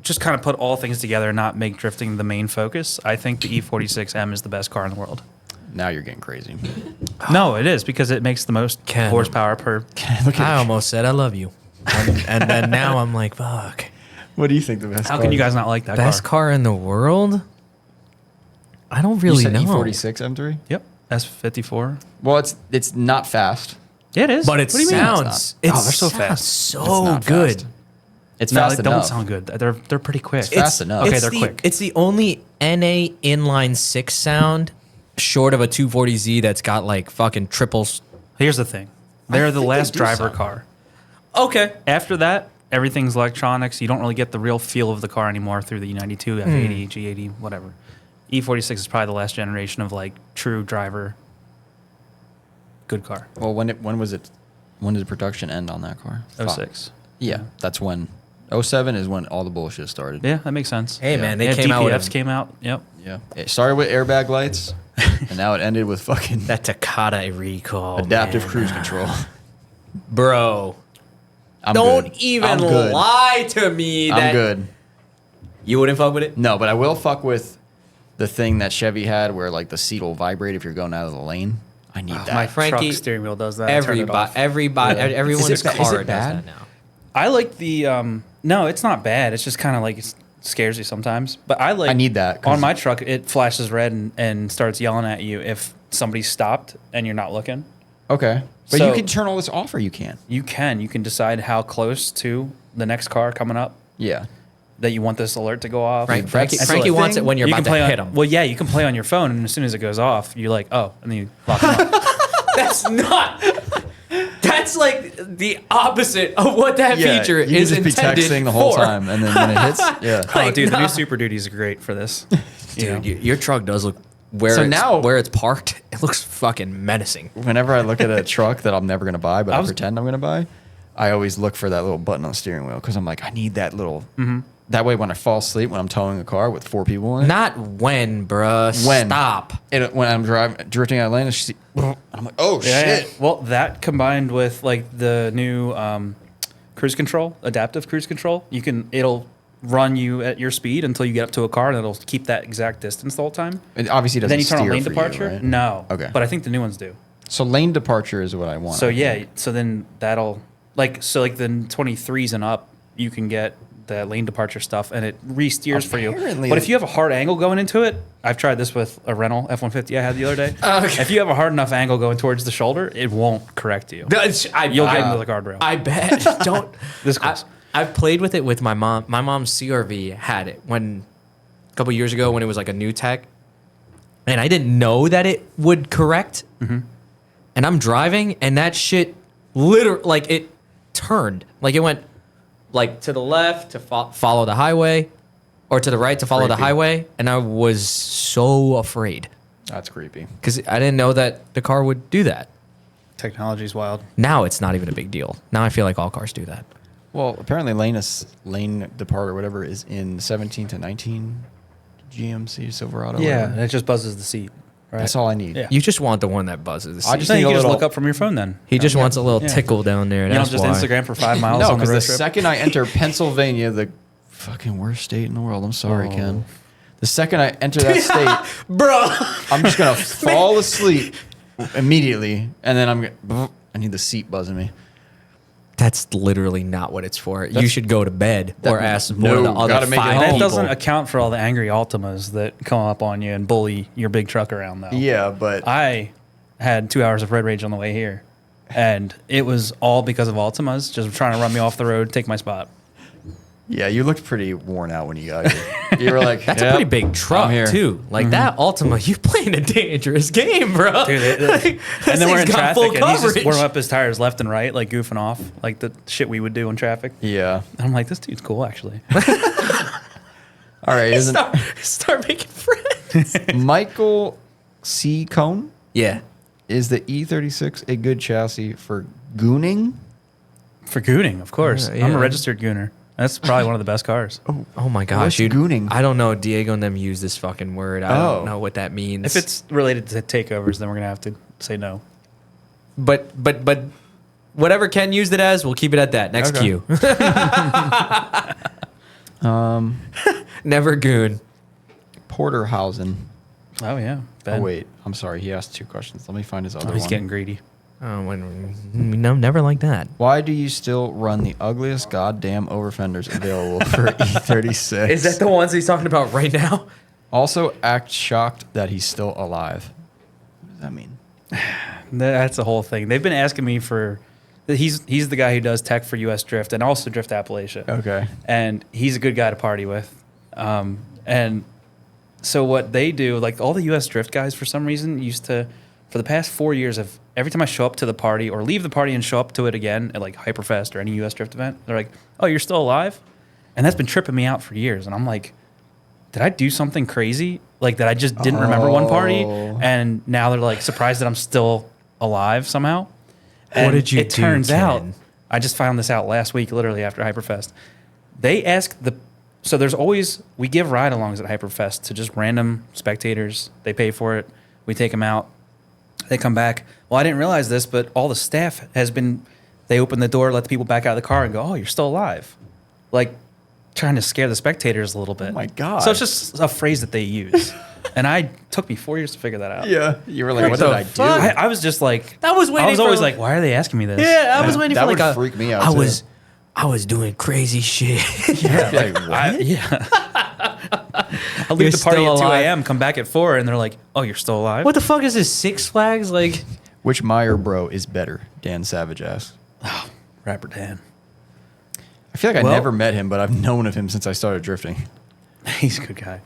just kind of put all things together and not make drifting the main focus, I think the E46M is the best car in the world. Now you're getting crazy. No, it is because it makes the most Ken. horsepower per. Look I at almost said I love you. And then now I'm like, fuck. What do you think the best How can you guys not like that Best car? car in the world? I don't You really said know. E46 M3? Yep, S54. Well, it's not fast. Yeah, it is. But it What do you mean? sounds. It's It not. Oh, they're so sounds fast. So It's not good. fast. It's No, fast they don't enough. sound good. They're pretty quick. fast enough. Okay, It's they're the- quick. It's the only NA inline 6 sound short of a 240Z that's got like fucking triples. Here's the thing. They're the think they last do driver sound. car. Okay. After that, everything's electronics. You don't really get the real feel of the car anymore through the E92, F80, G80, whatever. E46 is probably the last generation of like true driver. Good car. Well, when did production end on that car? 06. Yeah, that's when. 07 is when all the bullshit started. Yeah, that makes sense. Hey, Yeah. man, they Yeah, came out with DPFs came out. Yep. Yeah. It started with airbag lights, and now it ended with fucking that Takata recall. adaptive man. cruise control. Bro. I'm Don't good. even I'm good. lie to me that I'm good. you wouldn't fuck with it. No, but I will fuck with the thing that Chevy had where like the seat will vibrate if you're going out of the lane. I need that. my Frankie, Truck steering wheel does that. I turn it off. Everyone's Is it car does bad? that now. I like the. No, it's not bad. It's just kind of like it scares you sometimes. But I like. I need that, 'cause- On my truck, it flashes red and starts yelling at you if somebody's stopped and you're not looking. Okay. But So- you can turn all this off or you can't. You can decide how close to the next car coming up Yeah. that you want this alert to go off. Frankie, Frankie, That's Frankie the wants it thing. when you're You about can play to on, hit him. Well, yeah, you can play on your phone, and as soon as it goes off, you're like, oh, and then you lock them up. That's not. That's like the opposite of what that feature you is can just be intended texting the whole for. time, and then when it hits, yeah. Oh, Like, dude, the nah. new Super Duties are great for this. You know? Dude, your truck does look So now- where it's parked. It looks fucking menacing. Whenever I look at a truck that I'm never gonna buy, but I I, was- pretend I'm gonna buy, I always look for that little button on the steering wheel because I'm like, I need that little. That way, when I fall asleep when I'm towing a car with 4 people in it, Not when, bruh. When? Stop. when I'm drifting out of lane, I'm like, oh Yeah, shit. well, that combined with like the new cruise control, adaptive cruise control, it'll run you at your speed until you get up to a car, and it'll keep that exact distance the whole time. It obviously doesn't Then you turn on steer lane for you, departure. right? No. Okay. But I think the new ones do. So lane departure is what I want. So yeah, so then that'll like the 23s and up, you can get the lane departure stuff, and it re-steers for you. Apparently But it- if you have a hard angle going into it, I've tried this with a rental F-150 I had the other day. Okay. If you have a hard enough angle going towards the shoulder, it won't correct you. You'll get into the guardrail. I bet. Don't. This close. I've played with it with my mom. My mom's CRV had it a couple years ago when it was like a new tech, and I didn't know that it would correct. And I'm driving, and that shit literally like it turned, like it went like to the left to follow the highway, or to the right to follow the Creepy. highway, and I was so afraid That's creepy. because I didn't know that the car would do that. Technology's wild. Now it's not even a big deal. Now I feel like all cars do that. Well, apparently lane depart or whatever is in 17 to 19 GMC Silverado. Yeah, whatever. and it just buzzes the seat. Right? That's all I need. Yeah. You just want the one that buzzes. I just Then need you a can just little. look up from your phone then. He just wants a little Yeah. tickle down there. You don't That's just why. Instagram for 5 miles No, on the because road the trip. second I enter Pennsylvania, the fucking worst state in the world. I'm sorry, Ken. The second I enter that state, Bro. I'm just gonna fall asleep immediately, and then I need the seat buzzing me. That's literally not what it's for. You should go to bed or ask one no, of the other gotta make it 5 home. That people. doesn't account for all the angry Altimas that come up on you and bully your big truck around, though. Yeah, but I had 2 hours of road rage on the way here, and it was all because of Altimas just trying to run me off the road, take my spot. Yeah, you looked pretty worn out when you got here. You were like, That's a pretty big truck, I'm here. too. Like that Ultima, you playing a dangerous game, bro. Dude, Like, and then we're in thing's got traffic, full and he's just coverage. warming up his tires left and right, like goofing off, like the shit we would do in traffic. Yeah. And I'm like, this dude's cool, actually. All right. Isn't Start making friends. Michael C. Cone? Yeah. Is the E36 a good chassis for gooning? For gooning, of course. Yeah. I'm a registered gooner. That's probably one of the best cars. Oh my gosh, What's dude. gooning? I don't know. Diego and them use this fucking word. I Oh. don't know what that means. If it's related to takeovers, then we're gonna have to say no. but whatever Ken used it as, we'll keep it at that. Next Okay. cue. Never goon. Porterhausen. Oh yeah. Ben. Oh, wait. I'm sorry. He asked 2 questions. Let me find his other Oh, he's one. getting greedy. Oh, no, never like that. Why do you still run the ugliest goddamn over fenders available for E36? Is that the ones he's talking about right now? Also, act shocked that he's still alive. What does that mean? That's the whole thing. They've been asking me for. He's the guy who does tech for US Drift and also Drift Appalachia. Okay. And he's a good guy to party with. And so what they do, like all the US Drift guys, for some reason, used to, for the past 4 years, of every time I show up to the party or leave the party and show up to it again at like Hyperfest or any US Drift event, they're like, "Oh, you're still alive?" And that's been tripping me out for years. And I'm like, did I do something crazy? Like that I just didn't remember one party, Oh. and now they're like surprised that I'm still alive somehow. What did you it do, turns out, Ken? I just found this out last week, literally after Hyperfest. They ask so there's always, we give ride-alongs at Hyperfest to just random spectators. They pay for it. We take them out. They come back. Well, I didn't realize this, but all the staff has been, they open the door, let the people back out of the car and go, "Oh, you're still alive." Like trying to scare the spectators a little bit. Oh my God. So it's just a phrase that they use. And took me 4 years to figure that out. Yeah. You were like, what the did I do? fuck? I was just like, I was waiting I was for, always like, why are they asking me this? Yeah, I was waiting That for would like a. freak me out, I too. was doing crazy shit. Yeah. Like, what? Yeah. I You're leave the party still at 2 alive. a.m., come back at 4, and they're like, "Oh, you're still alive?" What the fuck is this? Six Flags? Like, Which Meyer bro is better? Dan Savage asks. Rapper Dan. I feel like I Well- never met him, but I've known of him since I started drifting. He's a good guy.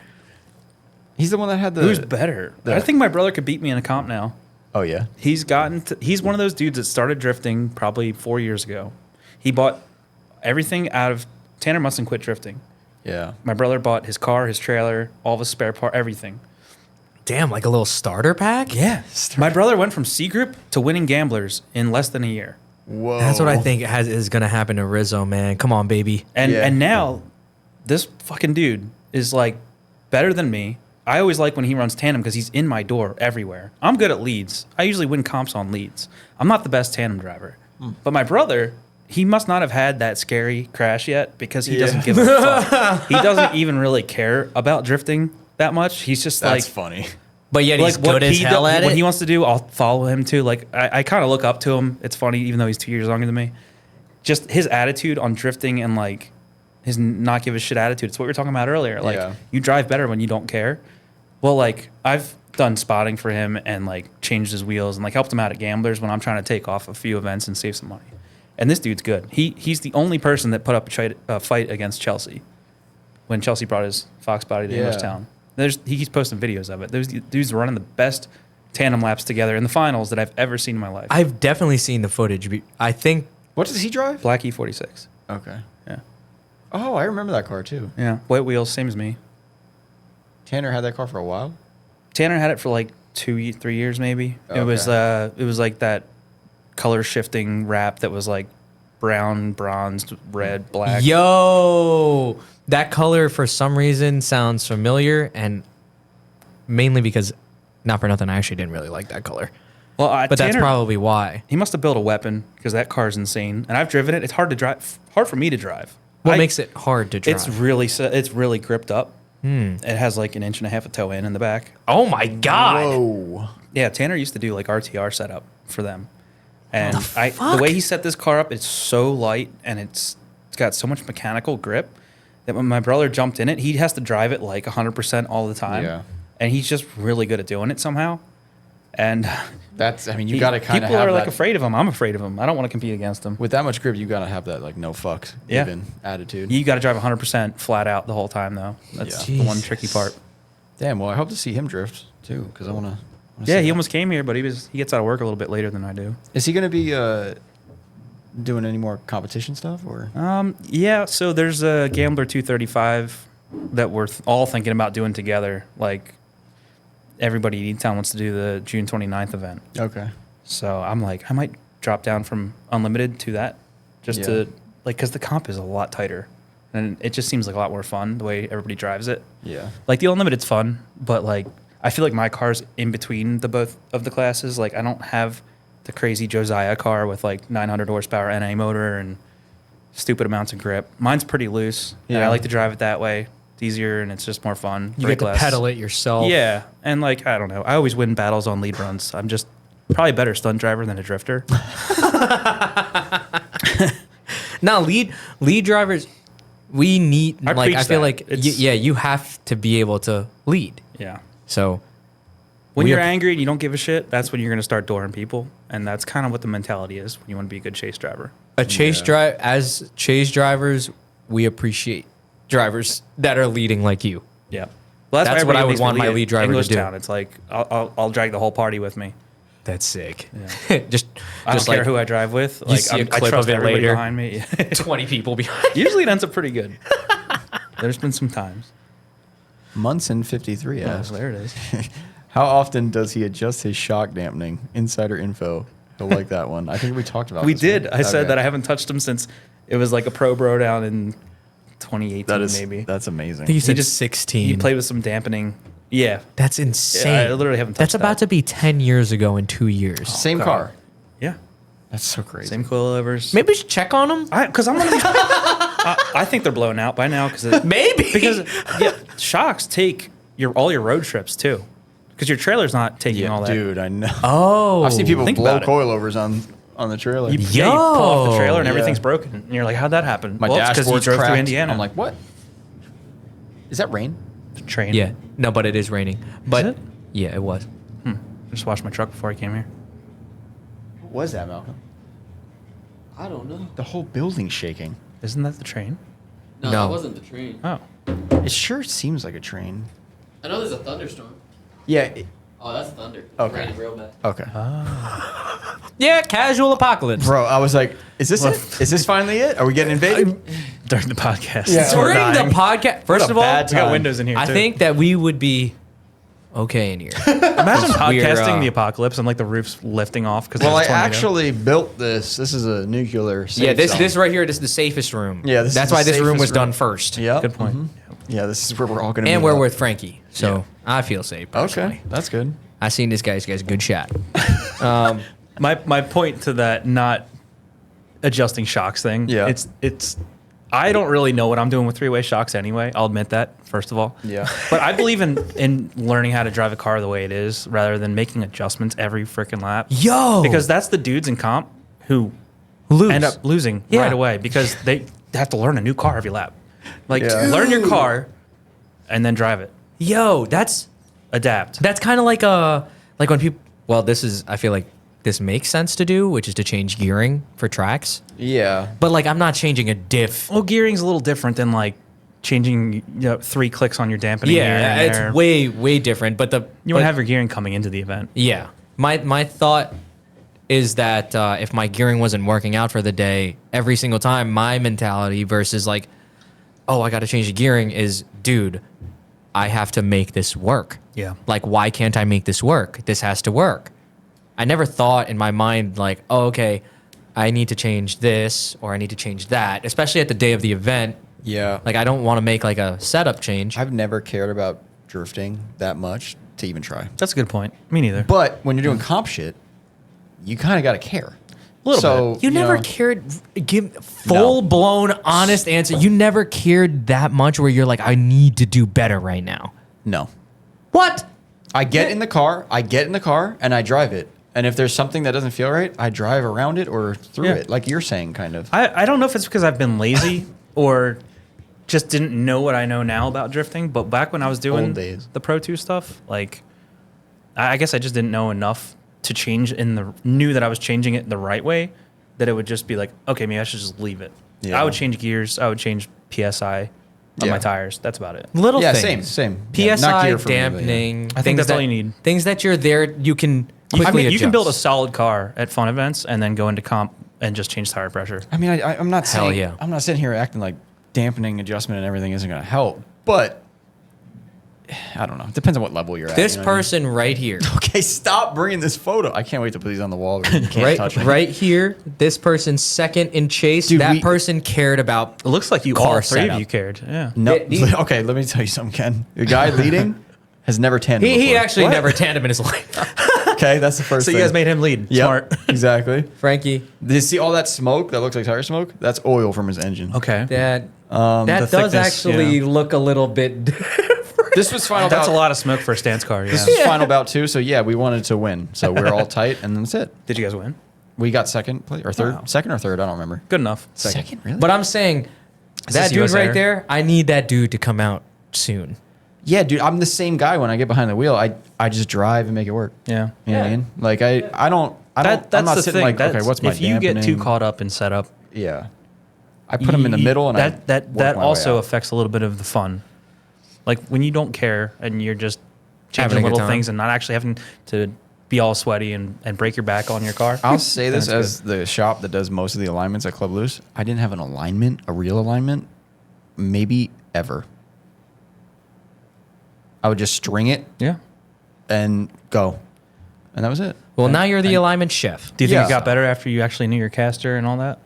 He's the one that had the. Who's better? I think my brother could beat me in a comp now. Oh, yeah. He's one of those dudes that started drifting probably 4 years ago. He bought everything out of, Tanner mustn't quit drifting. Yeah. My brother bought his car, his trailer, all of his spare part, everything. damn, like a little starter pack? Yeah. My brother went from C group to winning gamblers in less than a year. Whoa. That's what I think is going to happen to Rizzo, man. Come on, baby. And Yeah. and now this fucking dude is like better than me. I always like when he runs tandem because he's in my door everywhere. I'm good at leads. I usually win comps on leads. I'm not the best tandem driver. But my brother, he must not have had that scary crash yet because he doesn't give a fuck. He doesn't even really care about drifting that much. He's just That's like funny. But yet he's good as hell at what it. he wants to do, I'll follow him too. Like I kind of look up to him. It's funny, even though he's 2 years younger than me. Just his attitude on drifting and like his not give a shit attitude. It's what we were talking about earlier. Like Yeah. you drive better when you don't care. Well, like I've done spotting for him and like changed his wheels and like helped him out at Gamblers when I'm trying to take off a few events and save some money. And this dude's good. He's the only person that put up a fight against Chelsea when Chelsea brought his Fox body to Yeah. Englishtown. He keeps posting videos of it. Those dudes are running the best tandem laps together in the finals that I've ever seen in my life. I've definitely seen the footage. I think What does he drive? Black E46. Okay. Yeah. Oh, I remember that car too. Yeah. White wheels, same as me. Tanner had that car for a while. Tanner had it for like 3 years maybe. It was like that color shifting wrap that was like brown, bronzed, red, black. Yo, that color for some reason sounds familiar, and mainly because, not for nothing, I actually didn't really like that color. Well, But that's Tanner, probably why. he must have built a weapon because that car's insane. And I've driven it. It's hard to drive. Hard for me to drive. What makes it hard to drive? It's really gripped up. It has like 1.5 inches of toe in the back. Oh my god! Whoa. Yeah, Tanner used to do like RTR setup for them, and the fuck? way he set this car up, it's so light and it's got so much mechanical grip that when my brother jumped in it, he has to drive it like 100% all the time. Yeah. And he's just really good at doing it somehow. And That's, I mean, you got to kind of people have are like that. afraid of him. I'm afraid of him. I don't want to compete against him. With that much grip, you got to have that like no fucks Yeah. given attitude. You got to drive 100% flat out the whole time, though. That's the one tricky part. Damn. Well, I hope to see him drift too, because I want to. Yeah, he almost came here, but he gets out of work a little bit later than I do. Is he going to be doing any more competition stuff or? Yeah. So there's a Gambler 235 that we're all thinking about doing together. Like everybody in E-Town wants to do the June 29th event. Okay. So I'm like, I might drop down from unlimited to that, just to like, because the comp is a lot tighter, and it just seems like a lot more fun the way everybody drives it. Yeah. Like the unlimited's fun, but like I feel like my car's in between the both of the classes. Like I don't have the crazy Josiah car with like 900 horsepower NA motor and stupid amounts of grip. Mine's pretty loose, and I like to drive it that way. It's easier and it's just more fun. You get to pedal it yourself. Yeah, and like I don't know, I always win battles on lead runs. I'm just probably a better stunt driver than a drifter. Now, lead drivers, we need, I like, preach I feel that. like, you have to be able to lead. Yeah. So, When we you're have- angry and you don't give a shit, that's when you're going to start dooring people. And that's kind of what the mentality is when you want to be a good chase driver. as chase drivers, we appreciate drivers that are leading like you. Yeah. Well, That's why what I everybody would makes me want my at lead driver to do. Englishtown. It's like, I'll drag the whole party with me. That's sick. Yeah. just I don't care who I drive with. Like, see a I clip trust of it everybody later. behind me. 20 people behind. Usually it ends up pretty good. There's been some times. Munson 53 Oh, asks, there it is. how often does he adjust his shock dampening? Insider info. He'll like that one. I think we talked about We this did. one. I said Okay. that I haven't touched them since it was like a pro bro down in 2018 That is maybe. That's amazing. I think you said just- 16. He played with some dampening. Yeah. That's insane. Yeah, I literally haven't touched That's about that. to be 10 years ago in 2 years. Same God. car. Yeah. That's so crazy. Same coilovers. Maybe we should check on them. Because I'm one of these. I think they're blown out by now because Maybe. because shocks take all your road trips too, because your trailer's not taking all that. Dude, I know. Oh. I've seen people think blow about it. coilovers on the trailer. You pull off the trailer and Yo. everything's Yeah. broken, and you're like, "How'd that happen?" My well, it's 'cause you dashboard's drove cracked. through Indiana. I'm like, what? Is that rain? train. Yeah. No, but it is raining. But it? yeah, it was. Just washed my truck before I came here. What was that, Malcolm? I don't know. The whole building's shaking. Isn't that the train? No, No. that wasn't the train. Oh, It sure seems like a train. I know there's a thunderstorm. Yeah. Oh, that's thunder. Okay. Raining real bad. Okay. Yeah, casual apocalypse. Bro, I was like, is this it? Is this finally it? Are we getting invaded? during the podcast. Yeah. We're During dying. the podcast, first a of all, bad we got time. windows in here. I too. think that we would be okay in here. Imagine we're, podcasting the apocalypse and like the roof's lifting off because Well, I actually built this. This is a nuclear safe Yeah, this zone. right here, this is the safest room. Yeah, this that's is why the this room was safest done room. first. Yep. Good point. Yeah, this is where we're all going to And we're with Frankie, so I feel safe. Okay, Personally. that's good. I seen this guy's a good shot. My point to that not adjusting shocks thing. Yeah. It's I don't really know what I'm doing with three-way shocks anyway. I'll admit that first of all. Yeah. But I believe in learning how to drive a car the way it is rather than making adjustments every freaking lap. Yo, Because that's the dudes in comp who lose. end up losing Yeah. right away because they have to learn a new car every lap. Like Yeah. learn your car and then drive it. Yo, that's Adapt. kind of like when people. Well, this is. I feel like this makes sense to do, which is to change gearing for tracks. Yeah. But like, I'm not changing a diff. Well, gearing's a little different than like changing 3 clicks on your dampening. here Yeah, and there. it's way different. But You want to have your gearing coming into the event. Yeah. My thought is that if my gearing wasn't working out for the day, every single time, my mentality versus like, oh, I got to change the gearing is, dude, I have to make this work. Yeah. Like, why can't I make this work? This has to work. I never thought in my mind like, oh, okay, I need to change this or I need to change that, especially at the day of the event. Yeah. Like, I don't want to make like a setup change. I've never cared about drifting that much to even try. That's a good point. Me neither. But when you're doing comp shit, you kind of got to care. A little so, bit. You never know, cared. Give full blown honest answer. You never cared that much where you're like, I need to do better right now. No. What? I get in the car, and I drive it. And if there's something that doesn't feel right, I drive around it or through Yeah. it, like you're saying, kind of. I don't know if it's because I've been lazy or just didn't know what I know now about drifting. But back when I was doing Old days. the Pro 2 stuff, like I guess I just didn't know enough to change knew that I was changing it the right way, that it would just be like, okay, maybe I should just leave it. Yeah. I would change gears. I would change PSI on my tires. That's about it. Little Yeah, things. same. PSI, Yeah, not gear for me, but yeah. dampening. I think that's all you need. Things that you're there, you can quickly I mean, you adjust. can build a solid car at fun events and then go into comp and just change tire pressure. I mean, I'm not Hell saying yeah. I'm not sitting here acting like dampening adjustment and everything isn't going to help, but I don't know. It depends on what level you're at. This you know what I mean? person right here. Okay, stop bringing this photo. I can't wait to put these on the wall. Where you can't touch them. Right here, this person's second in chase. Dude, that person cared about. It looks like you Car all three setup. of you cared. Yeah. No. The- Okay, let me tell you something, Ken. The guy leading has never tandem He before. actually What? never tandem in his life. Okay, that's the first So thing. you guys made him lead. Yep, Smart. exactly. Frankie, Did you see all that smoke that looks like tire smoke? That's oil from his engine. Okay. that the does thickness, actually yeah. look a little bit different. This was final That's bout. a lot of smoke for a stance car. Yeah. This was final bout too. So yeah, we wanted to win. So we're all tight, and that's it. Did you guys win? We got second place or third, Wow. second or third. I don't remember. Good enough. Second, really? But I'm saying Is that this dude USA? right there, I need that dude to come out soon. Yeah, dude, I'm the same guy when I get behind the wheel. I just drive and make it work. Yeah. You know what I mean? Like I don't. That's I'm not the sitting thing. like, okay, what's my if you get too dampening? caught up in setup, Yeah, I put them in the middle, and that work my way also out. affects a little bit of the fun. Like when you don't care and you're just Having changing a good little time. things and not actually having to be all sweaty and break your back on your car. I'll say this Then it's as the shop that does most of the alignments at Club Loose. I didn't have an alignment, a real alignment, maybe ever. I would just string it Yeah. and go, and that was it. Well, And- now you're the and alignment chef. Do you think Yeah. it got better after you actually knew your caster and all that?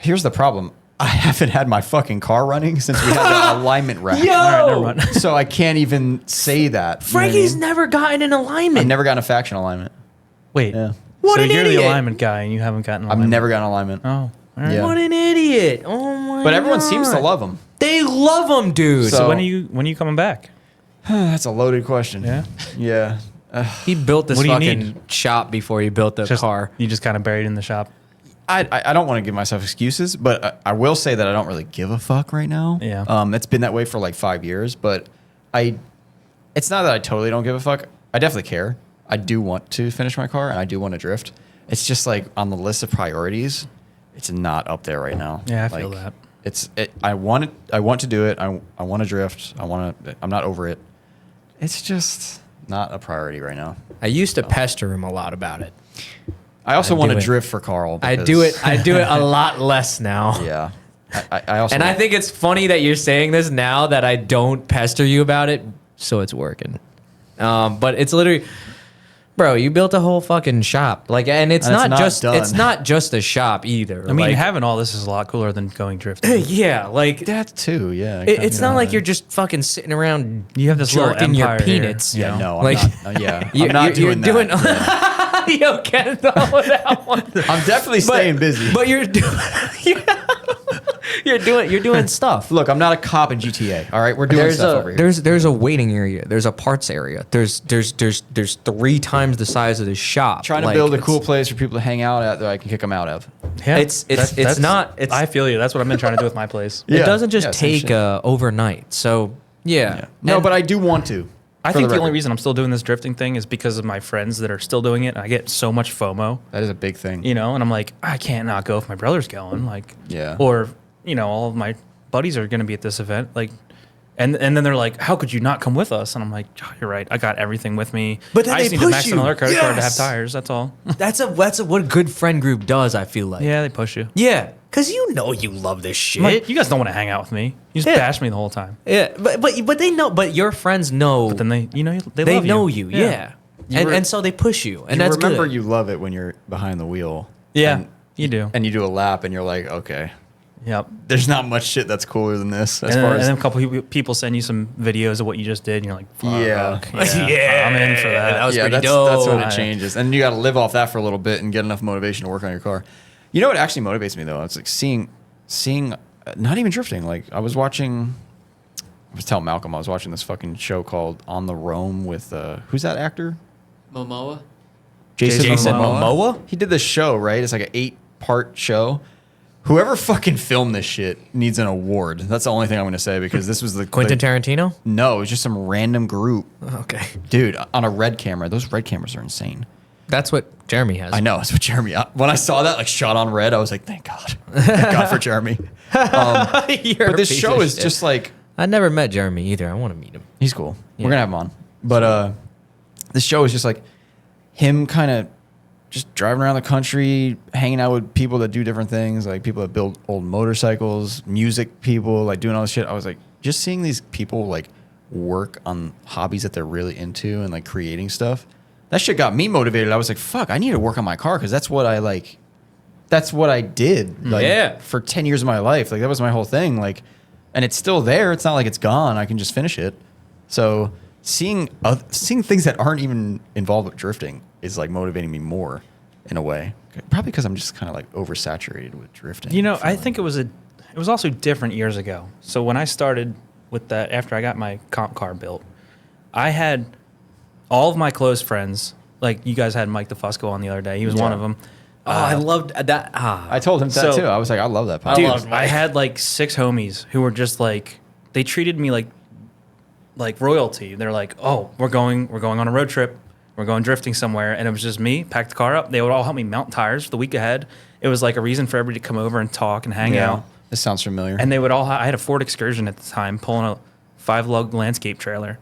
Here's the problem. I haven't had my fucking car running since we had the alignment rack. Yo! All right, never mind. So I can't even say that. You know what I Frankie's mean? never gotten an alignment. I've never gotten a faction alignment. Wait. Yeah. What so an you're idiot. the alignment guy and you haven't gotten I've alignment. never gotten an alignment. Oh. All right. Yeah. What an idiot! Oh my! But everyone seems to God. love them. They love him, dude. So- So when are you coming back? That's a loaded question. Yeah. Yeah. he built this What do you fucking need? shop before he built the Just, car. You just kind of buried in the shop. I don't want to give myself excuses, but I will say that I don't really give a fuck right now. Yeah. It's been that way for like 5 years, but it's not that I totally don't give a fuck. I definitely care. I do want to finish my car and I do want to drift. It's just like on the list of priorities, it's not up there right now. Yeah, I feel Like, that. I want to do it. I want to drift. I'm not over it. It's just not a priority right now. I used to pester him a lot about it. I also I want do to it. drift for Carl. I because- do it. I do it a lot less now. Yeah. I also And I think it's funny that you're saying this now that I don't pester you about it, so it's working. But it's literally, bro, you built a whole fucking shop, like, and it's And it's not not just done. it's not just a shop either. I mean, like, having all this is a lot cooler than going drifting. yeah, like that too. Yeah. it's not like you're just fucking sitting around. You have this little jerking your empire here, peanuts. you Yeah, know? no, I'm Like- not. Yeah, You- I'm not you're doing doing- that. Yo, Ken, that one. I'm definitely staying busy. But you're doing, you're doing stuff. Look, I'm not a cop in GTA. All right, we're doing stuff over here. There's a waiting area. There's a parts area. There's 3 times the size of the shop. Trying to Like, build a it's- cool place for people to hang out at that I can kick them out of. Yeah, It's that's- not. It's I feel you. That's what I've been trying to do with my place. it Yeah. doesn't just Yeah, same take shit. overnight. So yeah. No, And- but I do want to. I for think the record. only reason I'm still doing this drifting thing is because of my friends that are still doing it. And I get so much FOMO, That is a big thing. you know, and I'm like, I can't not go if my brother's going. Like, Yeah. Or, you know, all of my buddies are going to be at this event. Like, and then they're like, how could you not come with us? And I'm like, oh, you're right. I got everything with me. But then I they just need to push max you. another credit card to have Yes. tires. That's all. that's what a good friend group does. I feel like. Yeah, they push you. Yeah. Cause you know you love this shit. I'm like, you guys don't want to hang out with me. You just Yeah. bash me the whole time. yeah, but they know. But your friends know. But then they they love know you. Yeah. And re- and so they push you, and you that's remember good. you love it when you're behind the wheel. Yeah, And, you do. and you do a lap and you're like, okay, Yep. there's not much shit that's cooler than this as And far then, as and then a couple people send you some videos of what you just did, and you're like, fuck, Yeah. Yeah, I'm in for that. that was yeah, pretty that's when dope. it changes. And you got to live off that for a little bit and get enough motivation to work on your car. You know what actually motivates me though? It's like seeing not even drifting. Like I was telling Malcolm I was watching this fucking show called On the Roam with who's that actor? Momoa. Jason Momoa. He did this show, right? It's like an 8-part show. Whoever fucking filmed this shit needs an award. That's the only thing I'm gonna say because this was the Quentin Tarantino? No, it was just some random group. Okay. Dude, on a red camera. Those red cameras are insane. That's what Jeremy has. I know. That's what Jeremy. When I saw that like shot on red, I was like, thank God. Thank God for Jeremy. But this show is just like. I never met Jeremy either. I want to meet him. He's cool. We're gonna have him on. But this show is just like him kind of just driving around the country, hanging out with people that do different things, like people that build old motorcycles, music people, like doing all this shit. I was like, just seeing these people like work on hobbies that they're really into and like creating stuff. That shit got me motivated. I was like, fuck, I need to work on my car because that's what I like. That's what I did. Like, for 10 years of my life. Like that was my whole thing. Like, and it's still there. It's not like it's gone. I can just finish it. So seeing things that aren't even involved with drifting is like motivating me more in a way. Probably because I'm just kind of like oversaturated with drifting. You know, I think it was also different years ago. So when I started with that, after I got my comp car built, I had all of my close friends. Like you guys had Mike DeFusco on the other day. He was one of them. Oh, I loved that. I told him that too. I was like, I love that podcast. Dude, I had like 6 homies who were just like, they treated me like royalty. They're like, oh, we're going on a road trip. We're going drifting somewhere. And it was just me, packed the car up. They would all help me mount tires the week ahead. It was like a reason for everybody to come over and talk and hang out. This sounds familiar. And they would all, I had a Ford Excursion at the time, pulling a 5-lug landscape trailer.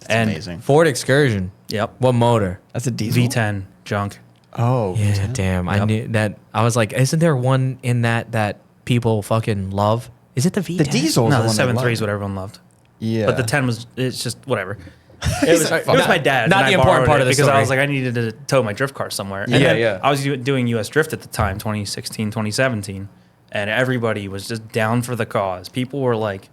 That's amazing. Ford Excursion. Yep. What motor? That's a diesel. V10 junk. Oh. Yeah, V10? damn. I knew that. I was like, isn't there one in that people fucking love? Is it the V10? The diesel. No, the 7.3 is what everyone loved. Yeah. But the 10 was, it's just whatever. It was my dad's. Not and the I important borrowed part it of the because story. I was like, I needed to tow my drift car somewhere. And then I was doing US Drift at the time, 2016, 2017. And everybody was just down for the cause. People were like,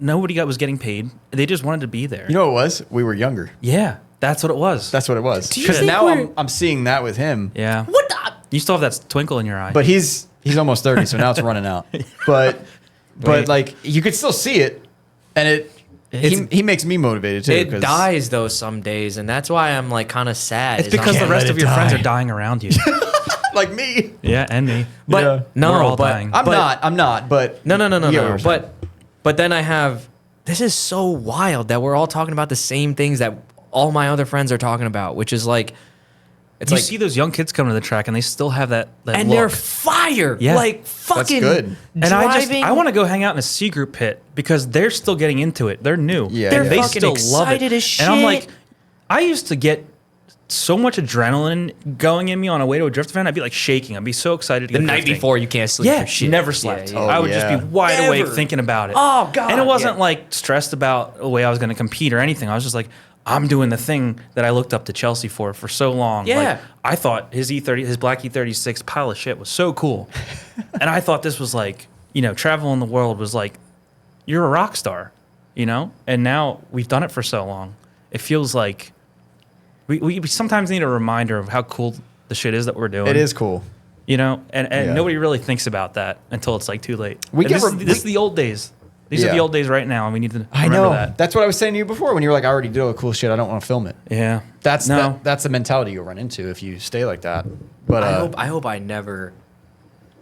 nobody was getting paid. They just wanted to be there. You know what it was? We were younger. Yeah, that's what it was. That's what it was. Do you Because think now I'm seeing that with him. Yeah. What the? You still have that twinkle in your eye. But he's almost 30, so now it's running out. But like you could still see it, and he makes me motivated too. It dies though some days, and that's why I'm like kind of sad. it's because the rest of your friends are dying around you. like me. Yeah, and me. But no, We're all but dying. I'm not. But no. But then I have. This is so wild that we're all talking about the same things that all my other friends are talking about, which is like. It's you like, see those young kids come to the track and they still have that and look. they're fire. Yeah. Like fucking good. And driving. I want to go hang out in a C group pit because they're still getting into it. They're new. Yeah, They're They fucking still love it. excited as shit. And I'm like, I used to get so much adrenaline going in me on a way to a drift event. I'd be like shaking. I'd be so excited to the go night drifting. before you can't sleep. Yeah, for shit. never slept. Yeah, I would just be wide awake thinking about it. Oh, God, And it wasn't yeah. like stressed about the way I was going to compete or anything. I was just like, I'm doing the thing that I looked up to Chelsea for so long. Yeah. Like, I thought his black E36 pile of shit was so cool. And I thought this was like, traveling the world was like, you're a rock star, And now we've done it for so long. It feels like we sometimes need a reminder of how cool the shit is that we're doing. it is cool. And nobody really thinks about that until it's like too late. We And get this is the old days. These are the old days right now, and we need to remember I know. that. That's what I was saying to you before when you were like, I already did all the cool shit. I don't want to film it. Yeah. That's the mentality you'll run into if you stay like that. But I hope I never.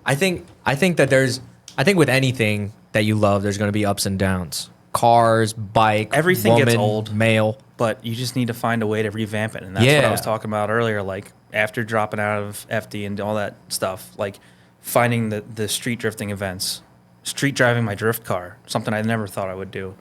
I think with anything that you love, there's going to be ups and downs. Cars, bike, Everything woman, gets old. male. But you just need to find a way to revamp it. And that's what I was talking about earlier. Like, after dropping out of FD and all that stuff, like finding the street drifting events, street driving my drift car, something I never thought I would do.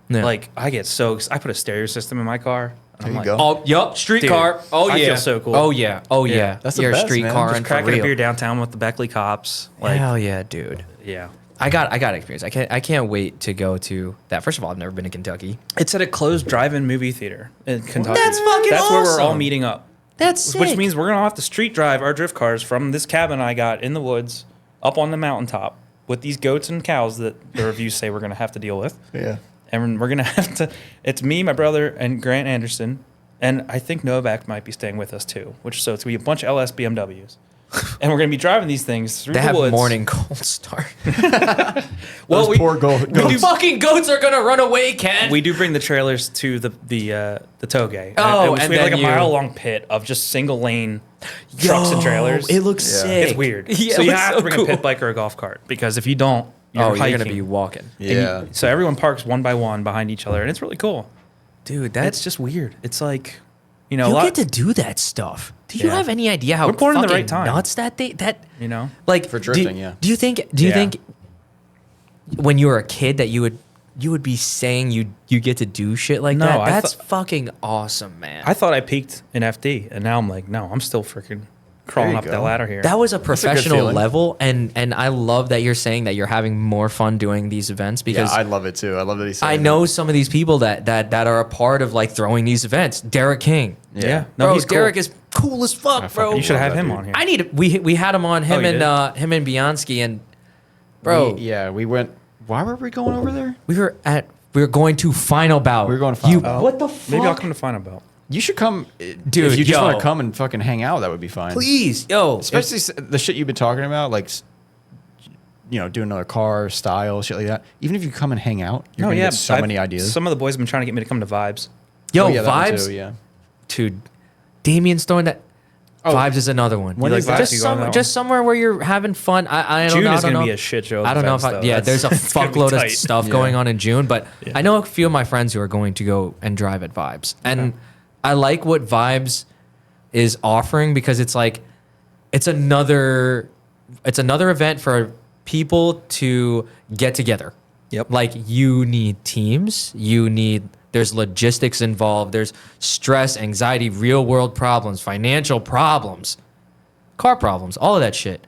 Yeah. Like, I put a stereo system in my car. And There I'm you like, go. Oh, yup, street Dude, car. Oh, I yeah. feel so cool. Oh, yeah. Oh, yeah. That's the You're best, a street man. car Just and for cracking a real. beer downtown with the Beckley cops. Like, Hell yeah, dude. yeah. I got experience. I can't wait to go to that. First of all, I've never been to Kentucky. It's at a closed drive-in movie theater in Kentucky. That's fucking That's where we're all awesome. meeting up. That's sick. Which means we're going to have to street drive our drift cars from this cabin I got in the woods up on the mountaintop with these goats and cows that the reviews say we're going to have to deal with. yeah. And we're going to have to, it's me, my brother, and Grant Anderson. And I think Novak might be staying with us too, so it's going to be a bunch of LS BMWs. and we're gonna be driving these things through They the have woods. morning cold start. Those we- poor goats. The fucking goats are gonna run away, Ken. We do bring the trailers to the toge. Oh, we and have like then a you- mile long pit of just single lane trucks and trailers. It looks Yeah. sick. It's weird. Yeah, so it you looks have so to bring cool. a pit bike or a golf cart because if you don't, you're Oh, hiking. you're gonna be walking. Yeah. So everyone parks one by one behind each other, and it's really cool. Dude, That's just weird. It's like, you know, you a lot, get to do that stuff. Do you Yeah. have any idea how We're born in the fucking right time. nuts that you know. like For drifting, do, yeah. Do you think Yeah. when you were a kid that you would be saying you get to do shit like No, that? I That's thought- fucking awesome, man. I thought I peaked in FD, and now I'm like, no, I'm still freaking crawling you up go. that ladder here. that was a good professional feeling. level, and I love that you're saying that you're having more fun doing these events Yeah, because I love it too. I love that he's saying I know some of these people that are a part of like throwing these events. Derek King, that. Yeah. No, bro, he's cool. Derek is cool as fuck, bro. You should love have that him dude. on here. I need we had him on him you and him and Bianski and bro. We went. Why were we going over there? We were going to final bout. We were going to final bout. What the fuck? Maybe I'll come to find about. You should come, Dude, If you just yo. want to come and fucking hang out, that would be fine. Please, yo. Especially the shit you've been talking about, like, doing another car style shit like that. Even if you come and hang out, you're gonna get so many ideas. Some of the boys have been trying to get me to come to Vibes. Yo, Oh, yeah, that one vibes. too, yeah. Dude, Damien's throwing that. Vibes is another one. When is that? Just You going to that just somewhere where you're having fun. I don't June know. is I don't going to know. be a shit show. I don't know if there's a it's gonna be fuckload of tight. stuff Yeah. going on in June, but Yeah. I know a few of my friends who are going to go and drive at Vibes, and I like what Vibes is offering because it's like it's another event for people to get together. Yep. Like you need teams, there's logistics involved, there's stress, anxiety, real world problems, financial problems, car problems, all of that shit.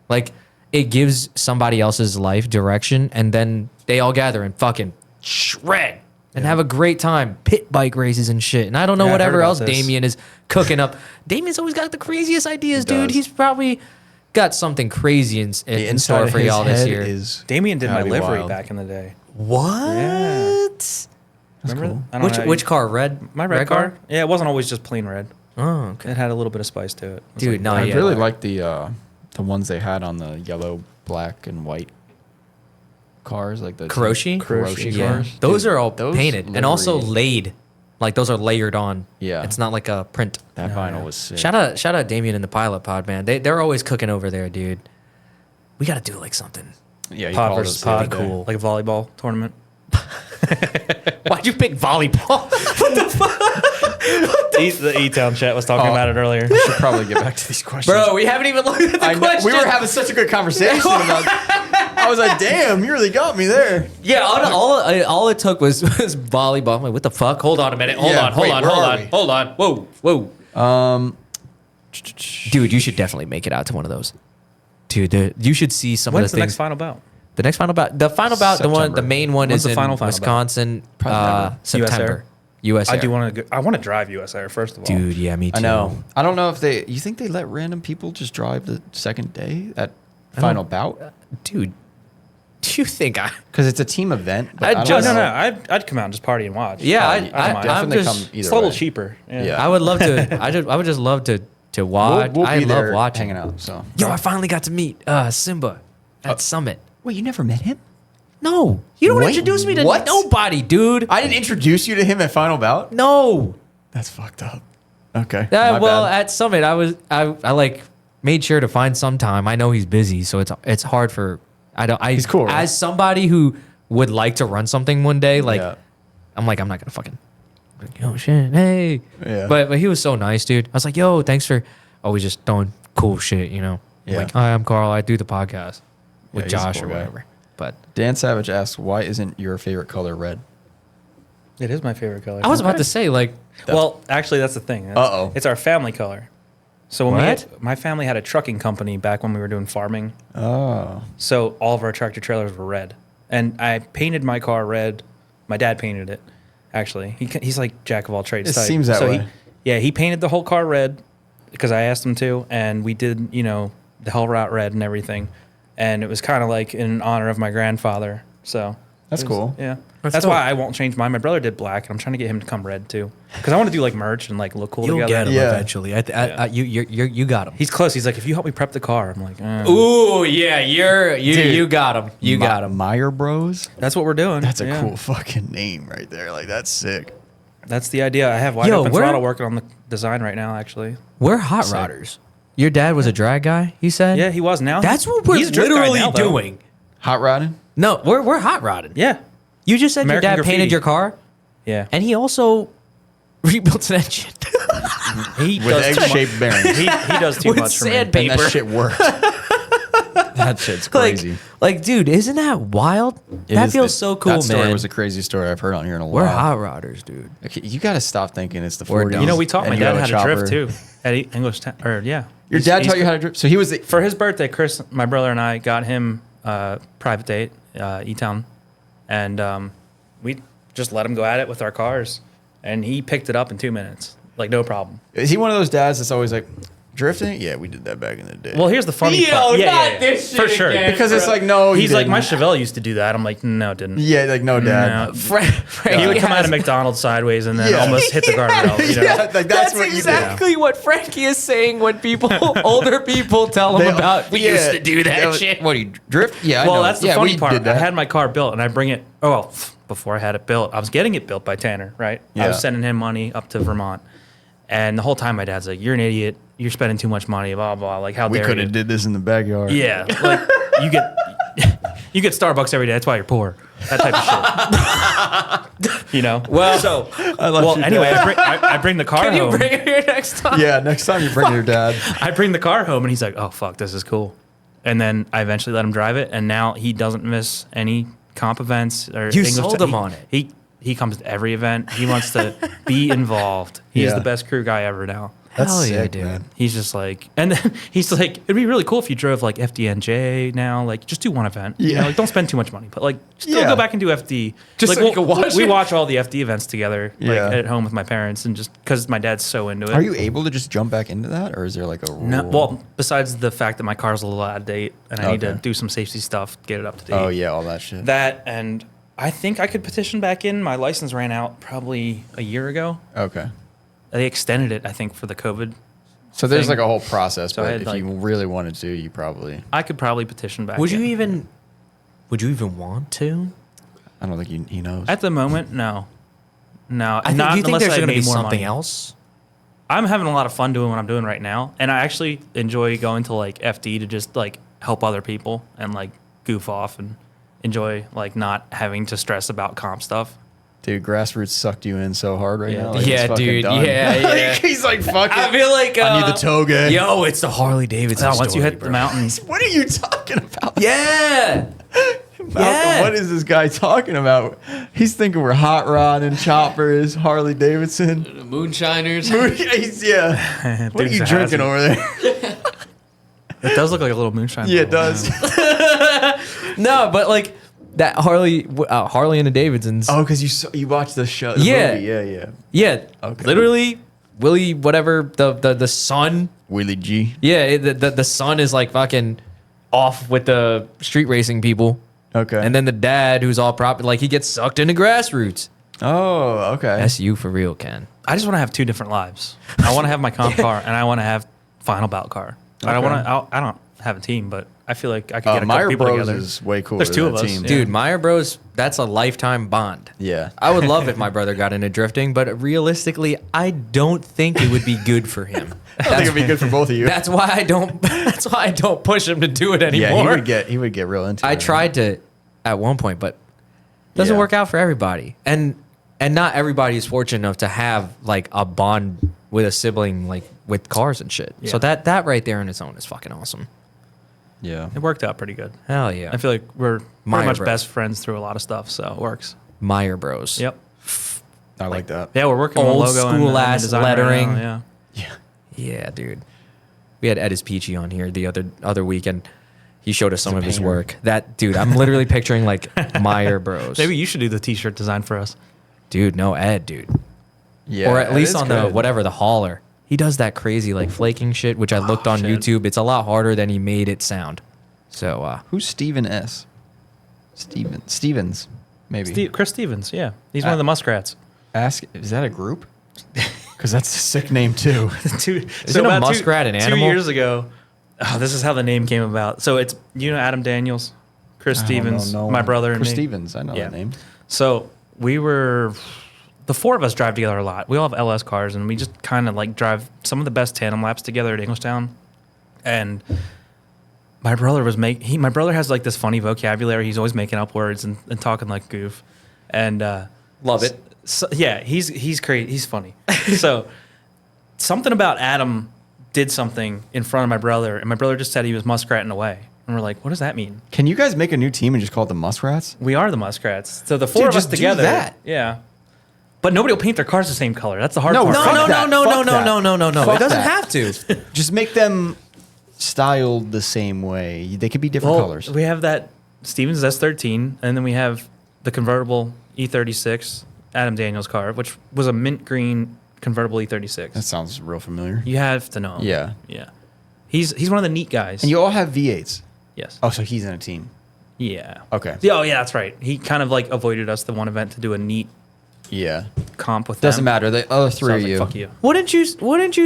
Like it gives somebody else's life direction and then they all gather and fucking shred and have a great time. Pit bike races and shit. And I don't know Yeah, I heard whatever about else this. Damien is cooking up. Damien's always got the craziest ideas, He dude. does. He's probably got something crazy in store for y'all this year. Damien did my Gotta be livery wild. back in the day. What? Remember? I don't know. Which car? Red? My red car? Yeah, it wasn't always just plain red. Oh, okay. It had a little bit of spice to it. It was Dude, like- no, I yeah. really like the ones they had on the yellow, black, and white cars, like the Karoshi? Karoshi Yeah. cars. Those Dude, are all those painted and also livery- laid. Like those are layered on. Yeah. It's not like a print. That vinyl was sick. Shout out Damien and the Pilot Pod, man. They're always cooking over there, dude. We got to do like something. Yeah, you Pod called versus us the other pod, day. cool. like a volleyball tournament. Why'd you pick volleyball? The E-Town chat was talking Oh. about it earlier. We should probably get back to these questions. Bro, we haven't even looked at the I know, question. we were having such a good conversation about. I was like, "Damn, you really got me there." Yeah, all it took was volleyball. I'm like, what the fuck? Hold on a minute. Hold Yeah, on. wait, where are we? Hold on. Whoa. Um, Dude, you should definitely make it out to one of those. Dude, you should see some When's of the the things. next final bout? The next final bout, September. the main one When's is the in final bout? Wisconsin, Probably September. US I Air. do want to. I want to drive US Air first of all. Dude, yeah, me too. I know. I don't know if they. You think they let random people just drive the second day at final bout? Dude, do you think I? Because it's a team event. But I I don't just- No, know. I'd come out and just party and watch. Yeah, I don't mind. I'm Definitely just. come either It's a little way. cheaper. Yeah. I would love to. I would just love to watch. We'll I be love there watching. hanging out. So. Yo, I finally got to meet Simba at Summit. Wait, you never met him? No, you don't Wait, introduce me to what? nobody, dude. I didn't introduce you to him at final bout. No. That's fucked up. Okay. my Well, bad. at Summit, I like made sure to find some time. I know he's busy, so it's hard for He's cool, right? As somebody who would like to run something one day, like Yeah. I'm like I'm not gonna fucking. Oh shit! Hey. Yeah. But he was so nice, dude. I was like, yo, thanks for always just throwing cool shit, you know. Yeah. Like, hi, I'm Carl. I do the podcast with he's a Josh cool or guy. whatever. But Dan Savage asks, "Why isn't your favorite color red?" It is my favorite color. I was about to say, like, Well, actually, that's the thing. Uh-oh. It's our family color. So when What? my family had a trucking company back when we were doing farming. Oh. So all of our tractor trailers were red, and I painted my car red. My dad painted it. Actually, he's like jack of all trades. It type. seems that so way. He painted the whole car red because I asked him to, and we did the hell route red and everything, and it was kind of like in honor of my grandfather. So That's cool. Yeah. That's That's dope. why I won't change mine. My brother did black, and I'm trying to get him to come red too, because I want to do like merch and like look cool You'll together. get him Yeah. eventually. You got him. He's close. He's like, if you help me prep the car, I'm like, Ooh, yeah, you got him. You got him. Meyer Bros. that's what we're doing. That's a Yeah. cool fucking name right there. Like that's sick. That's the idea. I have wide Yo, open we're- throttle working on the design right now. Actually, We're hot rodders. Your dad was a drag guy, he said? yeah, he was. Now That's what we're he's a drift guy literally now, though. doing. Hot rodding. No, we're hot rodding. Yeah, You just said American your dad Graffiti. painted your car, yeah. and he also rebuilt an engine. He With does too much. egg-shaped bearings. He does too With much for me. sandpaper. And that shit works. That shit's crazy. Like, dude, isn't that wild? It That is- feels so cool, That story man. was a crazy story I've heard on here in a We're while. hot rodders, dude. Okay, you got to stop thinking it's the We're 40s. dumb. You know, we taught and my you dad have a how to chopper. drift too at English. Or yeah, Your dad taught you how to drift. So he was the, For his birthday, Chris, my brother, and I got him a private date, E-Town, and we just let him go at it with our cars, and he picked it up in 2 minutes, like no problem. Is he one of those dads that's always like drifting? Yeah, we did that back in the day. Well, here's the funny part. For sure. because it's like no, He's like, my didn't. Chevelle used to do that. I'm like, no, it didn't. Yeah, like no, dad. No. He would come out of McDonald's sideways and then Yeah. almost hit the guardrail. You know? Yeah, like that's what exactly what Frankie is saying when people, older people, tell him about. We used to do that shit. What do you drift? Yeah, I Well, know. that's the Yeah, funny we part. did that. I had my car built, and I bring it. Oh, well, before I had it built, I was getting it built by Tanner. Right? I Yeah. was sending him money up to Vermont, and the whole time my dad's like, "You're an idiot. You're spending too much money. Blah blah. Like how we dare could you?" have did this in the backyard. Yeah, like you get you get Starbucks every day. That's why you're poor. That type of shit. You know. Well, So love well, your anyway, dad. I bring the car can you home. bring it here next time? Yeah, next time you bring your dad. I bring the car home, and he's like, "Oh fuck, this is cool." And then I eventually let him drive it, and now he doesn't miss any comp events or You sold him on it. He comes to every event. He wants to be involved. He's Yeah. the best crew guy ever now. That's Hell yeah, sick, dude. man. He's just like, and then he's like, it'd be really cool if you drove like FDNJ now, like just do one event. You Yeah. know, like don't spend too much money, but like still Yeah. go back and do FD. Just like so you can watch we it. watch all the FD events together, like Yeah. at home with my parents, and just because my dad's so into it. Are you able to just jump back into that, or is there like a rule? No, well, besides the fact that my car's a little out of date and I need to Okay. do some safety stuff, get it up to date. Oh yeah, all that shit. That and I think I could petition back in. My license ran out probably a year ago. Okay. They extended it, I think, for the COVID. So there's thing. like a whole process, So I but had, if like- you really wanted to, you probably. I could probably petition back. Would in. you even want to? I don't think he knows. At the moment, no. No, I think, not do you think unless there's I going to be made more something money. else? I'm having a lot of fun doing what I'm doing right now, and I actually enjoy going to like FD to just like help other people and like goof off and enjoy like not having to stress about comp stuff. Dude, grassroots sucked you in so hard right Yeah. now. Like, Yeah, it's fucking dude. done. Yeah, yeah. Like, he's like, fuck it. I feel like I need the toga. Yo, it's the Harley Davidson. Now, once you story, hit bro. the mountains, What are you talking about? Yeah. Malcolm, Yeah. what is this guy talking about? He's thinking we're hot rod and choppers, Harley Davidson. Moonshiners. Yeah. What are Dukes you of drinking Hazzard. over there? It does look like a little moonshine. Yeah, it bottle, does. No, but like that Harley and the Davidsons. Oh, because you watched the show. The Yeah. movie. Yeah. Yeah. Okay. Literally, Willie, whatever the son. Willie G. Yeah, the son is like fucking off with the street racing people, Okay. and then the dad, who's all proper, like he gets sucked into grassroots. Oh, okay. That's you for real, Ken. I just want to have two different lives. I want to have my comp car, and I want to have final bout car. I don't Okay. want to. I don't have a team, but I feel like I could get a couple Meyer people Bros together. is way cooler. There's two than of that us, team. yeah. Dude, Meyer Bros, that's a lifetime bond. Yeah. I would love if my brother got into drifting, but realistically, I don't think it would be good for him. I think it'd be good for both of you. That's why I don't. That's why I don't push him to do it anymore. Yeah, he would get real into it. I tried to at one point, but it doesn't Yeah. work out for everybody, and not everybody is fortunate enough to have like a bond with a sibling, like with cars and shit. So Yeah. that right there in its own is fucking awesome. Yeah. It worked out pretty good. Hell yeah, I feel like we're Meyer pretty much Bros. best friends through a lot of stuff, so it works. Meyer Bros. Yep. I like that. Yeah, we're working on the Old logo and school the ass design right lettering. now, yeah. Yeah, dude. We had Edis Peachy on here the other week, and he showed us some of his painter. work. That dude, I'm literally picturing like Meyer Bros. Maybe you should do the T-shirt design for us. dude, no Ed, dude. Yeah. Or at it least is on the good. whatever the hauler. He does that crazy like flaking shit, which I looked on shit. YouTube. It's a lot harder than he made it sound. So Who's Steven S? Stevens. maybe. Chris Stevens, yeah. He's one of the Muskrats. Is that a group? Because that's a sick name too. Isn't a muskrat an animal? 2 years ago, this is how the name came about. So it's, Adam Daniels, Chris Stevens, my brother, and Chris me. Stevens, I know that name. So the four of us drive together a lot. We all have LS cars, and we just kind of like drive some of the best tandem laps together at Englishtown. And my brother my brother has like this funny vocabulary. He's always making up words and talking like goof. And Love it. So, yeah, he's crazy. He's funny. So something about Adam did something in front of my brother, and my brother just said he was muskratting away. And we're like, what does that mean? Can you guys make a new team and just call it the Muskrats? We are the Muskrats. So the four of us just do together. that. Yeah. But nobody will paint their cars the same color. That's the hard No, part. fuck No. Fuck It doesn't that. have to. Just make them styled the same way. They could be different colors. We have that Stevens S13, and then we have the convertible E36 Adam Daniels car, which was a mint green convertible E36. That sounds real familiar. You have to know him. Yeah. Yeah. He's one of the neat guys. And you all have V8s. Yes. Oh, so he's in a team. Yeah. Okay. Oh, yeah, that's right. He kind of like avoided us the one event to do a neat Yeah. comp with Doesn't them. matter. The other three So I of was you. like, fuck you. Wouldn't you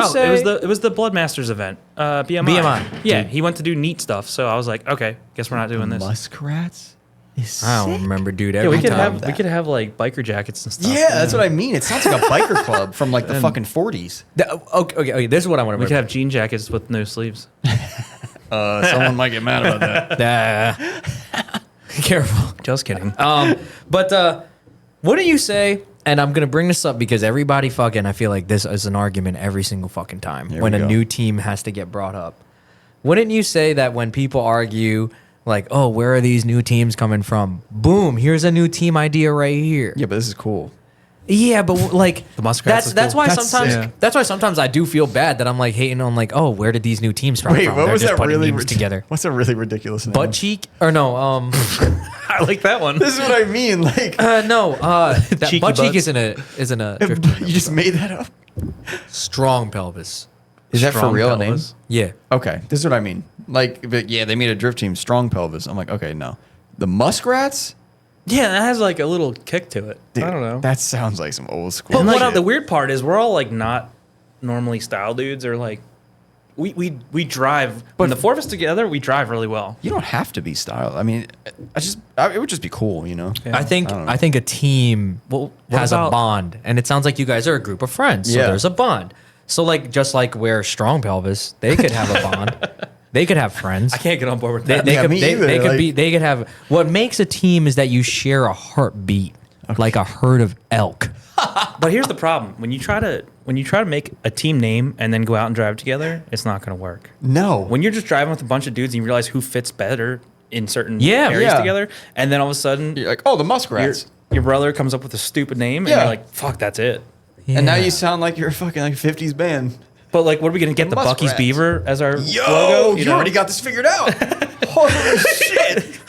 say It was the Bloodmasters event. BMI. BMI. Yeah, he went to do neat stuff. So I was like, okay, guess we're not doing this. Muskrats is I don't sick. remember, dude. Yeah, Every we could time. have like biker jackets and stuff. Yeah, that's what I mean. It sounds like a biker club from like the fucking 40s. Okay. This is what I want to We could have jean jackets with no sleeves. Someone might get mad about that. Careful. Just kidding. But what do you say? And I'm gonna bring this up because everybody I feel like this is an argument every single fucking time Here when we a go. new team has to get brought up. Wouldn't you say that when people argue like, oh, where are these new teams coming from? Boom, here's a new team idea right here. Yeah, but this is cool. Yeah, but like The Muskrats is that's cool. why That's- sometimes yeah. that's why sometimes I do feel bad that I'm like hating on like, oh, where did these new teams from? Wait, from? what They're was just that putting really names together? What's a really ridiculous name? Butt cheek or no? I like that one. This is what I mean. Like, No. That Cheeky butt cheek butts. isn't a you just made that up. strong pelvis. Is that for Strong real pelvis. Yeah. Okay, this is what I mean. Like, but yeah, they made a drift team, strong pelvis. I'm like, okay, no. The Muskrats? Yeah, that has like a little kick to it. Dude, I don't know. That sounds like some old school. But shit. the weird part is we're all like not normally style dudes, or like we drive. When the four of us together, we drive really well. You don't have to be styled. I mean, it would just be cool, you know? Yeah. I think I don't know. I think a team Well, what has a about- bond, and it sounds like you guys are a group of friends. So Yeah. there's a bond. So like just like where strong pelvis, they could have a bond. They could have friends. I can't get on board with They, that. they Yeah, could, me they, either, they could like- be. They could have. What makes a team is that you share a heartbeat, like a herd of elk. But here's the problem: when you try to make a team name and then go out and drive together, it's not going to work. No. When you're just driving with a bunch of dudes and you realize who fits better in certain Yeah, areas yeah. together, and then all of a sudden You're like, oh, the Muskrats. your brother comes up with a stupid name, and Yeah. you're like, "Fuck, that's it." And now Yeah. you sound like you're a fucking like 50s band. But like, what are we going to get? The Bucky's Muskrats. Beaver as our Yo, logo? you know? already got this figured out. Holy shit.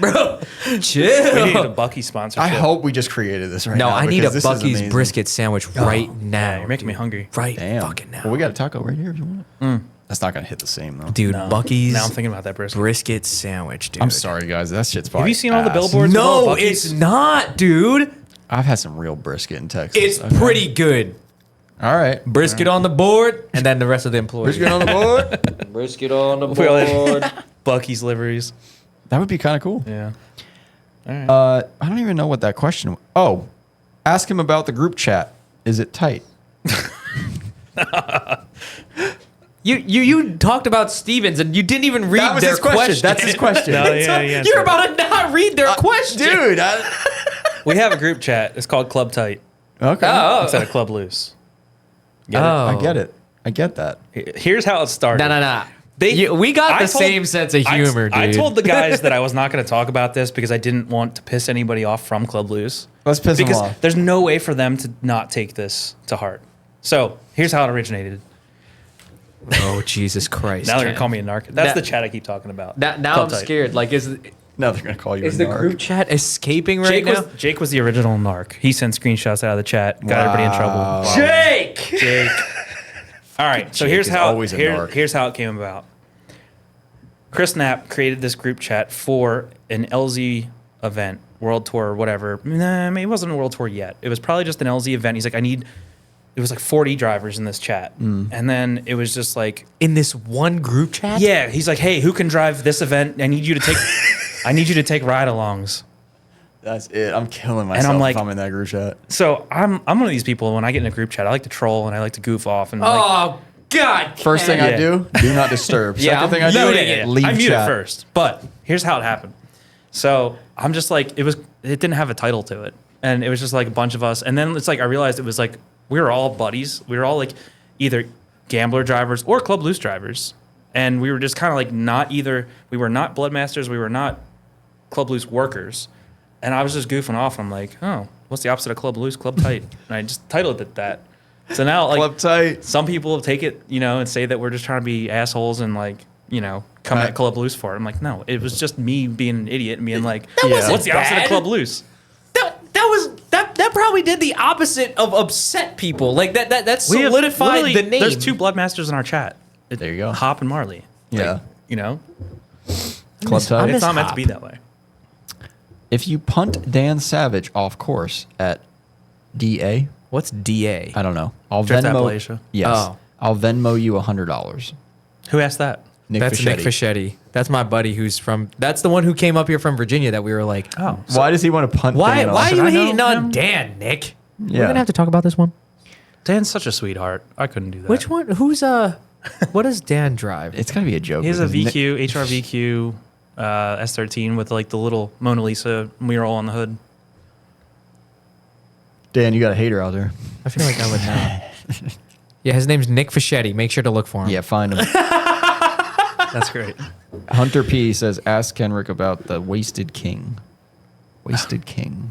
Bro, We need a chill. Bucky sponsorship. I hope we just created this right No, now. I need a because this is Bucky's amazing. brisket sandwich right now. Yeah, you're making me hungry. Right Damn. fucking now. Well, we got a taco right here if you want it. That's not going to hit the same, though. Dude, No. Bucky's Now I'm thinking about that brisket. brisket sandwich, dude. I'm sorry, guys. That shit's probably Have you seen all the ass. billboards? with all No, Buc-ee's? it's not, dude. I've had some real brisket in Texas. It's Okay. pretty good. All right. Brisket on the board, and then the rest of the employees. Brisket on the board. Brisket on the We all had board. Bucky's liveries. That would be kind of cool. Yeah. I don't even know what that question. Oh, ask him about the group chat. Is it tight? You talked about Stevens, and you didn't even read That was their his question. That's his question. No, yeah, yeah. You're about to not read their question, Dude. We have a group chat. It's called Club Tight Okay. Oh. instead of Club Loose. Get I get it. I get that. it? Here's how it started. No. They- We got I the told- same sense of humor, I dude. told the guys that I was not going to talk about this because I didn't want to piss anybody off from Club Loose. Let's piss him Because off. there's no way for them to not take this to heart. So here's how it originated. Oh, Jesus Christ. Now they're going to call me a narc. That's Now- the chat I keep talking about. Now Club I'm Tight. scared. Like, is Now they're going to call you a the narc. group chat escaping right now? Jake was the original narc. He sent screenshots out of the chat, got everybody in Wow. trouble. Jake! Jake. All right, so Jake here's is how always a narc. here's how it came about. Chris Knapp created this group chat for an LZ event, World Tour, whatever. Nah, it wasn't a World Tour yet. It was probably just an LZ event. He's like, it was like 40 drivers in this chat. And then it was just like, In this one group chat? yeah, he's like, hey, who can drive this event? I need you to take, I need you to take ride-alongs. That's it. I'm killing myself I'm like- if I'm in that group chat. So I'm one of these people, when I get in a group chat, I like to troll and I like to goof off. And like, Oh, God. First thing I Yeah. do not disturb. Yeah, Second thing I I'm do, muting it. leave I mute it chat. first. But here's how it happened. So I'm just like, it didn't have a title to it. And it was just like a bunch of us. And then it's like, I realized it was like, we were all buddies. We were all like either gambler drivers or club loose drivers. And we were just kind of like we were not bloodmasters. We were not club loose workers. And I was just goofing off. I'm like, oh, what's the opposite of club loose? Club tight. And I just titled it that. So now like Club tight. some people take it, and say that we're just trying to be assholes and like, come at Club Loose for it. I'm like, no, it was just me being an idiot and being like, wasn't what's the opposite bad. of Club Loose? That probably did the opposite of upset people. Like that solidified the name. There's two Bloodmasters in our chat. There you go. Hop and Marley. Yeah. Club tight. It's not meant to Hop. be that way. If you punt Dan Savage off course at DA, What's DA? I don't know. I'll Drift Venmo. Appalachia. Yes. Oh. I'll Venmo you $100. Who asked that? That's Nick Fischetti. That's my buddy who's from. That's the one who came up here from Virginia. That we were like, Oh, Why does he want to punt why? Dan Why off? are you I know hating on him? Dan, Nick? Yeah. We're gonna have to talk about this one. Dan's such a sweetheart. I couldn't do that. Which one? Who's What does Dan drive? It's got to be a joke. He has a because VQ, HRVQ, S13 with like the little Mona Lisa mural on the hood. Dan, you got a hater out there. I feel like I would know. Yeah, his name's Nick Fischetti. Make sure to look for him. Yeah, find him. That's great. Hunter P says, ask Kenrick about the Wasted King. Wasted King.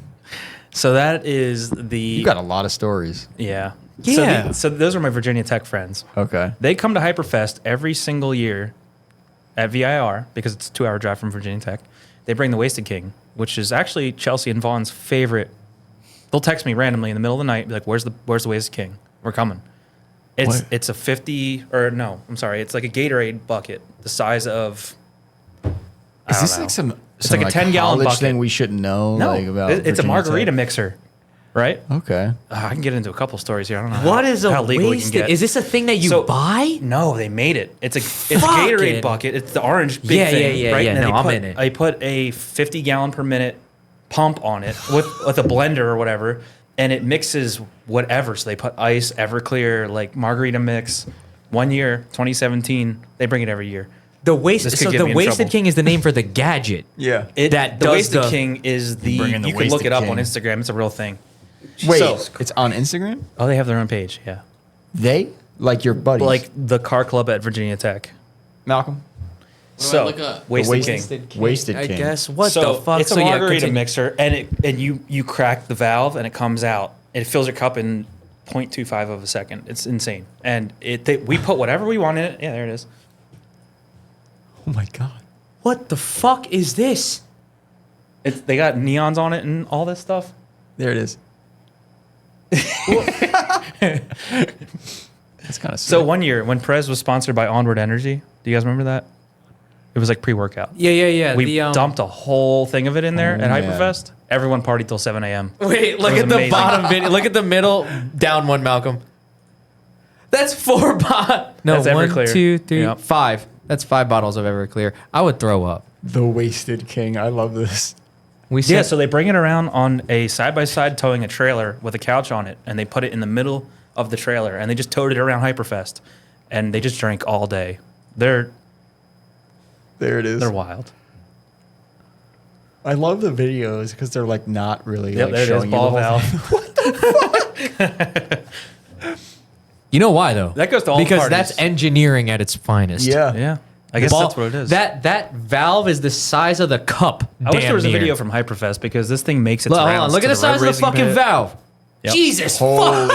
So that is the. You got a lot of stories. Yeah. Yeah. So those are my Virginia Tech friends. Okay. They come to Hyperfest every single year at VIR because it's a 2-hour drive from Virginia Tech. They bring the Wasted King, which is actually Chelsea and Vaughn's favorite. They'll text me randomly in the middle of the night, be like, "Where's the Wasted King? We're coming." It's a 50 or no, I'm sorry, it's like a Gatorade bucket the size of. Is this know. like some? It's like a 10-gallon college bucket. thing we shouldn't know? No, like about it's a Virginia margarita Tech? mixer, right? Okay. I can get into a couple stories here. I don't know What is how a legal we can wasted? get. Is this a thing that you So- buy? No, they made it. It's a Fucking- Gatorade bucket. It's the orange big Yeah, thing, yeah, right? yeah. And then No, they I'm in it. I put a 50-gallon per minute pump on it with a blender or whatever, and it mixes whatever. So they put ice, Everclear, like margarita mix. 1 year, 2017, they bring it every year. The waste. This could So get the me in Wasted trouble. King is the name for the gadget. Yeah. That the does Wasted the- King is the. bring in the You can look Wasted it up King. on Instagram. It's a real thing. Wait, So- it's on Instagram? Oh, they have their own page. Yeah, They? Like your buddies? like the car club at Virginia Tech. Malcolm? So look up? Wasted The King. Wasted I King. guess. What So the fuck? it's a So, yeah, margarita continue. mixer, and you crack the valve and it comes out. It fills your cup in 0.25 of a second. It's insane, and we put whatever we want in it. Yeah, there it is. Oh my God. What the fuck is this? They got neons on it and all this stuff. There it is. That's kind of So 1 year when Perez was sponsored by Onward Energy, do you guys remember that? It was like pre-workout. Yeah. We dumped a whole thing of it in there Oh, at man. Hyperfest. Everyone partied till 7 a.m. Wait, look was at the amazing. bottom video. Look at the middle. Down one, Malcolm. That's 4 bottles. No, That's 1, Everclear. 2, 3, Yep. 5. That's 5 bottles of Everclear. I would throw up. The Wasted King. I love this. We Yeah, said, so they bring it around on a side-by-side towing a trailer with a couch on it, and they put it in the middle of the trailer, and they just towed it around Hyperfest, and they just drank all day. They're There it is. wild. I love the videos because they're like not really Yep, like there it is, showing you ball the whole valve. you know why though? That goes to all because parties. that's engineering at its finest. Yeah. Yeah, I guess Ball- that's what it is. That valve is the size of the cup. I wish damn there was a near. video from Hyperfest because this thing makes its Look, hold rounds on, look to at the size of road the racing fucking pit. valve. Yep. Jesus fuck. Holy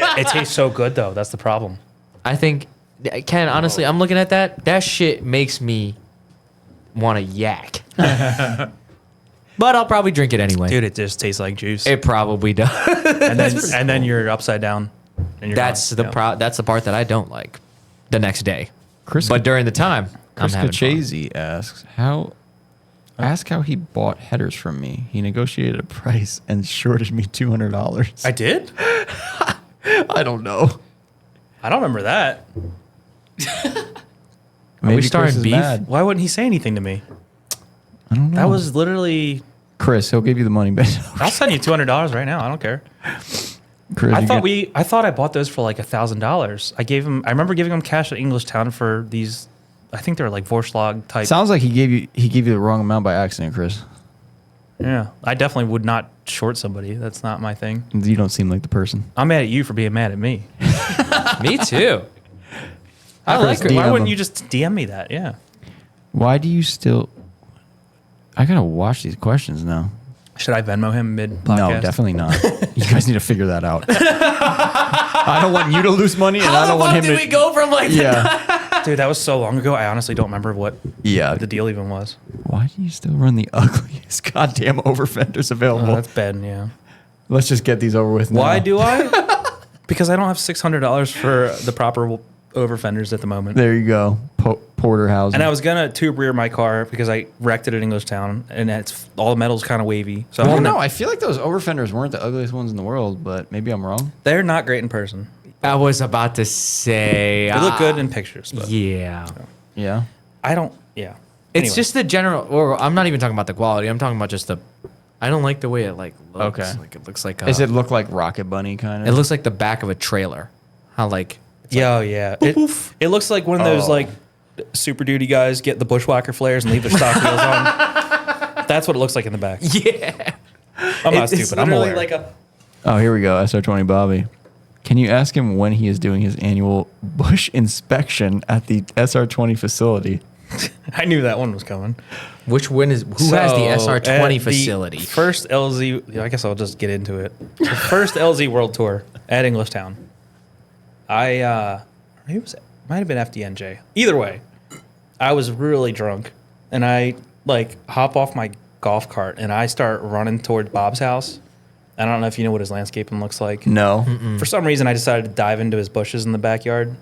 shit. It tastes so good though. That's the problem. I think, Ken, honestly, I'm looking at that. That shit makes me want to yak. But I'll probably drink it anyway. Dude, it just tastes like juice. It probably does. and then you're upside down. And you're That's gone. Yeah. that's the part that I don't like. The next day, Chris but during the time, I'm Chris having fun. Kachese asks, how Ask how he bought headers from me. He negotiated a price and shorted me $200. I did? I don't know. I don't remember that. Maybe starting Chris is beef? mad. Why wouldn't he say anything to me? I don't know. That was literally. Chris. He'll give you the money back. I'll send you $200 right now. I don't care. Chris, I thought I bought those for like $1,000. I remember giving him cash at Englishtown for these. I think they were like Vorschlag type. Sounds like he gave you the wrong amount by accident, Chris. Yeah, I definitely would not short somebody. That's not my thing. You don't seem like the person. I'm mad at you for being mad at me. Me too. I like her. DM Why wouldn't him. you just DM me that? Yeah. Why do you still? I gotta watch these questions now. Should I Venmo him mid podcast? No, definitely not. You guys need to figure that out. I don't want you to lose money, and I don't want him to. we go from like Yeah, Dude, that was so long ago. I honestly don't remember what yeah. the deal even was. Why do you still run the ugliest goddamn over fenders available? Oh, that's bad. Yeah. Let's just get these over with now. Why do I? Because I don't have $600 for the proper over fenders at the moment. There you go, Porterhouse. And I was gonna tube rear my car because I wrecked it at Englishtown, and it's all the metal's kind of wavy. So Well, I'm gonna, no, I feel like those over fenders weren't the ugliest ones in the world, but maybe I'm wrong. they're not great in person. I was about to say. They look good in pictures, but Yeah. Yeah. I don't. Yeah. It's Anyway. just the general, or I'm not even talking about the quality. I'm talking about just the. I don't like the way it like looks. Okay. Like it looks like. Does it look like Rocket Bunny kind of? It looks like the back of a trailer. How like. Yeah, yeah. It looks like one of those like Super Duty guys get the bushwhacker flares and leave their stock wheels on. That's what it looks like in the back. Yeah. I'm not stupid. I'm aware. like a. Oh, here we go. SR20 Bobby. Can you ask him when he is doing his annual bush inspection at the SR20 facility? I knew that one was coming. Which one is who has the SR20 facility? First LZ. Yeah, I guess I'll just get into it. The first LZ World Tour at Englishtown. Who was it? Might have been FDNJ. Either way, I was really drunk, and I like hop off my golf cart and I start running toward Bob's house. I don't know if you know what his landscaping looks like. No. For some reason, I decided to dive into his bushes in the backyard.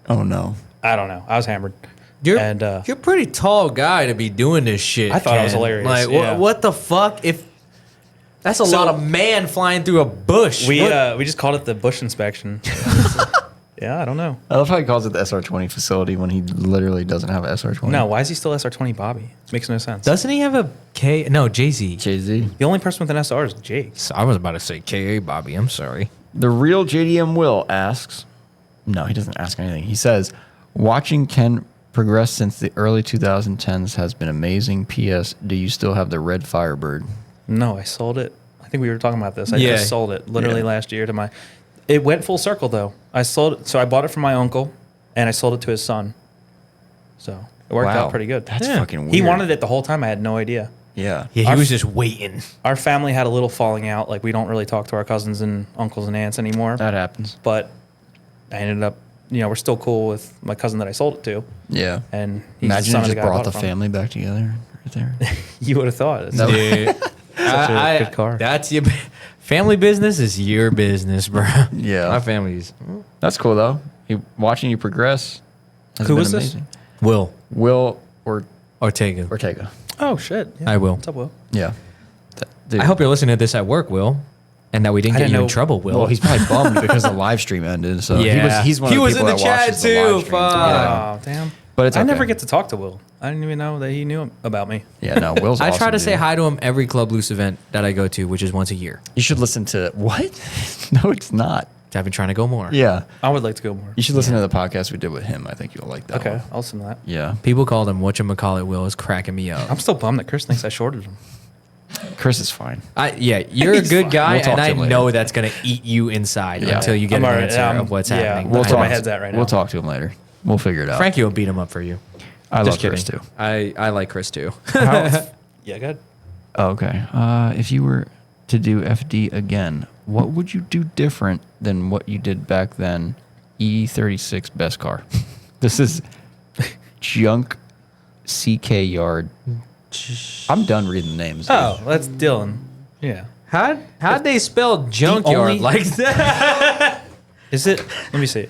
Oh, no. I don't know. I was hammered. You're And, you're a pretty tall guy to be doing this shit. I thought it was Ken. hilarious, Like yeah. what the fuck? If that's a So- lot of man flying through a bush. We What- we just called it the bush inspection. Yeah, I don't know. I love how he calls it the SR20 facility when he literally doesn't have an SR20. No, why is he still SR20 Bobby? Makes no sense. doesn't he have a K? No, Jay-Z. Jay-Z. The only person with an SR is Jake. I was about to say K.A. Bobby. I'm sorry. The real JDM Will asks, no, he doesn't ask anything. He says, watching Ken progress since the early 2010s has been amazing. P.S. Do you still have the red Firebird? No, I sold it. I think we were talking about this. I Yeah. just sold it literally last year to my. It went full circle though. I sold it. So I bought it from my uncle, and I sold it to his son. So it worked Wow. out pretty good. That's fucking weird. He wanted it the whole time. I had no idea. Yeah. Yeah, he Our- was just waiting. Our family had a little falling out. Like we don't really talk to our cousins and uncles and aunts anymore. That happens. But I ended up, we're still cool with my cousin that I sold it to. Yeah. And he's the Imagine son it of just guy I brought bought the it from. family back together right there. You would have thought. It's That Dude, a good car. That's your family business is your business, bro. Yeah. My family's That's cool, though. Watching you progress has Who been was this? amazing. Will Will or Ortega. Ortega. Oh shit! Yeah. I will. What's up, Will? Yeah. Dude. I hope you're listening to this at work, Will, and that we didn't I get didn't you in know- trouble, Will. Well, he's probably bummed because the live stream ended. So he's one of He the was people in the that chat watches the too, live stream. fuck. Yeah. Oh damn! But it's I okay. never get to talk to Will. I didn't even know that he knew about me. Yeah, no, Will's I awesome, try to say dude. hi to him every Club Loose event that I go to, which is once a year. You should listen to what? No, it's not. I've been trying to go more. Yeah. I would like to go more. You should listen to the podcast we did with him. I think you'll like that Okay, one. I'll listen to that. Yeah. People called him whatchamacallit. Will is cracking me up. I'm still bummed that Chris thinks I shorted him. Chris is fine. You're a He's good fine. guy, We'll talk and to I him later. know that's gonna eat you inside Yeah. until you get I'm an alright, answer of what's yeah. happening. We'll I talk. know. My head's at right now. We'll talk to him later. We'll figure it out. Frankie will beat him up for you. I love Just kidding. Chris too. I like Chris too. Yeah, good. Oh, okay. If you were to do FD again, what would you do different than what you did back then? E36 best car. This is Junk CK Yard. I'm done reading the names. Oh, that's Dylan. Yeah. How'd they spell junkyard only- like that? Is it? Let me see.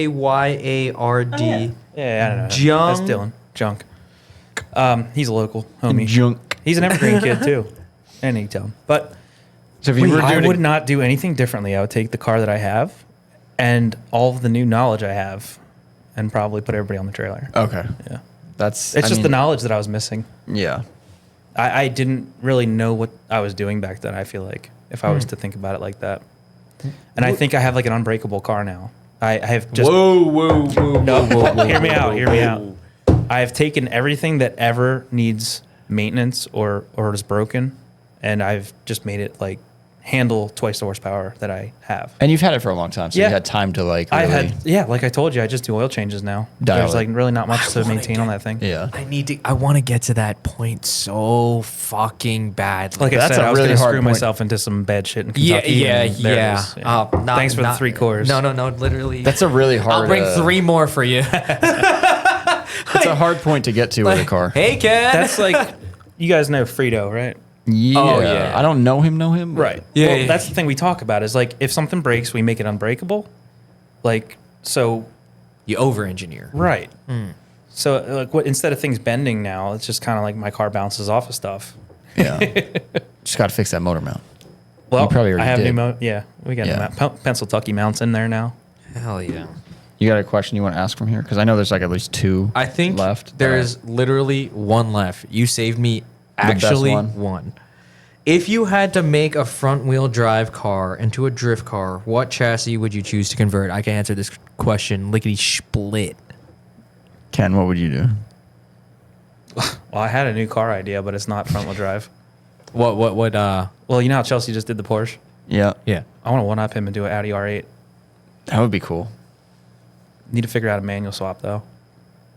JUNGCKYARD. Yeah, I don't know. Junk. That's Dylan. Junk. junk. He's a local homie. Junk. He's an Evergreen kid too, and he tell him. But So if you were I doing would not do anything differently. I would take the car that I have and all of the new knowledge I have, and probably put everybody on the trailer. Okay. Yeah, That's it's just the knowledge that I was missing. Yeah. I didn't really know what I was doing back then. I feel like if I was to think about it like that, and I think I have like an unbreakable car now. I have just whoa. no. Hear me out. Hear me out. I have taken everything that ever needs maintenance or is broken, and I've just made it like handle twice the horsepower that I have. And you've had it for a long time, so Yeah. you had time to like really. Like I told you, I just do oil changes now. Dial There's it. like really not much to maintain on that thing. Yeah. I want to get to that point so fucking badly. Like I That's said, a I was really going to hard screw point. myself into some bad shit in yeah, Kentucky. yeah, and there it yeah. is. Yeah. Not- Thanks for the not- 3 cores. No, literally. That's a really hard. I'll bring 3 more for you. It's a hard point to get to with a car. Hey, Ken. That's like, you guys know Frito, right? Yeah. Oh, yeah. I don't know him. But- Right. Yeah, Well, yeah. that's the thing we talk about is like if something breaks, we make it unbreakable. Like, so, you over-engineer. right. So, like, what instead of things bending now, it's just kind of like my car bounces off of stuff. Yeah. Just got to fix that motor mount. Well, You probably I already have did. new yeah, we got Yeah. Pennsylvania mounts in there now. Hell yeah. You got a question you want to ask from here? Because I know there's like at least 2 I think left. there is literally 1 left. You saved me best actually one? 1. If you had to make a front-wheel drive car into a drift car, what chassis would you choose to convert? I can answer this question lickety-split. Ken, what would you do? Well, I had a new car idea, but it's not front wheel drive. What, Well, you know how Chelsea just did the Porsche? Yeah. yeah. I want to one-up him and do an Audi R8. That would be cool. Need to figure out a manual swap, though.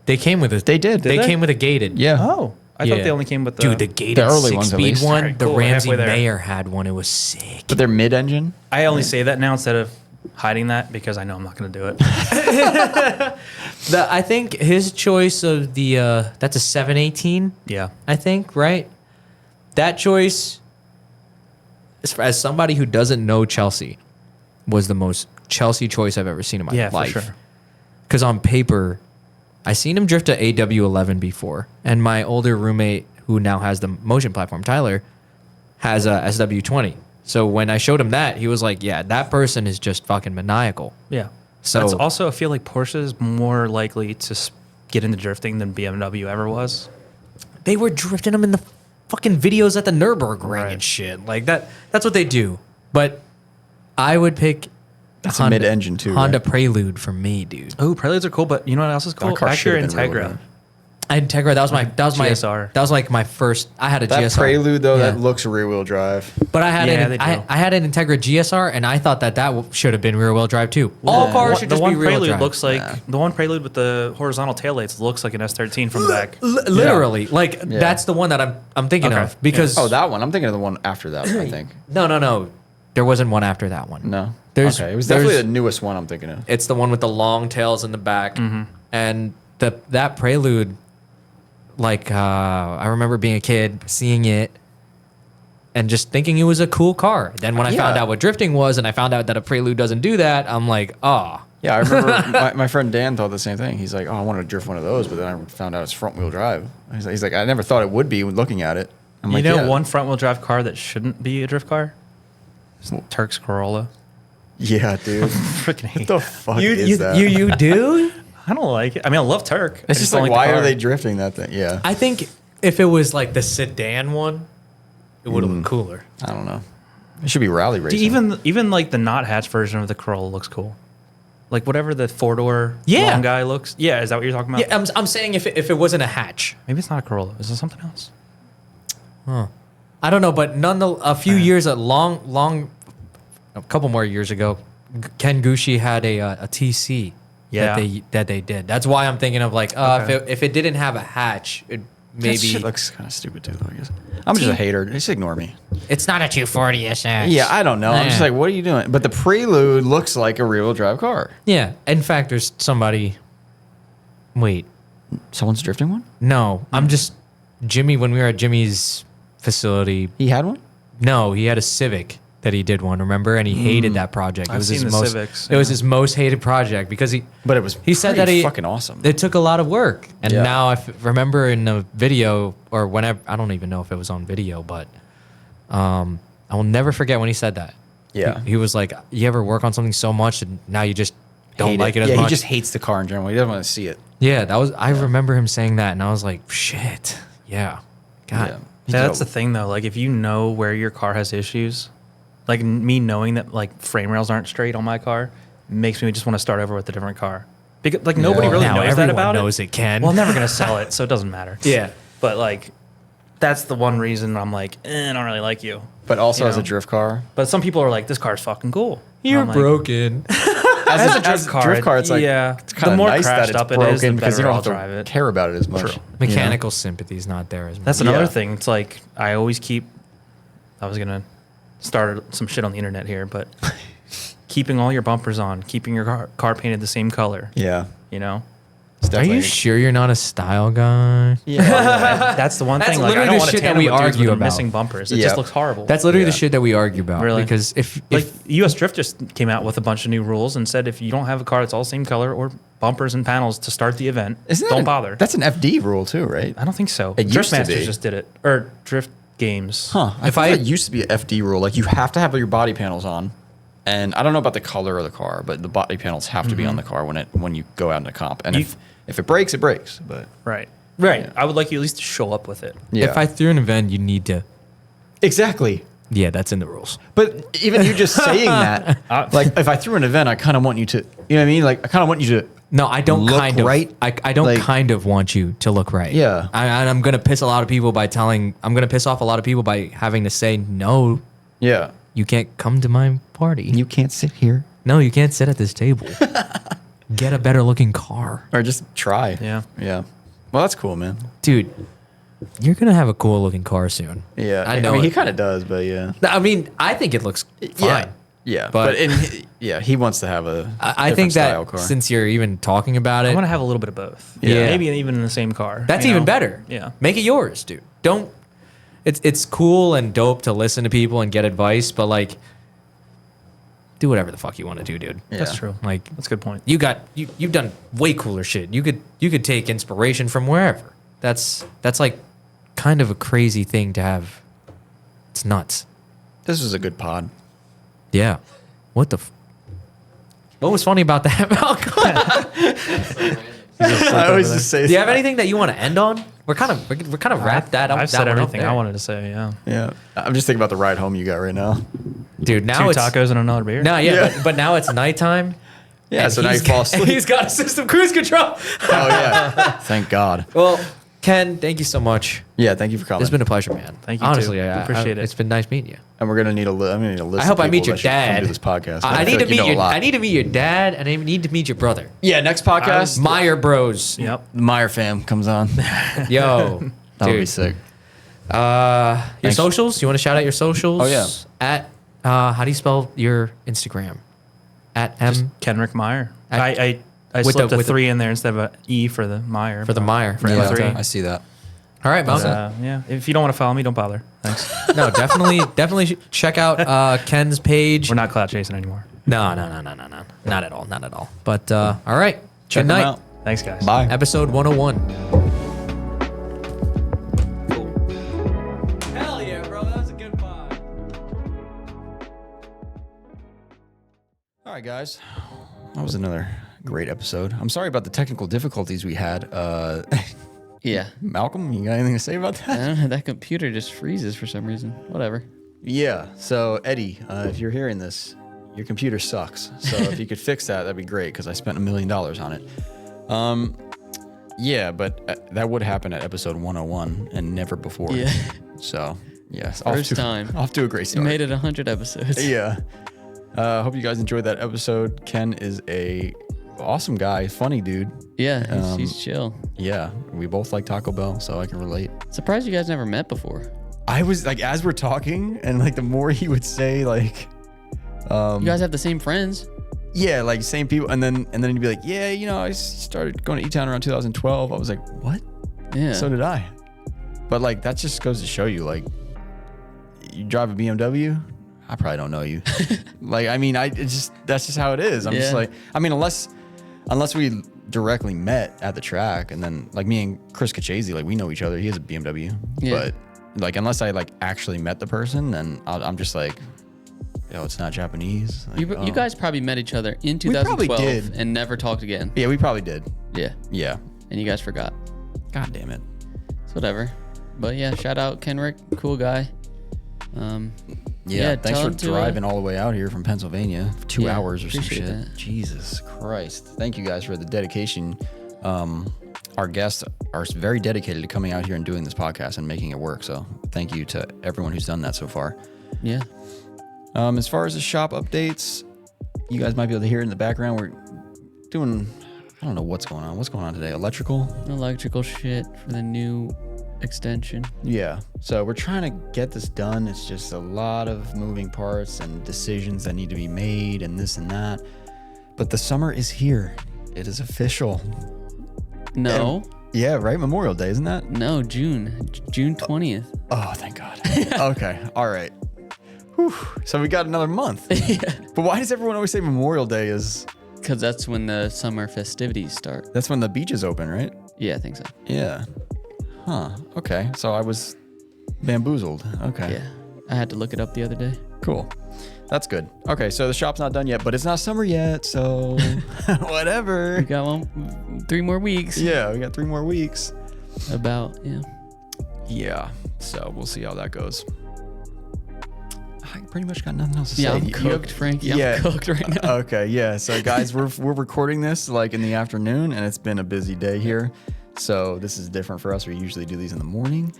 They came with a... They did. They they? came with a gated. Yeah. Oh. I Yeah. thought they only came with the... Dude, the gated The early ones, at 6-speed least. one, Alright, the cool, Ramsey halfway there. Meyer had one. It was sick. But they're mid-engine. I only say that now instead of hiding that because I know I'm not going to do it. I think his choice of the... that's a 718, Yeah. I think, right? That choice, as somebody who doesn't know Chelsea, was the most Chelsea choice I've ever seen in my Yeah, for life. sure. Because on paper, I seen him drift a AW11 before, and my older roommate, who now has the motion platform, Tyler, has a SW20. So when I showed him that, he was like, "Yeah, that person is just fucking maniacal." Yeah. So- That's also, I feel like Porsche is more likely to get into drifting than BMW ever was. They were drifting him in the fucking videos at the Nürburgring Right. and shit. Like that. That's what they do. But I would pick. That's a mid-engine too, Honda right? Prelude for me, dude. Oh, Preludes are cool, but you know what else is cool? That car Acura should've been real Integra. good. Integra. That was my GSR. That was like my first. I had a That GSR. Prelude though, Yeah. that looks rear-wheel drive. But I had Yeah, an they do. I had an Integra GSR, and I thought that should have been rear-wheel drive too. All cars should the just one be rear-wheel Prelude drive. looks like the one Prelude with the horizontal taillights looks like an S13 from the back. Literally, like that's the one that I'm thinking Okay. of because Oh, that one. I'm thinking of the one after that one, I think. no, there wasn't one after that one. No. There's- okay. It was there's- definitely the newest one I'm thinking of. It's the one with the long tails in the back, and that Prelude. Like I remember being a kid, seeing it, and just thinking it was a cool car. Then when I found Yeah. out what drifting was, and I found out that a Prelude doesn't do that, I'm like, ah. Yeah, I remember my friend Dan thought the same thing. He's like, oh, I want to drift one of those, but then I found out it's front-wheel drive. He's like, I never thought it would be when looking at it. I'm You like, know yeah. one front-wheel drive car that shouldn't be a drift car? It's Turk's Corolla. Yeah, dude. Freaking hate What the that. fuck is that? you do? I don't like it. I mean, I love Turk. I It's just don't like, the why car. are they drifting that thing? Yeah. I think if it was like the sedan one, it would have looked cooler. I don't know. It should be rally racing. Even like the not hatch version of the Corolla looks cool. Like whatever the 4-door Yeah. long guy looks. Yeah, is that what you're talking about? Yeah, I'm saying if it wasn't a hatch. Maybe it's not a Corolla. Is it something else? I don't know, but a few years, a couple more years ago, Ken Gucci had a TC Yeah. that they did. That's why I'm thinking of like Okay. if it didn't have a hatch, it That maybe shit looks kind of stupid too, though, I guess. I'm just a hater. Just ignore me. it's not a 240 SX. Yeah, I don't know. I'm just like, what are you doing? But the Prelude looks like a rear-wheel drive car. yeah. In fact, there's somebody. Wait, Someone's drifting one? no, I'm just Jimmy. When we were at Jimmy's facility, He had one? no, he had a Civic, that he did one, remember? And he hated that project. I've seen the Civics, It was his most hated project because But it was he said that fucking awesome. It took a lot of work. And Yeah. now I remember in a video or whenever, I don't even know if it was on video, but I will never forget when he said that. Yeah. He was like, you ever work on something so much and now you just don't Hate like it as yeah, much? he just hates the car in general. He doesn't want to see it. Yeah, I remember him saying that and I was like, shit. Yeah. God. Yeah. Yeah, that's the thing though. Like if you know where your car has issues, like me knowing that like frame rails aren't straight on my car makes me just want to start over with a different car. Because like nobody really Now knows that everyone about knows it. it can. Well, I'm never gonna sell it, so it doesn't matter. Yeah. But like, that's the one reason I'm like, I don't really like you. But also You as a know? drift car. But some people are like, this car's fucking cool. And You're I'm like, broken. As a drift car, it's like, yeah, it's kind the of more nice that crashed it's up it broken is, the because you better don't I'll have to drive it. care about it as much. True. you know? Mechanical sympathy's not there as much. That's another Yeah. thing. It's like I always keep. I was gonna start some shit on the internet here, but keeping all your bumpers on, keeping your car painted the same color. Yeah. You know, It's Are definitely you sure you're not a style guy? that's the one That's thing. Like I literally don't the want to shit that tandem we with dudes argue with about. missing bumpers. It Yeah. just looks horrible. That's literally Yeah. the shit that we argue about. Really? Because if like U.S. Drift just came out with a bunch of new rules and said if you don't have a car that's all the same color or bumpers and panels to start the event, don't bother. That's an FD rule too, right? I don't think so. It used to Driftmasters be. just did it, or Drift Games. Huh. If I I- it used to be an FD rule. Like you have to have your body panels on. And I don't know about the color of the car, but the body panels have to be on the car when you go out in a comp. And if it breaks, it breaks. But Right. Yeah. I would like you at least to show up with it. yeah. if I threw an event, you need to. exactly. Yeah, that's in the rules. But even you just saying that, like if I threw an event, I kind of want you to, you know what I mean? Like I kind of want you to. No, I don't Look kind of. right? I don't Like- kind of want you to look right. Yeah. I'm gonna piss a lot of people by telling. I'm gonna piss off a lot of people by having to say no. Yeah. You can't come to my party. You can't sit here No, you can't sit at this table. Get a better looking car, or just try. Yeah. Yeah. Well, that's cool, man. dude. You're gonna have a cool looking car soon. Yeah. I know. mean, it. he kind of does, but yeah. I mean, I think it looks fine. Yeah. But- He wants to have a. I think different style that car. since you're even talking about I it, want to have a little bit of both. Yeah. Maybe even in the same car. that's you even know? better. Yeah. Make it yours, dude. Don't. It's cool and dope to listen to people and get advice, but like, do whatever the fuck you want to do, dude. Yeah. That's true. Like, That's a good point. you've done way cooler shit. You could take inspiration from wherever. That's like kind of a crazy thing to have. It's nuts. This was a good pod. Yeah. What the? What was funny about that, Malcolm? I always just say. Do you have anything that you want to end on? We're kind of wrapped that up. I've that said one up everything there. I wanted to say. Yeah. Yeah. I'm just thinking about the ride home you got right now. Dude, now Two it's tacos and another beer. now, yeah, Yeah. but now it's nighttime. Yeah. and So now you he's fall got- asleep. He's got a system cruise control. Oh yeah. Thank God. Well, Ken, thank you so much. Yeah. Thank you for coming. It's been a pleasure, man. Thank you, Honestly, too. Appreciate it. It's been nice meeting you. and we're gonna need I'm gonna need a list. I hope of I meet people your that should come dad. do this podcast. I feel need to like you meet know a your. lot. I need to meet your dad, and I need to meet your brother. Yeah. Next podcast. Meyer Bros. Yep. the Meyer fam comes on. Yo, That would be dude. sick. Your Thanks. socials? You want to shout out your socials? Oh, yeah. At how do you spell your Instagram? At M Kenrick Meyer. At- I with slipped the- a with the- 3 in there instead of a E for the Meyer. for the Meyer. For Yeah, M3. I see that. All right, But, Malcolm. yeah. If you don't want to follow me, don't bother. Thanks. No, definitely check out Ken's page. We're not cloud chasing anymore. No, not at all. But all right, Check good them night. out. Thanks, guys. Bye. Episode 101. Hell yeah, bro, that was a good pod. All right, guys. That was another great episode. I'm sorry about the technical difficulties we had. Yeah. Malcolm, you got anything to say about I that? don't know. That computer just freezes for some reason. Whatever. Yeah. So, Eddie, if you're hearing this, your computer sucks. So, if you could fix that, that'd be great because I spent $1 million on it. Yeah, but that would happen at episode 101 and never before. Yeah. So, yes. First time. Off to a great You start. made it 100 episodes. Yeah. Hope you guys enjoyed that episode. Ken is a awesome guy, funny dude. Yeah, he's chill. Yeah, we both like Taco Bell, so I can relate. Surprised you guys never met before. I was like, as we're talking, and like the more he would say, like, You guys have the same friends. yeah, like same people, and then he'd be like, yeah, you know, I started going to E-Town around 2012. I was like, what? Yeah. So did I. But like that just goes to show you, like, you drive a BMW, I probably don't know you. Like, I mean, that's just how it is. I'm just Yeah. like, I mean, unless we directly met at the track, and then like me and Chris Kachese, like we know each other. He has a BMW, Yeah. but like unless I like actually met the person, then I'm just like, yo, it's not Japanese. Like, You guys probably met each other in probably 2012 did. and never talked again. yeah, we probably did. Yeah. Yeah. And you guys forgot. God damn it. It's whatever. But yeah, shout out Kenrick, cool guy. Yeah, thanks tell for him to, driving all the way out here from Pennsylvania for 2 Yeah, hours or some appreciate shit. that. Jesus Christ. Thank you guys for the dedication. Our guests are very dedicated to coming out here and doing this podcast and making it work. So thank you to everyone who's done that so far. Yeah. As far as the shop updates, you guys might be able to hear it in the background. We're doing, I don't know what's going on. What's going on today? Electrical? Electrical shit for the new extension. Yeah. So we're trying to get this done. It's just a lot of moving parts and decisions that need to be made and this and that. But the summer is here. It is official. No. Yeah, right? Memorial Day, isn't that? No, June 20th. Oh, thank God. Okay. All right. Whew. So we got another month. But why does everyone always say Memorial Day is... Because that's when the summer festivities start. That's when the beaches open, right? Yeah, I think so. Yeah. Huh. Okay. So I was bamboozled. Okay. Yeah. I had to look it up the other day. Cool. That's good. Okay, so the shop's not done yet, but it's not summer yet, so whatever. We got 3 more weeks. Yeah, we got 3 more weeks. Yeah. Yeah, so we'll see how that goes. I pretty much got nothing else to say. Yeah, I'm You cooked, have- Frankie. I'm cooked right now. Okay, yeah. So guys, we're recording this like in the afternoon, and it's been a busy day here. So this is different for us. We usually do these in the morning.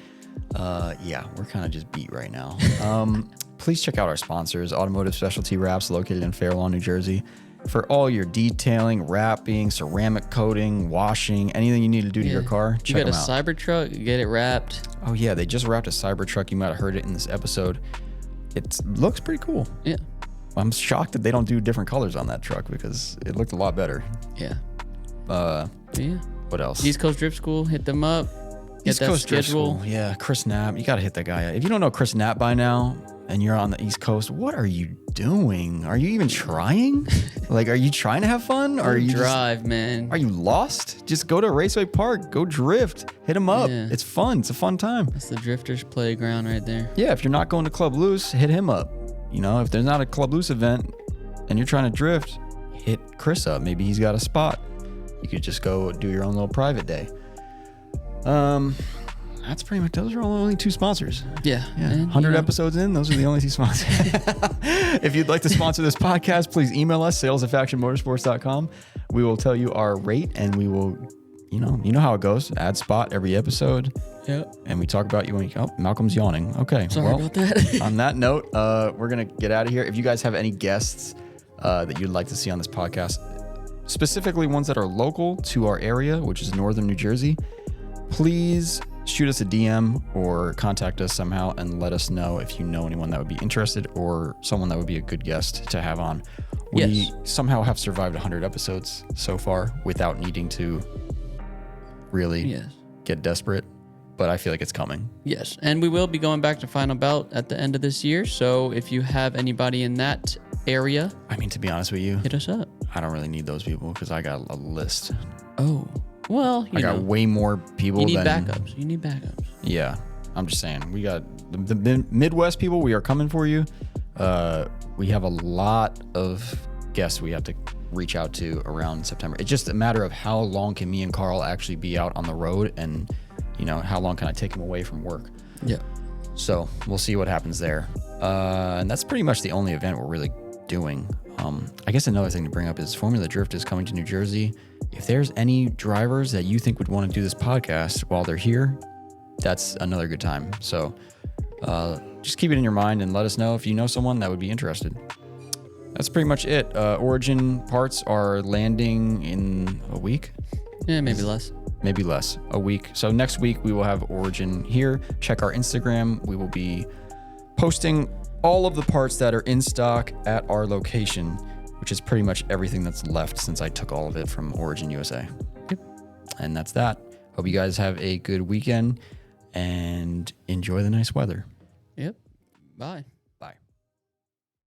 Yeah, we're kind of just beat right now. Please check out our sponsors, Automotive Specialty Wraps, located in Fair Lawn, New Jersey. For all your detailing, wrapping, ceramic coating, washing, anything you need to do to your car, You check got a them out. Cybertruck, get it wrapped. Oh yeah, they just wrapped a Cybertruck. You might have heard it in this episode. It looks pretty cool. Yeah. I'm shocked that they don't do different colors on that truck because it looked a lot better. Yeah. Yeah. What else? East Coast Drift School, hit them up. Get East that Coast Drift schedule. School. Yeah, Chris Knapp. You got to hit that guy. If you don't know Chris Knapp by now and you're on the East Coast, what are you doing? Are you even trying? Like, are you trying to have fun? Or are you Drive, man. Are you lost? Just go to Raceway Park. Go drift. Hit them up. Yeah. It's fun. It's a fun time. That's the drifters playground right there. Yeah, if you're not going to Club Loose, hit him up. You know, if there's not a Club Loose event and you're trying to drift, hit Chris up. Maybe he's got a spot. You could just go do your own little private day. That's pretty much, those are only 2 sponsors. Yeah. Yeah, and, 100 episodes in, those are the only 2 sponsors. If you'd like to sponsor this podcast, please email us, sales@factionmotorsports.com. We will tell you our rate, and we will, you know how it goes. Add spot every episode. Yeah. And we talk about you when Malcolm's yawning. Okay. Sorry about that. On that note, we're going to get out of here. If you guys have any guests that you'd like to see on this podcast, specifically ones that are local to our area, which is northern New Jersey, please shoot us a DM or contact us somehow and let us know if you know anyone that would be interested or someone that would be a good guest to have on. We Yes. somehow have survived 100 episodes so far without needing to really Yes. get desperate, but I feel like it's coming. Yes. And we will be going back to Final Bout at the end of this year. So if you have anybody in that area, I mean, to be honest with you, hit us up. I don't really need those people because I got a list. Oh. Well, I got way more people you need than... backups. You need backups. Yeah, I'm just saying. We got the Midwest people. We are coming for you. We have a lot of guests we have to reach out to around September. It's just a matter of how long can me and Carl actually be out on the road, and how long can I take him away from work. Yeah. So we'll see what happens there. And that's pretty much the only event we're really doing. I guess another thing to bring up is Formula Drift is coming to New Jersey. If there's any drivers that you think would want to do this podcast while they're here, that's another good time. So just keep it in your mind and let us know if you know someone that would be interested. That's pretty much it. Origin parts are landing in a week. Yeah, maybe less. Maybe less, a week. So next week we will have Origin here. Check our Instagram. We will be posting all of the parts that are in stock at our location, which is pretty much everything that's left since I took all of it from Origin USA. Yep. And that's that. Hope you guys have a good weekend and enjoy the nice weather. Yep. Bye.